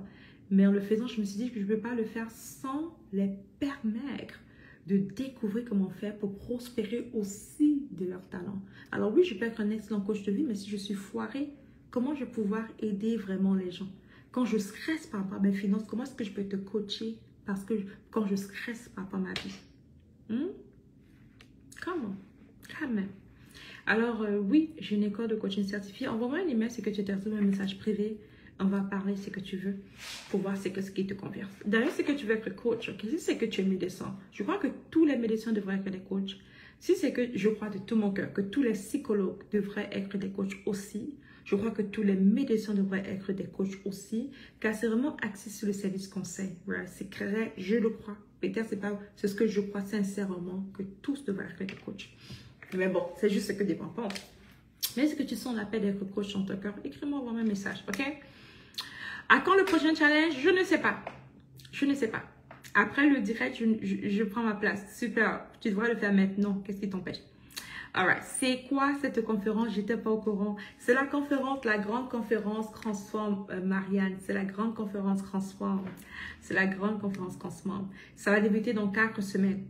Mais en le faisant, je me suis dit que je ne peux pas le faire sans les permettre de découvrir comment faire pour prospérer aussi de leur talent. Alors oui, je peux être un excellent coach de vie, mais si je suis foirée, comment je vais pouvoir aider vraiment les gens? Quand je stresse par rapport à mes finances, comment est-ce que je peux te coacher quand je stresse par rapport à ma vie? Comment? Quand même. Alors oui, j'ai une école de coaching certifiée. Envoie-moi un email si que tu as reçu un message privé. On va parler ce que tu veux pour voir ce qui te convient. D'ailleurs, c'est que tu veux être coach. Okay? Si c'est que tu es médecin, je crois que tous les médecins devraient être des coachs. Si c'est que je crois de tout mon cœur que tous les psychologues devraient être des coachs aussi, je crois que tous les médecins devraient être des coachs aussi, car c'est vraiment axé sur le service conseil. Right? C'est clair, je le crois. Peut-être c'est ce que je crois sincèrement, que tous devraient être des coachs. Mais bon, c'est juste ce que des gens pensent. Mais est-ce que tu sens l'appel d'être coach dans ton cœur? Écris-moi vraiment un message, ok? À quand le prochain challenge? Je ne sais pas. Je ne sais pas. Après le direct, je prends ma place. Super. Tu devrais le faire maintenant. Qu'est-ce qui t'empêche? Alright. C'est quoi cette conférence? J'étais pas au courant. C'est la conférence, la grande conférence Transforme, Marianne. C'est la grande conférence Transforme. C'est la grande conférence Transforme. Ça va débuter dans 4 semaines.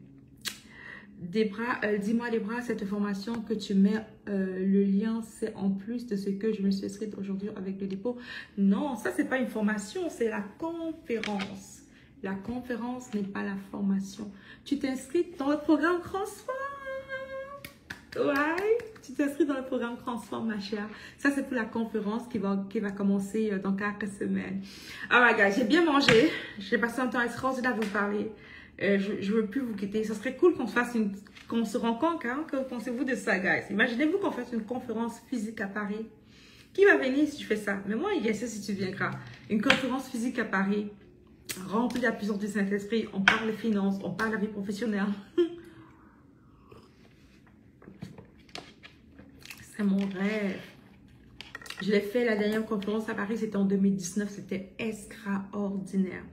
Debra, dis-moi Debra, cette formation que tu mets, le lien, c'est en plus de ce que je me suis inscrite aujourd'hui avec le dépôt. Non, ça c'est pas une formation, c'est la conférence. La conférence n'est pas la formation. Tu t'inscris dans le programme Transforme. Ouais, tu t'inscris dans le programme Transforme, ma chère. Ça c'est pour la conférence qui va commencer dans 4 semaines. Alright guys, j'ai bien mangé. J'ai passé un temps extraordinaire à vous parler. Je veux plus vous quitter. Ça serait cool qu'on se rencontre. Hein? Que pensez-vous de ça, guys? Imaginez-vous qu'on fasse une conférence physique à Paris. Qui va venir si je fais ça? Mais moi, il y a ça si tu viendras. Une conférence physique à Paris, remplie de la puissance du Saint-Esprit. On parle finances, on parle de la vie professionnelle. C'est mon rêve. Je l'ai fait la dernière conférence à Paris, c'était en 2019. C'était extraordinaire.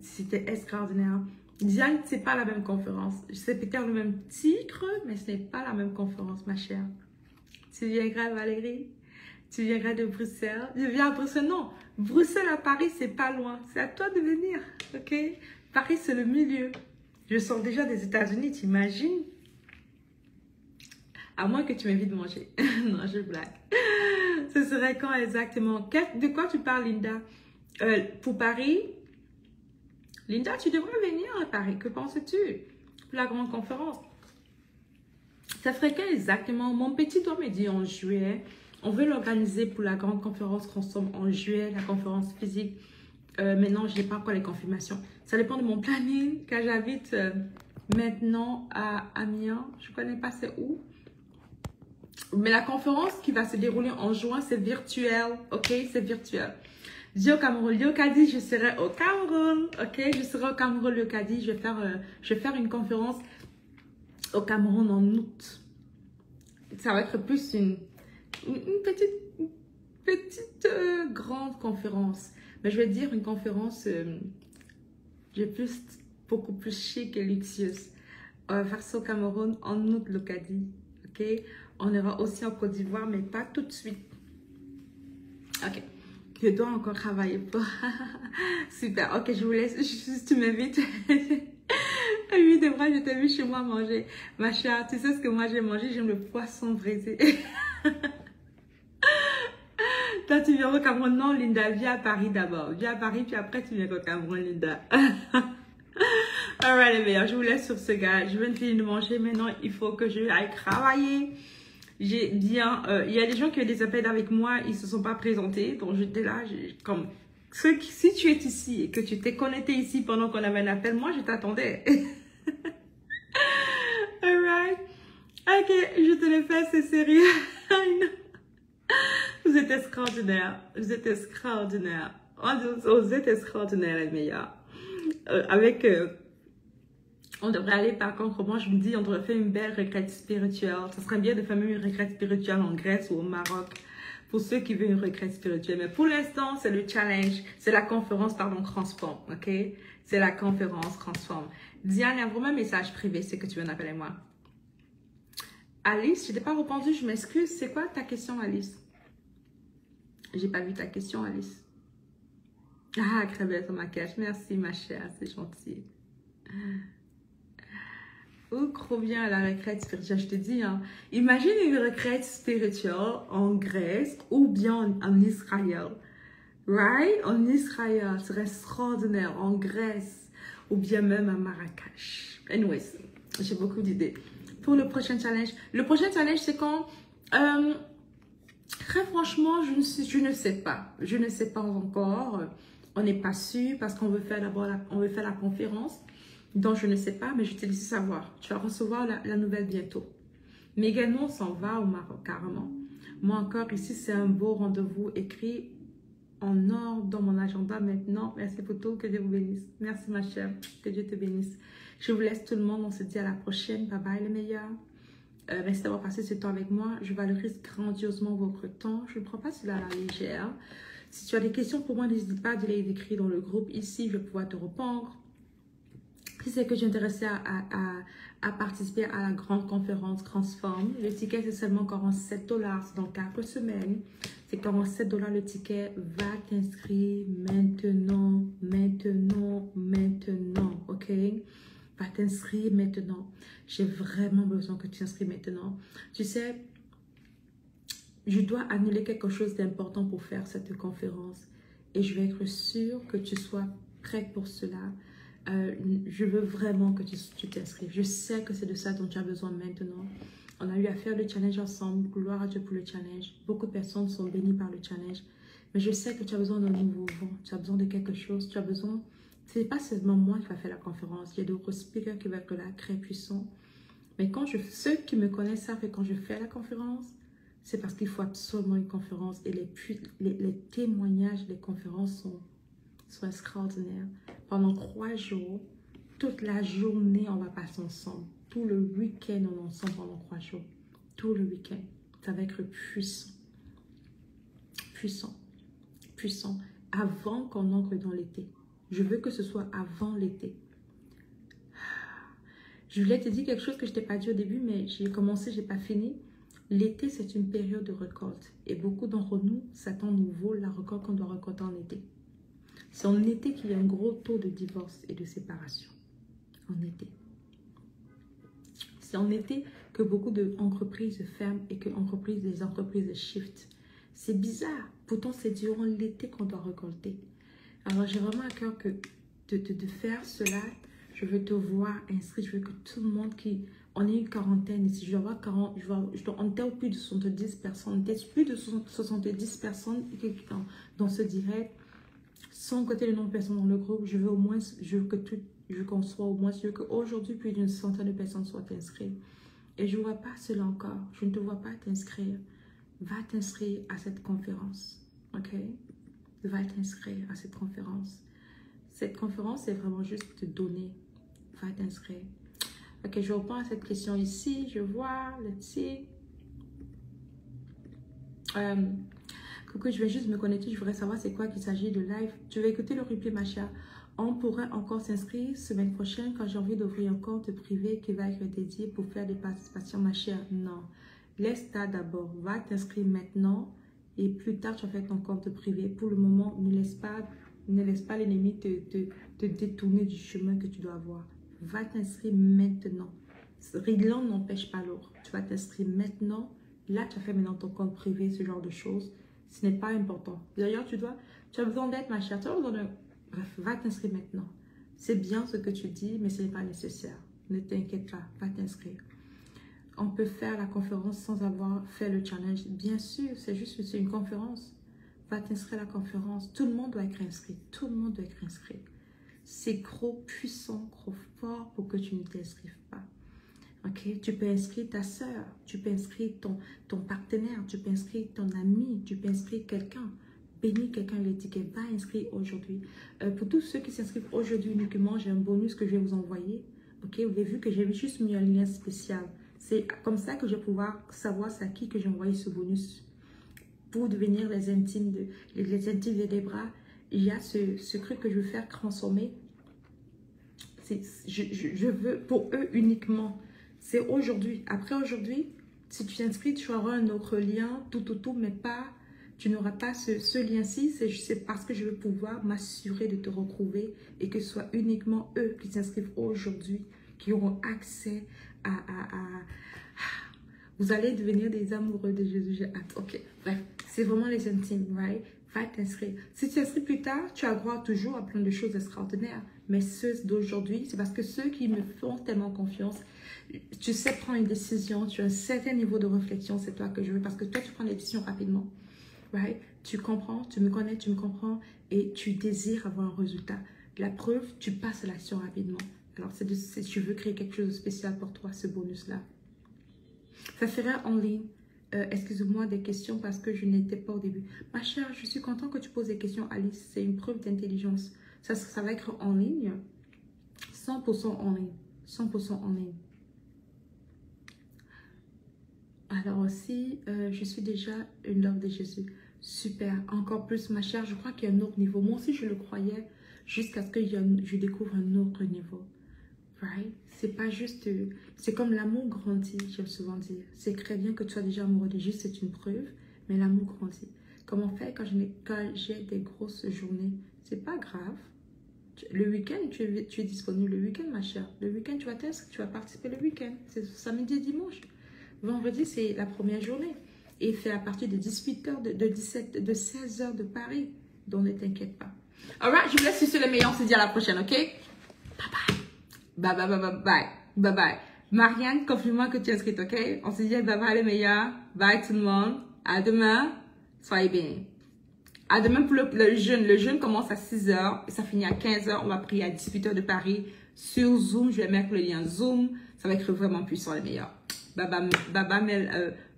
C'était extraordinaire. Diane, c'est pas la même conférence. C'est peut-être le même titre, mais ce n'est pas la même conférence, ma chère. Tu viendras, Valérie? Tu viendras de Bruxelles? Je viens à Bruxelles, non. Bruxelles à Paris, c'est pas loin. C'est à toi de venir, ok? Paris, c'est le milieu. Je sors déjà des États-Unis, t'imagines? À moins que tu m'invites manger. Non, je blague. Ce serait quand exactement? De quoi tu parles, Linda? Pour Paris? Linda, tu devrais venir à Paris. Que penses-tu pour la grande conférence? Ça ferait quand exactement? Mon petit doigt me dit en juillet. On veut l'organiser pour la grande conférence Transforme en juillet, la conférence physique. Maintenant, je n'ai pas encore les confirmations. Ça dépend de mon planning, car j'habite maintenant à Amiens. Je ne connais pas c'est où. Mais la conférence qui va se dérouler en juin, c'est virtuel. Ok, c'est virtuel. Dis au Cameroun, Léocadie, je serai au Cameroun, ok? Je serai au Cameroun, Léocadie. Je vais faire une conférence au Cameroun en août. Ça va être plus une petite grande conférence. Mais je vais dire une conférence beaucoup plus chic et luxueuse. On va faire ça au Cameroun en août, Léocadie, ok? On ira aussi en Côte d'Ivoire, mais pas tout de suite. Ok. Je dois encore travailler pour... Super. Ok, je vous laisse. Si tu m'invites. Oui, de vrai, je t'ai vu chez moi manger. Ma chère, tu sais ce que moi j'ai mangé? J'aime le poisson braisé. Toi, tu viens au Cameroun? Non, Linda, viens à Paris d'abord. Viens à Paris, puis après, tu viens au Cameroun, Linda. Alright, les meilleurs. Je vous laisse sur ce gars. Je viens de finir de manger. Maintenant, il faut que je aille travailler. J'ai bien, il y a des gens qui ont des appels avec moi, ils se sont pas présentés, donc j'étais là, comme, si tu es ici et que tu t'es connecté ici pendant qu'on avait un appel, moi je t'attendais. Alright, ok, je te le fais, c'est sérieux. Vous êtes extraordinaire, vous êtes extraordinaire, vous êtes extraordinaire les meilleurs. On devrait aller par contre, moi je me dis, on devrait faire une belle retraite spirituelle. Ça serait bien de faire même une retraite spirituelle en Grèce ou au Maroc. Pour ceux qui veulent une retraite spirituelle. Mais pour l'instant, c'est le challenge. C'est la conférence, pardon, Transforme. Ok? C'est la conférence Transforme. Diane, il y a vraiment un message privé, c'est que tu viens d'appeler moi. Alice, je t'ai pas répondu, je m'excuse. C'est quoi ta question, Alice? J'ai pas vu ta question, Alice. Ah, très belle ton maquillage. Merci, ma chère, c'est gentil. Ou revient à la retraite spirituelle, je te dis, hein. Imagine une retraite spirituelle en Grèce ou bien en Israël. Right? En Israël, ce serait extraordinaire. En Grèce ou bien même à Marrakech. Anyways, j'ai beaucoup d'idées. Pour le prochain challenge, c'est quand... très franchement, je ne sais pas. Je ne sais pas encore. On n'est pas sûr parce qu'on veut faire d'abord la conférence. Donc, je ne sais pas, mais je te laisse savoir. Tu vas recevoir la nouvelle bientôt. Mais également, on s'en va au Maroc, carrément. Moi encore, ici, c'est un beau rendez-vous écrit en or dans mon agenda maintenant. Merci pour tout, que Dieu vous bénisse. Merci ma chère, que Dieu te bénisse. Je vous laisse tout le monde, on se dit à la prochaine. Bye bye les meilleurs. Merci d'avoir passé ce temps avec moi. Je valorise grandiosement votre temps. Je ne prends pas cela à la légère. Si tu as des questions pour moi, n'hésite pas de les écrire dans le groupe ici, je vais pouvoir te répondre. Si c'est que tu es intéressé à participer à la grande conférence Transform, le ticket c'est seulement 47 $, c'est dans 4 semaines. C'est 47 $ le ticket. Va t'inscrire maintenant, ok? Va t'inscrire maintenant. J'ai vraiment besoin que tu t'inscrives maintenant. Tu sais, je dois annuler quelque chose d'important pour faire cette conférence. Et je vais être sûre que tu sois prête pour cela. Je veux vraiment que tu t'inscrives. Je sais que c'est de ça dont tu as besoin maintenant. On a eu à faire le challenge ensemble. Gloire à Dieu pour le challenge. Beaucoup de personnes sont bénies par le challenge. Mais je sais que tu as besoin d'un nouveau vent. Tu as besoin de quelque chose. Tu as besoin... Ce n'est pas seulement moi qui va faire la conférence. Il y a d'autres speakers qui vont être là, très puissants. Mais ceux qui me connaissent savent que quand je fais la conférence, c'est parce qu'il faut absolument une conférence. Et les témoignages des conférences sont extraordinaires. Pendant 3 jours, toute la journée, on va passer ensemble. Tout le week-end, on est ensemble pendant 3 jours. Tout le week-end. Ça va être puissant. Puissant. Puissant. Avant qu'on entre dans l'été. Je veux que ce soit avant l'été. Je voulais te dire quelque chose que je t'ai pas dit au début, mais j'ai commencé, j'ai pas fini. L'été, c'est une période de récolte. Et beaucoup d'entre nous s'attendent nouveau la récolte qu'on doit récolter en été. C'est en été qu'il y a un gros taux de divorce et de séparation. En été. C'est en été que beaucoup d'entreprises ferment et que les entreprises shiftent. C'est bizarre. Pourtant, c'est durant l'été qu'on doit récolter. Alors, j'ai vraiment à cœur de faire cela. Je veux te voir inscrit. Je veux que tout le monde on est une quarantaine ici. Je dois avoir 40. On était plus de 70 personnes. On était plus de 70 personnes dans ce direct. Sans compter le nombre de personnes dans le groupe, je veux qu'on soit au moins sûr qu'aujourd'hui, plus d'une centaine de personnes soient inscrites. Et je ne vois pas cela encore. Je ne te vois pas t'inscrire. Va t'inscrire à cette conférence. Ok? Va t'inscrire à cette conférence. Cette conférence, c'est vraiment juste te donner. Va t'inscrire. Ok, je reprends à cette question ici. Je vois, let's see. Coucou, je vais juste me connecter. Je voudrais savoir c'est quoi qu'il s'agit de live. Tu vas écouter le replay, ma chère. On pourrait encore s'inscrire semaine prochaine quand j'ai envie d'ouvrir un compte privé qui va être dédié pour faire des participations, ma chère. Non. Laisse ça d'abord. Va t'inscrire maintenant et plus tard, tu vas faire ton compte privé. Pour le moment, ne laisse pas l'ennemi te détourner du chemin que tu dois avoir. Va t'inscrire maintenant. L'un n'empêche pas l'autre. Tu vas t'inscrire maintenant. Là, tu as fait maintenant ton compte privé, ce genre de choses. Ce n'est pas important. D'ailleurs, tu as besoin d'être, ma chère. Tu as besoin de... Bref, va t'inscrire maintenant. C'est bien ce que tu dis, mais ce n'est pas nécessaire. Ne t'inquiète pas, va t'inscrire. On peut faire la conférence sans avoir fait le challenge. Bien sûr, c'est une conférence. Va t'inscrire à la conférence. Tout le monde doit être inscrit. Tout le monde doit être inscrit. C'est trop puissant, trop fort pour que tu ne t'inscrives pas. Ok, tu peux inscrire ta soeur, tu peux inscrire ton partenaire, tu peux inscrire ton ami, tu peux inscrire quelqu'un. Bénis quelqu'un avec l'étiquette, va inscrire aujourd'hui. Pour tous ceux qui s'inscrivent aujourd'hui uniquement, j'ai un bonus que je vais vous envoyer. Ok, vous avez vu que j'ai juste mis un lien spécial. C'est comme ça que je vais pouvoir savoir c'est à qui que j'ai envoyé ce bonus. Pour devenir les intimes de Debra, il y a ce truc que je veux faire transformer. Je veux pour eux uniquement. C'est aujourd'hui. Après aujourd'hui, si tu t'inscris, tu auras un autre lien, tout, mais pas, tu n'auras pas ce lien-ci. C'est parce que je veux pouvoir m'assurer de te retrouver et que ce soit uniquement eux qui s'inscrivent aujourd'hui, qui auront accès vous allez devenir des amoureux de Jésus. J'ai hâte. Ok, bref, c'est vraiment les intimes, right? Va t'inscrire. Si tu t'inscris plus tard, tu as droit toujours à plein de choses extraordinaires. Mais ceux d'aujourd'hui, c'est parce que ceux qui me font tellement confiance, tu sais prendre une décision, tu as un certain niveau de réflexion, c'est toi que je veux. Parce que toi, tu prends des décisions rapidement. Right? Tu comprends, tu me connais, tu me comprends et tu désires avoir un résultat. La preuve, tu passes à l'action rapidement. Alors, je veux créer quelque chose de spécial pour toi, ce bonus-là. Ça sera en ligne. Excuse-moi des questions parce que je n'étais pas au début. Ma chère, je suis contente que tu poses des questions, Alice. C'est une preuve d'intelligence. Ça va être en ligne. 100% en ligne. 100% en ligne. Alors aussi, je suis déjà une love de Jésus. Super, encore plus ma chère, je crois qu'il y a un autre niveau. Moi aussi je le croyais jusqu'à ce que je découvre un autre niveau. Right? C'est pas juste, c'est comme l'amour grandit, j'aime souvent dire. C'est très bien que tu sois déjà amoureux de juste, c'est une preuve, mais l'amour grandit. Comme on fait quand j'ai des grosses journées, c'est pas grave. Le week-end, tu es disponible le week-end, ma chère. Le week-end, tu vas participer le week-end. C'est samedi et dimanche. Vendredi, c'est la première journée. Et fait à partir de 18h, de 16h de Paris. Donc, ne t'inquiète pas. Alright, je vous laisse sur le meilleur. On se dit à la prochaine, ok? Bye bye. Bye bye, bye bye, bye. Bye bye. Marianne, confirme-moi que tu es inscrite, ok? On se dit bye bye les meilleurs. Bye tout le monde. À demain. Soyez bien. À demain pour le jeûne. Le jeûne commence à 6h et ça finit à 15h. On va prier à 18h de Paris sur Zoom. Je vais mettre le lien Zoom. Ça va être vraiment puissant les meilleurs. Baba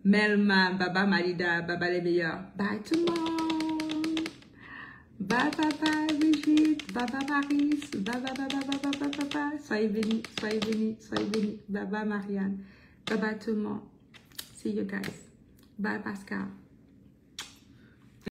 Melma, Baba Malida, Baba les meilleurs. Bye tout le monde. Bye bye Brigitte. Baba Maris. Bye. Soyez bénis, soyez bénis, soyez bénis. Baba Marianne. Bye tout le monde. See you guys. Bye Pascal.